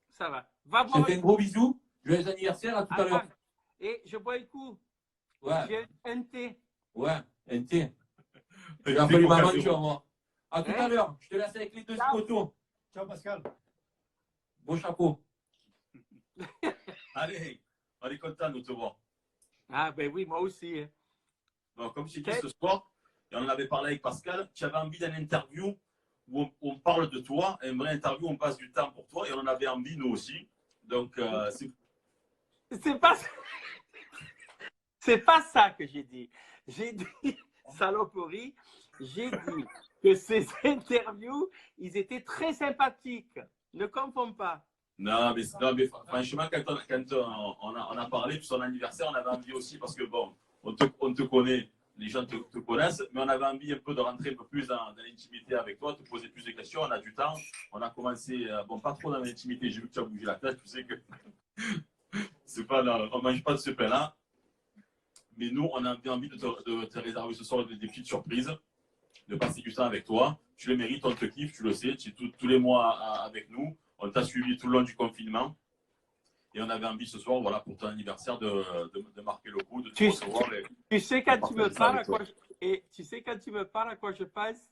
[SPEAKER 4] Ça va. Va
[SPEAKER 1] Je te
[SPEAKER 4] boire
[SPEAKER 1] fais un gros bisou. Joyeux anniversaire, à tout à l'heure.
[SPEAKER 4] Et je bois un coup.
[SPEAKER 1] Ouais.
[SPEAKER 4] J'ai un thé.
[SPEAKER 1] Ouais, un thé. J'ai appelé ma maman, tu vas voir. À tout à l'heure. Je te laisse avec les deux photos.
[SPEAKER 2] Ciao, Pascal.
[SPEAKER 1] Beau chapeau.
[SPEAKER 3] Allez, on est content de te voir.
[SPEAKER 4] Ah ben oui, moi aussi.
[SPEAKER 3] Donc, comme je t'ai dit ce soir, et on en avait parlé avec Pascal, tu avais envie d'une interview où on parle de toi, une vraie interview où on passe du temps pour toi, et on en avait envie nous aussi. Donc,
[SPEAKER 4] c'est pas ça que j'ai dit. J'ai dit saloperie. J'ai dit que ces interviews, ils étaient très sympathiques. Ne confonds pas.
[SPEAKER 3] non, mais franchement, quand on a parlé de son anniversaire, on avait envie aussi, parce que bon, on te connaît, les gens te connaissent, mais on avait envie un peu de rentrer un peu plus dans l'intimité avec toi, te poser plus de questions. On a du temps. On a commencé, bon, pas trop dans l'intimité. J'ai vu que tu as bougé la tête, tu sais que c'est pas là, on mange pas de ce pain-là. Mais nous, on a envie de te réserver ce soir des petites surprises, de passer du temps avec toi. Tu le mérites, on te kiffe, tu le sais. Tu es tous les mois avec nous. On t'a suivi tout le long du confinement. Et on avait envie ce soir, voilà, pour ton anniversaire, de marquer le coup, de te recevoir.
[SPEAKER 4] Tu sais quand tu me parles à quoi tu sais quand tu me parles à quoi je pense?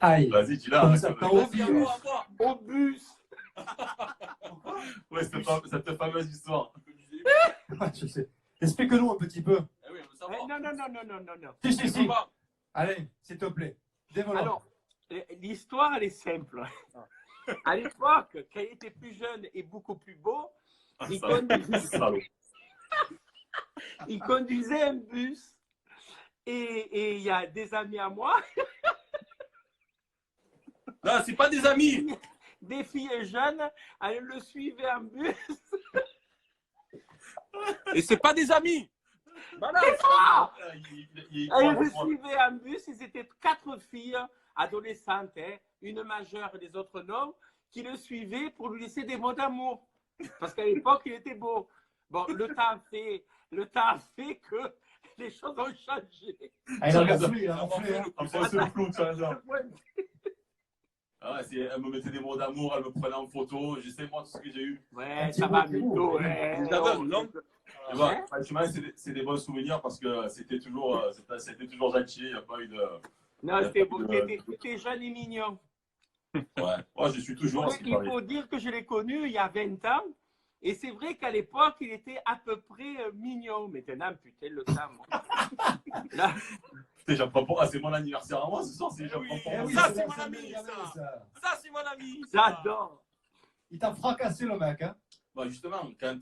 [SPEAKER 2] Aïe.
[SPEAKER 3] Vas-y, dis-la.
[SPEAKER 4] Au bus.
[SPEAKER 3] Ouais, cette fameuse histoire.
[SPEAKER 2] Je sais. Explique-nous un petit peu.
[SPEAKER 4] Non.
[SPEAKER 2] Si. Allez, s'il te plaît. Développe.
[SPEAKER 4] Alors, l'histoire, elle est simple. À l'époque, quand il était plus jeune et beaucoup plus beau, il conduisait un bus. Et il y a des amis à moi.
[SPEAKER 3] Non, c'est pas des amis.
[SPEAKER 4] Des filles jeunes, elles le suivaient en bus.
[SPEAKER 3] Et c'est pas des amis.
[SPEAKER 4] Voilà. Elles le suivaient en bus. Ils étaient 4 filles adolescentes, hein, une majeure et les autres non, qui le suivaient pour lui laisser des mots d'amour. Parce qu'à l'époque, il était beau. Bon, le temps a fait que les choses ont changé.
[SPEAKER 2] Ah, il a enflé,
[SPEAKER 3] Ah, elle me mettait des mots d'amour, elle me prenait en photo, je sais moi tout ce que j'ai eu.
[SPEAKER 4] Ouais, ça va, Mito.
[SPEAKER 3] Franchement, c'est des bons souvenirs parce que c'était toujours gentil, il n'y a pas eu de...
[SPEAKER 4] Non, c'était beau, t'étais jeune et mignon.
[SPEAKER 3] Ouais, moi je suis toujours...
[SPEAKER 4] Il faut dire que je l'ai connu il y a 20 ans. Et c'est vrai qu'à l'époque, il était à peu près mignon. Maintenant, putain, le temps. Là...
[SPEAKER 3] Putain, j'apprends pas. Ah, c'est mon anniversaire à moi ce soir. J'apprends pas.
[SPEAKER 4] Ça, c'est mon ami. Ça, c'est mon ami. J'adore.
[SPEAKER 2] Il t'a fracassé, le mec. Hein.
[SPEAKER 3] Bah, justement, quand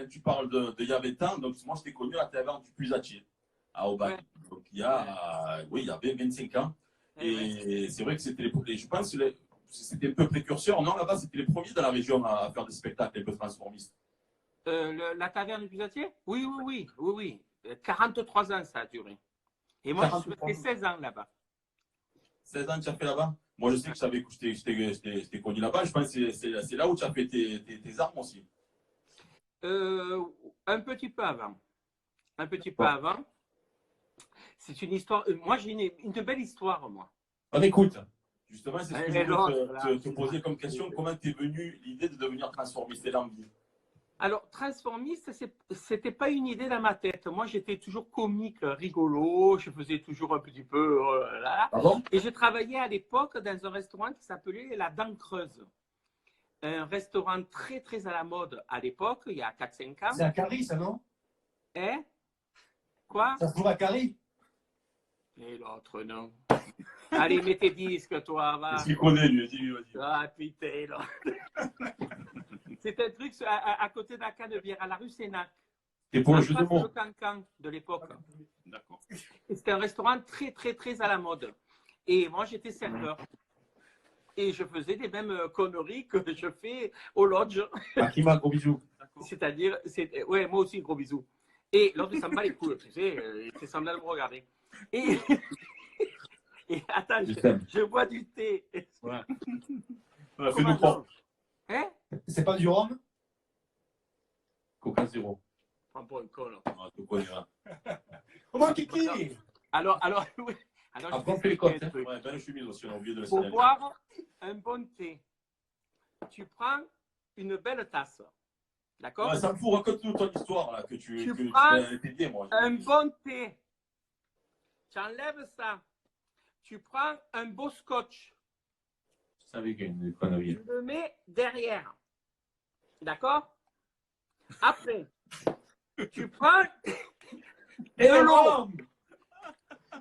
[SPEAKER 3] tu parles de il y a 20 ans, donc moi, je t'ai connu à la taverne du Pusatier, à Aubagne. Ouais. Donc, il y a 25 ans. Et c'est vrai que c'était je pense que c'était un peu précurseur. Non, là-bas, c'était les premiers de la région à faire des spectacles un peu transformistes.
[SPEAKER 4] La taverne du Pusatier? Oui. 43 ans, ça a duré. Et moi, je suis resté 16 ans là-bas.
[SPEAKER 3] 16 ans, tu as fait là-bas? Moi, je sais que je t'ai connu là-bas. Je pense que c'est là où tu as fait tes armes aussi.
[SPEAKER 4] Un petit peu avant. Avant. C'est une histoire. Moi, j'ai une belle histoire, moi.
[SPEAKER 1] On écoute.
[SPEAKER 3] Justement, c'est ce que
[SPEAKER 4] Et
[SPEAKER 3] je voulais
[SPEAKER 4] l'autre, là,
[SPEAKER 3] te poser comme question. Comment t'es venue l'idée de devenir transformiste et l'envie?
[SPEAKER 4] Alors, transformiste, c'était pas une idée dans ma tête. Moi, j'étais toujours comique, rigolo. Je faisais toujours un petit peu. Là.
[SPEAKER 1] Ah bon?
[SPEAKER 4] Et je travaillais à l'époque dans un restaurant qui s'appelait La Dent Creuse. Un restaurant très, très à la mode à l'époque, il y a 4-5 ans.
[SPEAKER 2] C'est à Carrie, ça, non?
[SPEAKER 4] Hein? Quoi?
[SPEAKER 2] Ça se trouve à Carrie?
[SPEAKER 4] Et l'autre, non. Allez, mets tes disques, toi, va.
[SPEAKER 3] Qu'est-ce qu'il connaît, lui? Dis-lui, vas-y.
[SPEAKER 4] Ah, putain, là. C'est un truc à côté de la Canebière, à la rue Sénac.
[SPEAKER 1] Et pour le
[SPEAKER 4] En
[SPEAKER 1] jeu de
[SPEAKER 4] face
[SPEAKER 1] mots.
[SPEAKER 4] Le Cancan de l'époque.
[SPEAKER 3] D'accord.
[SPEAKER 4] Et c'était un restaurant très, très, très à la mode. Et moi, j'étais serveur. Et je faisais les mêmes conneries que je fais au lodge.
[SPEAKER 1] Akima, gros bisous.
[SPEAKER 4] C'est-à-dire, ouais, moi aussi, gros bisous. Et l'autre, ça me bat les couilles, tu sais, il fait semblant de me regarder. Et, et attends, je bois du thé.
[SPEAKER 3] Ouais.
[SPEAKER 4] Fais-nous croire. Hein?
[SPEAKER 2] C'est pas du rhum?
[SPEAKER 1] Coca zéro.
[SPEAKER 4] Prends pas un con, là.
[SPEAKER 3] Ah, tu connais, là.
[SPEAKER 2] Comment Kiki?
[SPEAKER 4] Alors, oui. Alors,
[SPEAKER 1] Après, on fait les comptes.
[SPEAKER 3] Ouais, belle chemise aussi, on a oublié de le
[SPEAKER 4] pour
[SPEAKER 3] signaler.
[SPEAKER 4] boire un bon thé, tu prends une belle tasse. D'accord?
[SPEAKER 3] Ouais, ça me fout, raconte-nous ton histoire, là, que tu
[SPEAKER 4] prends
[SPEAKER 3] t'es bien, moi.
[SPEAKER 4] un bon thé. Tu enlèves ça. Tu prends un beau scotch.
[SPEAKER 1] Je savais qu'il y a une connerie.
[SPEAKER 4] Tu le mets derrière. D'accord? Après, tu prends de l'eau.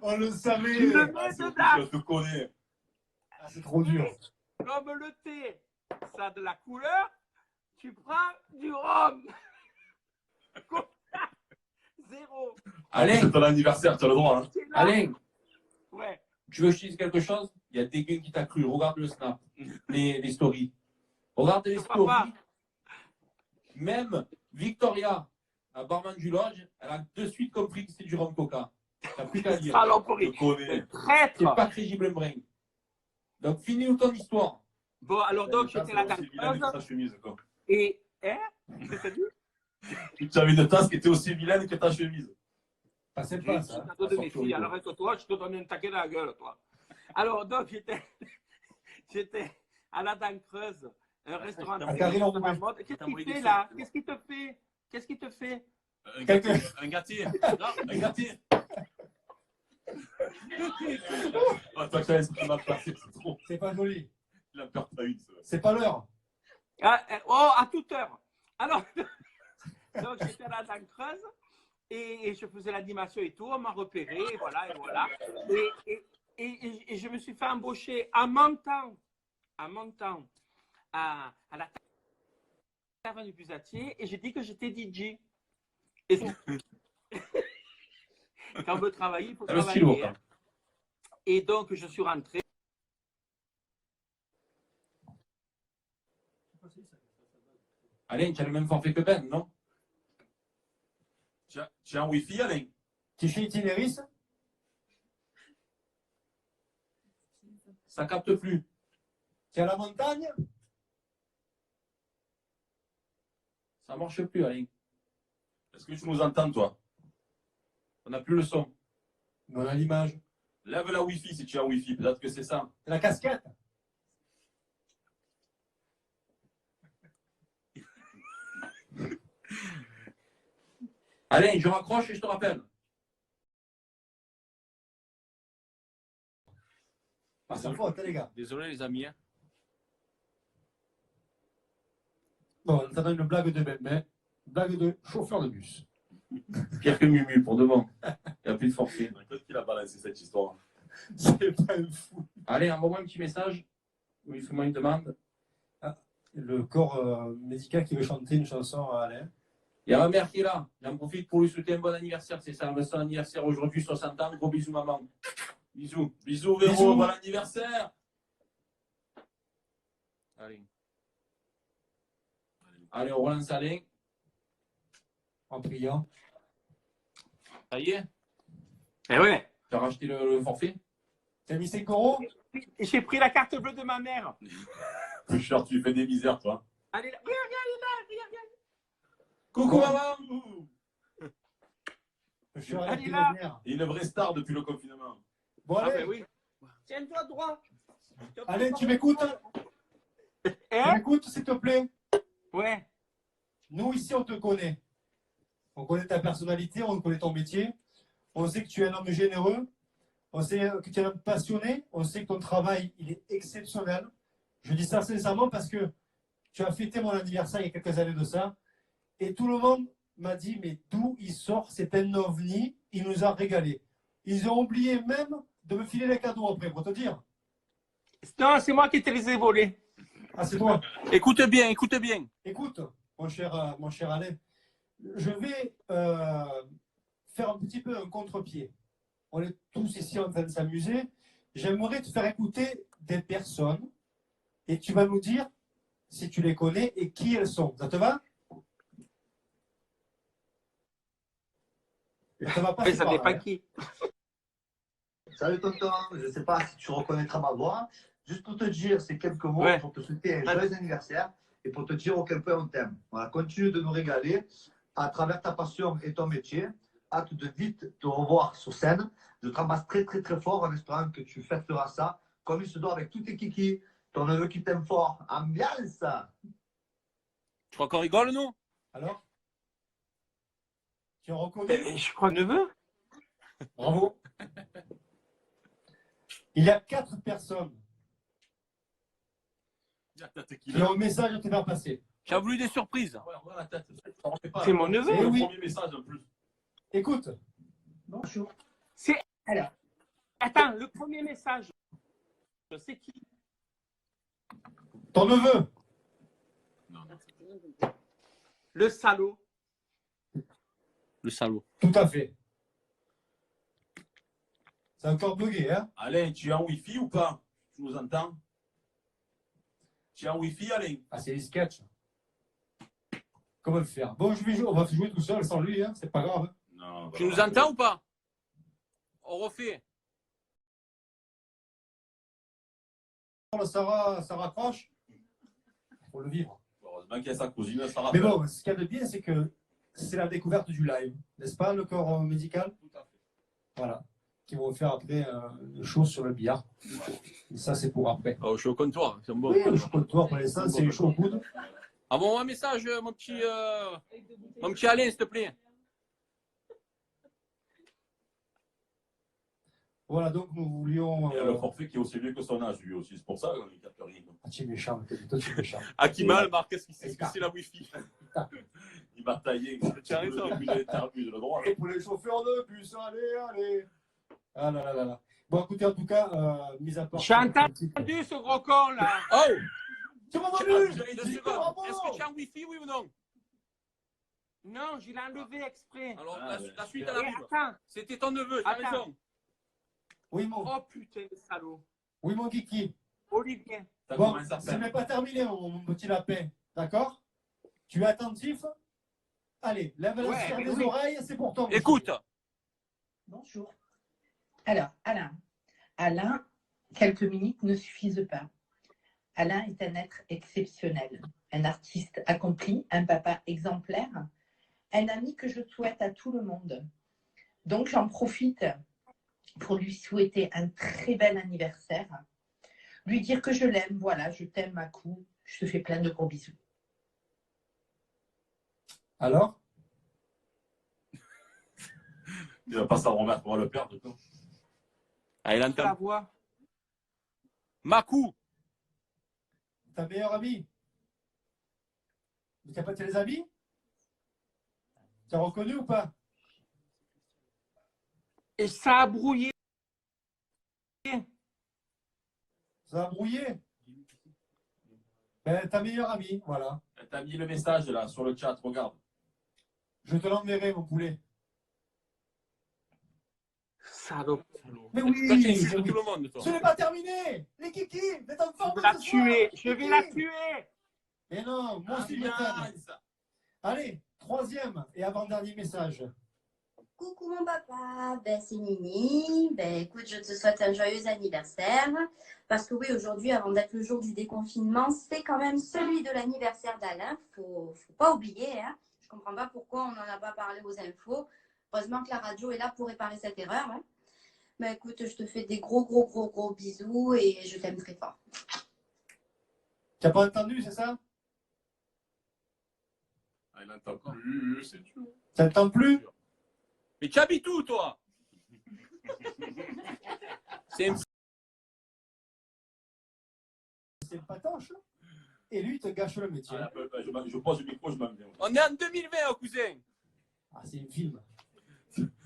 [SPEAKER 2] On le savait.
[SPEAKER 4] Tu le mets
[SPEAKER 3] Ah, c'est
[SPEAKER 4] dedans.
[SPEAKER 3] je te connais.
[SPEAKER 2] Ah, c'est trop dur.
[SPEAKER 4] Comme le thé, ça a de la couleur, tu prends du rhum. Zéro.
[SPEAKER 1] Alain,
[SPEAKER 3] C'est ton anniversaire, tu as le droit. Hein.
[SPEAKER 4] C'est là.
[SPEAKER 1] Alain,
[SPEAKER 4] Ouais.
[SPEAKER 1] tu veux que je te dise quelque chose? Il y a des gars qui t'a cru. Regarde le snap, les stories. Regarde les
[SPEAKER 4] Je crois pas.
[SPEAKER 1] stories. Même Victoria, la barman du lodge, elle a de suite compris que c'est du rhum coca. T'as plus qu'à dire.
[SPEAKER 3] Je
[SPEAKER 4] Saloperie.
[SPEAKER 3] te connais.
[SPEAKER 4] Traître.
[SPEAKER 1] C'est pas crédible, un brin. Donc, finis-nous ton histoire.
[SPEAKER 4] Bon, alors donc,
[SPEAKER 3] Ça,
[SPEAKER 4] j'étais là
[SPEAKER 3] c'est aussi vilain que
[SPEAKER 4] dans
[SPEAKER 3] ta chemise, quoi.
[SPEAKER 4] et... Hein? Qu'est-ce que t'as dit?
[SPEAKER 3] Tu avais une tasse qui était aussi vilaine que ta chemise.
[SPEAKER 2] Passez
[SPEAKER 4] J'ai
[SPEAKER 2] pas,
[SPEAKER 4] dit,
[SPEAKER 2] ça.
[SPEAKER 4] cadeau de mes filles. Alors reste-toi, je te donne un taquet dans la gueule, toi. Alors donc, j'étais à la Dent Creuse, un restaurant
[SPEAKER 2] À Carrie, on
[SPEAKER 4] de la mode. Qu'est-ce qu'il fait là? Qu'est-ce qu'il te fait? Qu'est-ce qu'il te fait?
[SPEAKER 3] Un gâtier. Un gâtier. Non, un gâtier. Ah, toi, tu as l'esprit mal placé, c'est trop.
[SPEAKER 2] C'est pas joli.
[SPEAKER 3] Il a peur que t'as une, ça.
[SPEAKER 2] C'est pas l'heure.
[SPEAKER 4] Oh, à toute heure. Alors, donc j'étais à la Dent Creuse et je faisais l'animation et tout. On m'a repéré, et voilà, et voilà. Et je me suis fait embaucher en montant à la taverne du Busatier et j'ai dit que j'étais DJ. Et quand on veut travailler, il faut
[SPEAKER 1] Le stylo,
[SPEAKER 4] travailler. Et donc, je suis rentré.
[SPEAKER 1] Alain, tu as le même forfait que Ben, non?
[SPEAKER 3] Tu as un Wi-Fi, Alain?
[SPEAKER 2] Tu es chez Itinéris?
[SPEAKER 1] Ça capte plus.
[SPEAKER 2] Tu es à la montagne?
[SPEAKER 1] Ça marche plus, Alain.
[SPEAKER 3] Est-ce que tu nous entends, toi?
[SPEAKER 1] On n'a plus le son.
[SPEAKER 2] Mais on a l'image.
[SPEAKER 3] Lève la Wi-Fi si tu as un Wi-Fi, peut-être que c'est ça.
[SPEAKER 2] La casquette?
[SPEAKER 1] Alain, je raccroche et je te rappelle.
[SPEAKER 2] Pas sa faute, hein, les gars.
[SPEAKER 3] Désolé, les amis. Hein.
[SPEAKER 2] Bon, on a une blague de bébé. Blague de chauffeur de bus.
[SPEAKER 1] Pire que Mumu, pour devant. Il n'y a plus de forfait.
[SPEAKER 3] Qu'est-ce qu'il a balancé cette histoire?
[SPEAKER 2] C'est pas un fou.
[SPEAKER 1] Allez, envoie-moi un petit message. Oui, fais-moi une demande.
[SPEAKER 2] Le corps médical qui veut chanter une chanson à Alain.
[SPEAKER 1] Il y a ma mère qui est là. J'en profite pour lui souhaiter un bon anniversaire. C'est ça, son anniversaire aujourd'hui, 60 ans. Gros bisous, maman. Bisous.
[SPEAKER 3] Bisous, Véro,
[SPEAKER 2] Bisous.
[SPEAKER 3] bon anniversaire.
[SPEAKER 1] Allez. Allez, on relance Alain.
[SPEAKER 2] En priant.
[SPEAKER 1] Ça y est.
[SPEAKER 4] Eh ouais.
[SPEAKER 1] Tu as racheté le forfait?
[SPEAKER 2] Tu as mis 5 euros?
[SPEAKER 4] J'ai pris la carte bleue de ma mère.
[SPEAKER 3] Plus cher, tu fais des misères, toi.
[SPEAKER 4] Allez, là. Regarde.
[SPEAKER 1] Coucou, maman.
[SPEAKER 2] Je suis à
[SPEAKER 4] Allez,
[SPEAKER 2] la
[SPEAKER 4] là.
[SPEAKER 2] pionnière.
[SPEAKER 3] Il est une vraie star depuis le confinement.
[SPEAKER 2] Bon,
[SPEAKER 4] Ah
[SPEAKER 2] allez.
[SPEAKER 4] ben oui. Tiens-toi droit.
[SPEAKER 2] Alain, tu m'écoutes? Tu m'écoutes, s'il te plaît?
[SPEAKER 4] Ouais.
[SPEAKER 2] Nous, ici, on te connaît. On connaît ta personnalité, on connaît ton métier. On sait que tu es un homme généreux. On sait que tu es un homme passionné. On sait que ton travail, il est exceptionnel. Je dis ça sincèrement parce que tu as fêté mon anniversaire il y a quelques années de ça. Et tout le monde m'a dit, mais d'où il sort? C'est un ovni. Il nous a régalé. Ils ont oublié même de me filer les cadeaux après, pour te dire.
[SPEAKER 4] Non, c'est moi qui te les ai volés.
[SPEAKER 2] Ah, c'est toi.
[SPEAKER 4] Écoute bien, écoute bien.
[SPEAKER 2] Écoute, mon cher Alain, je vais faire un petit peu un contre-pied. On est tous ici en train de s'amuser. J'aimerais te faire écouter des personnes et tu vas nous dire si tu les connais et qui elles sont. Ça te va? Ça va pas.
[SPEAKER 4] Mais ça dépend qui.
[SPEAKER 14] Salut tonton, je ne sais pas si tu reconnaîtras ma voix. Juste pour te dire ces quelques mots, pour te souhaiter un joyeux anniversaire et pour te dire auquel point on t'aime. Voilà, continue de nous régaler à travers ta passion et ton métier. Hâte de vite te revoir sur scène. Je te ramasse très très très fort en espérant que tu fêteras ça comme il se doit avec tous tes kikis, ton neveu qui t'aime fort. Ambiance!
[SPEAKER 4] Tu crois qu'on rigole, nous?
[SPEAKER 2] Alors? Tu en reconnais?
[SPEAKER 4] Je crois neveu.
[SPEAKER 2] Bravo. Il y a 4 personnes qui ont un message à te faire passer.
[SPEAKER 4] J'ai voulu des surprises.
[SPEAKER 3] C'est
[SPEAKER 4] mon neveu.
[SPEAKER 2] Eh
[SPEAKER 3] Le
[SPEAKER 2] oui.
[SPEAKER 3] premier message en plus.
[SPEAKER 2] Écoute.
[SPEAKER 14] Bonjour.
[SPEAKER 4] Alors. Attends, le premier message. Je sais qui.
[SPEAKER 2] Ton neveu.
[SPEAKER 4] Le salaud. Le salaud.
[SPEAKER 2] Tout à fait. C'est encore bugué, hein?
[SPEAKER 3] Alain, tu es en Wi-Fi ou pas? Tu nous entends? Tu es en Wi-Fi, Alain?
[SPEAKER 2] Ah, c'est les sketchs. Comment faire? Bon, je vais jouer, on va jouer tout seul sans lui, hein? C'est pas grave.
[SPEAKER 3] Non,
[SPEAKER 4] Tu nous entends ou pas? On refait.
[SPEAKER 2] Ça raccroche. Il faut le vivre.
[SPEAKER 3] Heureusement qu'il y a sa cousine, ça
[SPEAKER 2] Mais
[SPEAKER 3] rappelle.
[SPEAKER 2] bon, ce qu'il y a de bien, c'est que c'est la découverte du live, n'est-ce pas, le corps médical?
[SPEAKER 3] Tout à fait.
[SPEAKER 2] Voilà. Qui vont faire après une chose sur le billard. Et ça, c'est pour après.
[SPEAKER 4] Oh, je suis au comptoir. C'est bon.
[SPEAKER 2] Oui, le chocolat pour l'instant, c'est chaud au coude.
[SPEAKER 4] Envoie-moi un message, mon petit Alain, s'il te plaît.
[SPEAKER 2] Voilà, donc nous voulions.
[SPEAKER 3] Il y a le forfait qui est aussi vieux que son âge, lui aussi. C'est pour ça qu'il ne capte rien.
[SPEAKER 2] Ah, tu es méchant, toi, tu es méchant.
[SPEAKER 4] Akimal, Marc, qu'est-ce que c'est la Wi-Fi?
[SPEAKER 3] Il va tailler.
[SPEAKER 4] Tu as raison.
[SPEAKER 3] Le droit.
[SPEAKER 2] Et pour les chauffeurs de bus, allez. Ah là là là là. Bon, écoutez, en tout cas, mis à part.
[SPEAKER 4] J'ai entendu ce gros con là. Oh!
[SPEAKER 2] Tu m'as entendu?
[SPEAKER 4] Est-ce que tu as un Wi-Fi, oui ou non? Non, je l'ai enlevé exprès. Alors, la suite, elle arrive. C'était ton neveu, j'ai raison.
[SPEAKER 2] Oui, mon.
[SPEAKER 4] Oh putain de salaud.
[SPEAKER 2] Oui, mon Kiki.
[SPEAKER 4] Olivier.
[SPEAKER 2] Bon, ce n'est pas terminé, mon petit lapin. D'accord? Tu es attentif? Allez, lève la sphère des oreilles, c'est pour toi.
[SPEAKER 4] Écoute.
[SPEAKER 15] Bonjour. Alors, Alain, quelques minutes ne suffisent pas. Alain est un être exceptionnel, un artiste accompli, un papa exemplaire, un ami que je souhaite à tout le monde. Donc, j'en profite pour lui souhaiter un très bel anniversaire, lui dire que je l'aime, voilà, je t'aime à coup, je te fais plein de gros bisous.
[SPEAKER 2] Alors?
[SPEAKER 3] Il va pas s'en remettre, on va le perdre.
[SPEAKER 4] Ah, il entend. La voix. Makou.
[SPEAKER 2] Ta meilleure amie? Tu n'as pas les amis? Tu as reconnu ou pas?
[SPEAKER 4] Et ça a brouillé.
[SPEAKER 2] Ça a brouillé? Ben, ta meilleure amie, voilà.
[SPEAKER 3] Elle t'a mis le message là sur le chat, regarde.
[SPEAKER 2] Je te l'enverrai, mon poulet.
[SPEAKER 4] Salaud.
[SPEAKER 2] Mais oui,
[SPEAKER 4] toi, tu insultes tout le monde, toi.
[SPEAKER 2] Ce n'est pas terminé. Les kikis, vous êtes en forme
[SPEAKER 4] Je vais la
[SPEAKER 2] ce soir.
[SPEAKER 4] tuer. Je vais la tuer.
[SPEAKER 2] Mais non, moi aussi je t'aime. Allez, troisième et avant-dernier message.
[SPEAKER 16] Coucou mon papa, ben, c'est Nini. Ben, écoute, je te souhaite un joyeux anniversaire. Parce que oui, aujourd'hui, avant d'être le jour du déconfinement, c'est quand même celui de l'anniversaire d'Alain. Faut pas oublier. Hein. Je comprends pas pourquoi on n'en a pas parlé aux infos. Heureusement que la radio est là pour réparer cette erreur. Hein. Bah écoute, je te fais des gros bisous et je t'aime très fort.
[SPEAKER 2] Tu n'as pas entendu, c'est ça?
[SPEAKER 13] Ah, il n'entend plus, c'est dur.
[SPEAKER 2] Ça n'entend plus?
[SPEAKER 1] Mais tu habites où, toi? C'est
[SPEAKER 2] le patoche. Et lui, il te gâche le métier.
[SPEAKER 3] Ah, je pose le micro, je m'en viens.
[SPEAKER 1] On est en 2020, cousin.
[SPEAKER 2] Ah, c'est un film.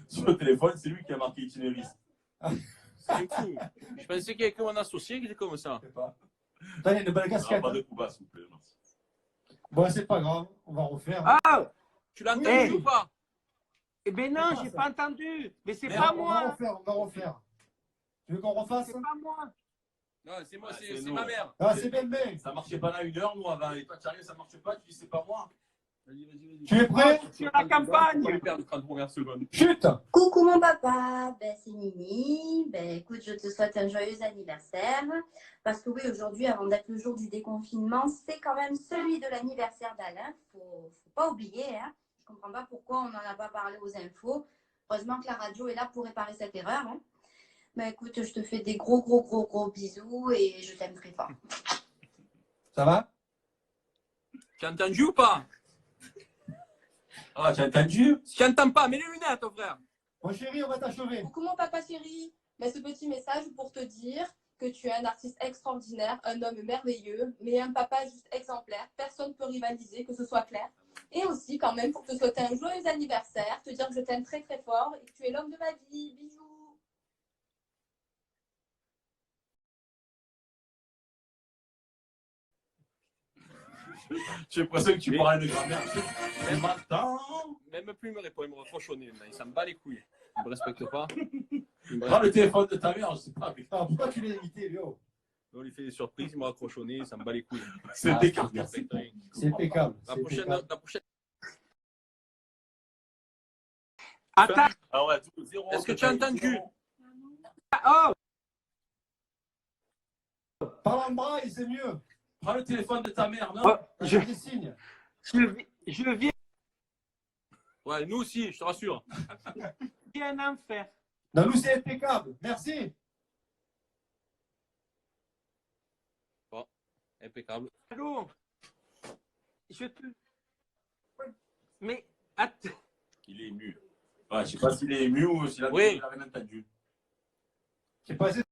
[SPEAKER 3] Sur le téléphone, c'est lui qui a marqué itinéris.
[SPEAKER 1] C'est fou. Je pensais qu'il y avait que mon associé qui était comme ça.
[SPEAKER 2] T'as une belle casquette.
[SPEAKER 3] Pas de coup bas, s'il vous plaît. Merci.
[SPEAKER 2] Bon, c'est pas grave, on va refaire.
[SPEAKER 4] Ah,
[SPEAKER 1] tu l'as entendu ou pas?
[SPEAKER 4] Eh ben non, j'ai pas entendu. Mais c'est
[SPEAKER 2] Merde,
[SPEAKER 4] pas
[SPEAKER 2] on
[SPEAKER 4] moi.
[SPEAKER 2] va refaire. Tu veux qu'on refasse?
[SPEAKER 4] C'est pas moi.
[SPEAKER 1] Non, c'est moi, c'est
[SPEAKER 3] nous.
[SPEAKER 1] ma mère.
[SPEAKER 2] Ah, c'est bien.
[SPEAKER 3] Ça marchait pas là 1 heure, nous, avant. Et toi, tu arrives, ça marche pas, tu dis c'est pas moi.
[SPEAKER 1] Vas-y.
[SPEAKER 2] Tu es prêt?
[SPEAKER 4] Sur la campagne.
[SPEAKER 1] On va lui perdre 30 premières secondes.
[SPEAKER 2] Chut!
[SPEAKER 16] Coucou mon papa, ben, c'est Nini. Ben, écoute, je te souhaite un joyeux anniversaire. Parce que oui, aujourd'hui, avant d'être le jour du déconfinement, c'est quand même celui de l'anniversaire d'Alain. Faut pas oublier. Hein. Je comprends pas pourquoi on n'en a pas parlé aux infos. Heureusement que la radio est là pour réparer cette erreur. Hein. Ben, écoute, je te fais des gros bisous et je t'aime très fort.
[SPEAKER 2] Ça va?
[SPEAKER 1] Tu as entendu ou pas?
[SPEAKER 3] Ah, tu as entendu?
[SPEAKER 1] Si tu n'entends pas, mets les lunettes, ton frère.
[SPEAKER 2] Mon chéri, on va t'achever.
[SPEAKER 17] Coucou mon papa chéri, mais ce petit message pour te dire que tu es un artiste extraordinaire, un homme merveilleux, mais un papa juste exemplaire. Personne ne peut rivaliser, que ce soit clair. Et aussi quand même pour te souhaiter un joyeux anniversaire, te dire que je t'aime très très fort et que tu es l'homme de ma vie. Bisous.
[SPEAKER 3] J'ai l'impression que tu parles de grand-mère. Mais maintenant.
[SPEAKER 1] Même plus me répond, il me reproche au nez. Il s'en bat les couilles. Il me respecte pas.
[SPEAKER 3] Prends le téléphone de ta mère, je sais pas. Mais...
[SPEAKER 2] Ah, pourquoi tu l'as invité, Léo?
[SPEAKER 1] On lui fait des surprises, il me raccroche au nez, il s'en bat les couilles.
[SPEAKER 3] C'est impeccable.
[SPEAKER 2] C'est impeccable.
[SPEAKER 1] La prochaine.
[SPEAKER 4] Attends.
[SPEAKER 3] Ah ouais, tout zéro.
[SPEAKER 1] Est-ce que tu as entendu?
[SPEAKER 4] Oh.
[SPEAKER 2] Parle en braille, c'est mieux.
[SPEAKER 3] Prends le téléphone de ta mère, non?
[SPEAKER 4] Oh,
[SPEAKER 2] Je des signes.
[SPEAKER 4] Je viens
[SPEAKER 1] Ouais, nous aussi, je te rassure.
[SPEAKER 4] un enfer.
[SPEAKER 2] Non, nous, c'est impeccable. Merci.
[SPEAKER 1] Bon, impeccable.
[SPEAKER 4] Allô. Je te. Mais attends.
[SPEAKER 3] Il est ému. Ouais, je sais pas s'il est ému ou s'il a rien entendu.
[SPEAKER 2] C'est passé.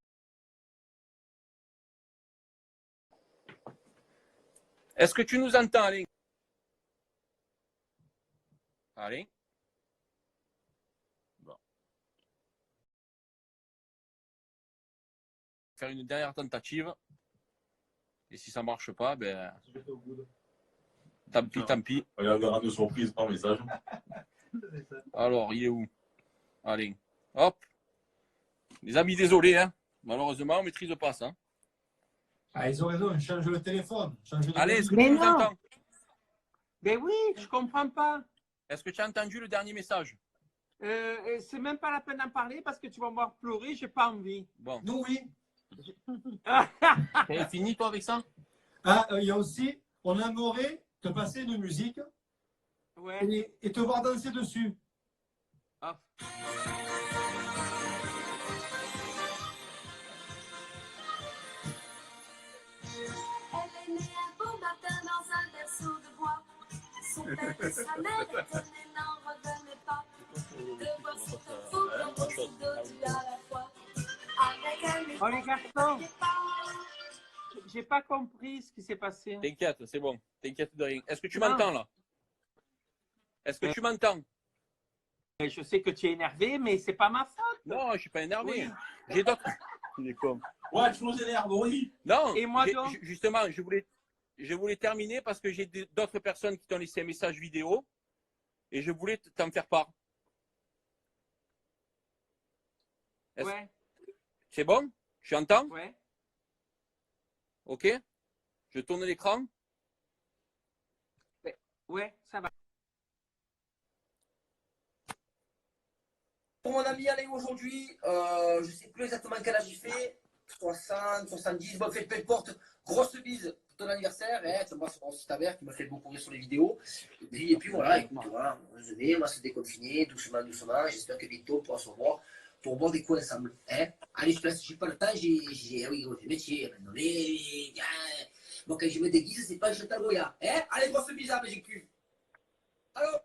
[SPEAKER 1] Est-ce que tu nous entends, Alain? Alain? Bon. Faire une dernière tentative. Et si ça ne marche pas, ben. Tant pis.
[SPEAKER 3] On regardera nos surprises par message.
[SPEAKER 1] Alors, il est où? Alain. Hop. Les amis, désolé, hein. Malheureusement, on ne maîtrise pas ça.
[SPEAKER 2] Ah, ils ont raison, change le téléphone.
[SPEAKER 1] Allez, est-ce que tu nous entends?
[SPEAKER 4] Mais oui, je comprends pas.
[SPEAKER 1] Est-ce que tu as entendu le dernier message?
[SPEAKER 4] C'est même pas la peine d'en parler parce que tu vas me voir pleurer, j'ai pas envie.
[SPEAKER 1] Bon.
[SPEAKER 2] Nous, oui.
[SPEAKER 1] T'as fini, toi, avec ça?
[SPEAKER 2] Ah, il y a aussi, on aimerait te passer une musique et te voir danser dessus.
[SPEAKER 1] Ah.
[SPEAKER 7] Elle est née un beau matin dans un berceau de bois. Son père et sa mère étonnés n'en revenaient pas. De voir cette fou comme aussi deux à la fois. Avec un
[SPEAKER 4] Oh les garçons, j'ai pas compris ce qui s'est passé.
[SPEAKER 1] T'inquiète, c'est bon. T'inquiète de rien. Est-ce que tu
[SPEAKER 4] Non.
[SPEAKER 1] m'entends là? Est-ce que tu m'entends?
[SPEAKER 4] Je sais que tu es énervé, mais c'est pas ma faute.
[SPEAKER 1] Non, je suis pas énervé.
[SPEAKER 4] Oui.
[SPEAKER 1] J'ai d'autres. Il est con.
[SPEAKER 3] Ouais, tu nous énerves, oui.
[SPEAKER 1] Non.
[SPEAKER 4] Et moi donc
[SPEAKER 1] justement, je voulais terminer parce que j'ai d'autres personnes qui t'ont laissé un message vidéo et je voulais t'en faire part.
[SPEAKER 4] Ouais.
[SPEAKER 1] C'est bon? Tu entends?
[SPEAKER 4] Ouais.
[SPEAKER 1] Ok? Je tourne l'écran.
[SPEAKER 4] Ouais, ça va.
[SPEAKER 18] Pour mon ami Alain aujourd'hui, je ne sais plus exactement quel âge il fait, 60, 70, bon, peu importe, grosse bise pour ton anniversaire, hein, tu vois, c'est mon ta mère qui m'a fait beaucoup rire sur les vidéos, et puis voilà, écoute, voilà, on va se déconfiner doucement, j'espère que bientôt on pourra se revoir pour boire des coups ensemble. Hein? Allez, je te laisse, j'ai pas le temps, j'ai le métier. Maintenant, moi, quand je me déguise, c'est pas un Chantal Goya. Hein? Allez, grosse bise à GQ. Allô?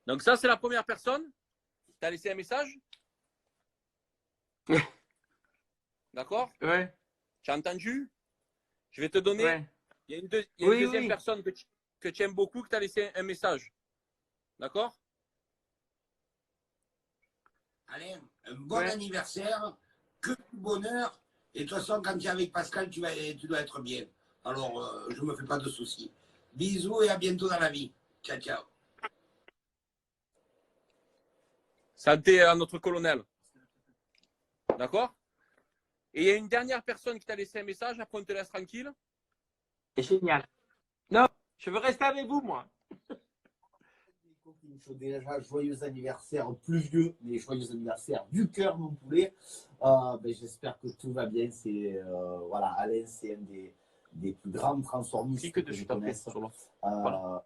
[SPEAKER 4] Donc ça, c'est la première personne. Tu as laissé un message? D'accord?
[SPEAKER 8] Ouais.
[SPEAKER 4] Tu as entendu? Je vais te donner.
[SPEAKER 8] Ouais.
[SPEAKER 4] Il y a une,
[SPEAKER 8] Oui,
[SPEAKER 4] deuxième
[SPEAKER 8] oui.
[SPEAKER 4] personne que tu aimes beaucoup, que tu as laissé un message. D'accord?
[SPEAKER 19] Alain, un bon anniversaire, que du bonheur. Et de toute façon, quand tu es avec Pascal, tu dois être bien. Alors, je ne me fais pas de soucis. Bisous et à bientôt dans la vie. Ciao, ciao.
[SPEAKER 4] Santé à notre colonel. D'accord? Et il y a une dernière personne qui t'a laissé un message, après on te laisse tranquille. C'est génial. Non, je veux rester avec vous, moi.
[SPEAKER 20] Déjà, joyeux anniversaire pluvieux, mais joyeux anniversaire du cœur, mon poulet. J'espère que tout va bien. Voilà, Alain, c'est un des plus grands transformistes que je connaisse.
[SPEAKER 4] Voilà.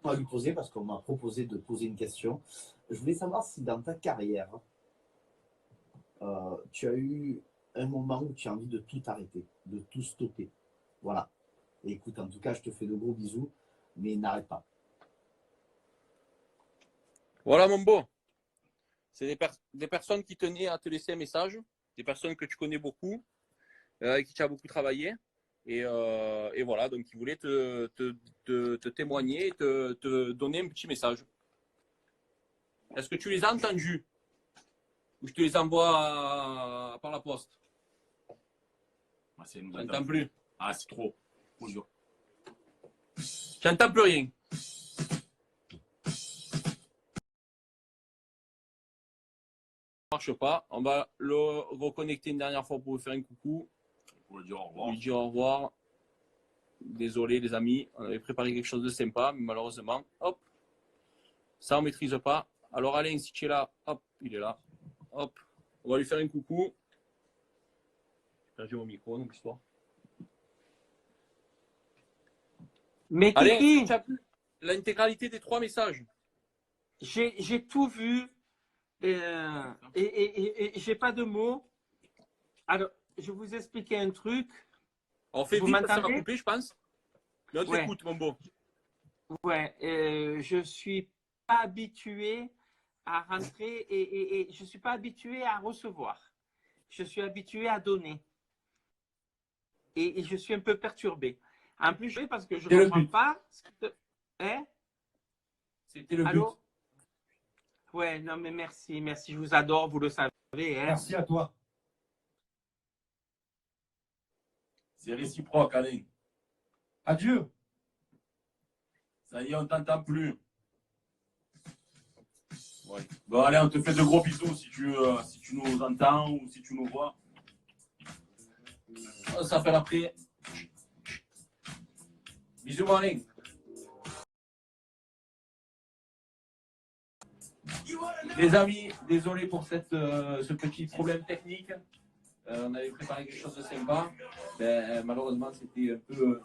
[SPEAKER 20] On va lui poser parce qu'on m'a proposé de poser une question. Je voulais savoir si dans ta carrière, tu as eu un moment où tu as envie de tout arrêter, de tout stopper. Voilà. Et écoute, en tout cas, je te fais de gros bisous, mais n'arrête pas.
[SPEAKER 4] Voilà, mon beau. C'est des personnes qui tenaient à te laisser un message, des personnes que tu connais beaucoup, avec qui tu as beaucoup travaillé. Et voilà, donc ils voulaient te témoigner et te donner un petit message. Est-ce que tu les as entendus? Ou je te les envoie par la poste?
[SPEAKER 3] Je
[SPEAKER 4] n'entends plus.
[SPEAKER 3] Ah, c'est trop.
[SPEAKER 4] Tu n'entends plus rien. Ça ne marche pas. On va le reconnecter une dernière fois pour vous faire un coucou.
[SPEAKER 3] Pour lui dire au revoir.
[SPEAKER 4] Lui dire au revoir. Désolé les amis, on avait préparé quelque chose de sympa, mais malheureusement, hop, ça on ne maîtrise pas. Alors Alain, si tu es là, hop, il est là. Hop, on va lui faire un coucou. J'ai perdu mon micro, donc histoire. Mais
[SPEAKER 8] Alain,
[SPEAKER 4] Kiki, tu as l'intégralité des 3 messages.
[SPEAKER 8] J'ai tout vu et j'ai pas de mots. Alors, je vais vous expliquer un truc.
[SPEAKER 4] On fait
[SPEAKER 8] Vous
[SPEAKER 4] vite, ça va
[SPEAKER 8] m'entendez?
[SPEAKER 4] couper, je pense. Mais on t'écoute, mon beau.
[SPEAKER 8] Ouais, je suis pas habitué à rentrer et je suis pas habitué à recevoir. Je suis habitué à donner. Et je suis un peu perturbé. En plus, je parce que je ne comprends pas. Hein?
[SPEAKER 1] C'était le
[SPEAKER 8] Allô?
[SPEAKER 1] but.
[SPEAKER 8] Ouais, non, mais merci, merci. Je vous adore, vous le savez. Hein?
[SPEAKER 2] Merci à toi.
[SPEAKER 3] C'est réciproque, Alain.
[SPEAKER 2] Adieu.
[SPEAKER 3] Ça y est, on t'entend plus. Ouais. Bon, allez, on te fait de gros bisous si tu nous entends ou si tu nous vois.
[SPEAKER 1] On s'appelle après. Bisous, mon Alain. Les amis, désolé pour ce petit problème technique. On avait préparé quelque chose de sympa. Malheureusement, c'était un peu...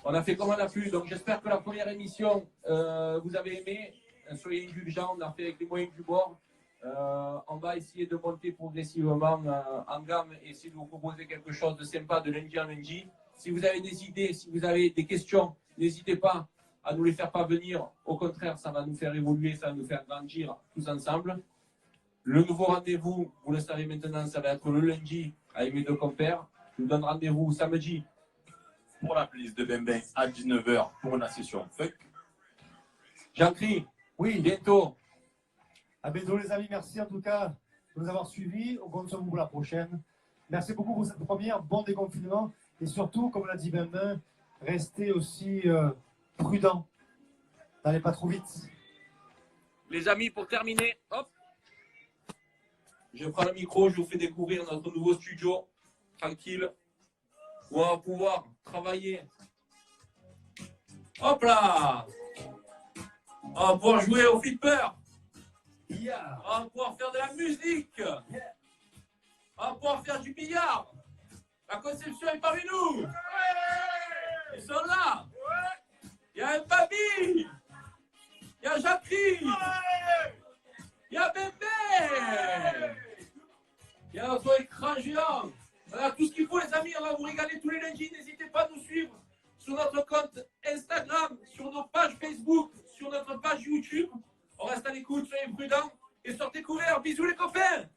[SPEAKER 1] On a fait comme on a pu. Donc, j'espère que la première émission, vous avez aimé. Soyez indulgents, on a fait avec les moyens du bord. On va essayer de monter progressivement en gamme et essayer de vous proposer quelque chose de sympa de lundi en lundi. Si vous avez des idées, si vous avez des questions, n'hésitez pas à nous les faire parvenir. Au contraire, ça va nous faire évoluer, ça va nous faire grandir tous ensemble. Le nouveau rendez-vous, vous le savez maintenant, ça va être le lundi avec mes 2 compères. Je vous donne rendez-vous samedi
[SPEAKER 3] pour la playlist de Bembeng à 19h pour la session fuck.
[SPEAKER 1] Jean-Cri,
[SPEAKER 2] oui,
[SPEAKER 1] bientôt.
[SPEAKER 2] À bientôt les amis, merci en tout cas de nous avoir suivis. On compte sur vous pour la prochaine. Merci beaucoup pour cette première, bon déconfinement. Et surtout, comme l'a dit Bembeng, restez aussi prudents. N'allez pas trop vite.
[SPEAKER 4] Les amis, pour terminer, hop,
[SPEAKER 1] je prends le micro, je vous fais découvrir notre nouveau studio, tranquille, où on va pouvoir travailler. Hop là! On va pouvoir jouer au flipper.
[SPEAKER 2] Yeah.
[SPEAKER 1] On va pouvoir faire de la musique. Yeah. On va pouvoir faire du billard. La conception est parmi nous. Ouais. Ils sont là. Il y a un baby. Il y a Jacques-Chris. Il y a Bébé. Il y a notre écran géant. Voilà tout ce qu'il faut, les amis. On va vous régaler tous les lundis. N'hésitez pas à nous suivre sur notre compte Instagram, sur nos pages Facebook, sur notre page YouTube. On reste à l'écoute, soyez prudents et sortez couverts. Bisous les copains.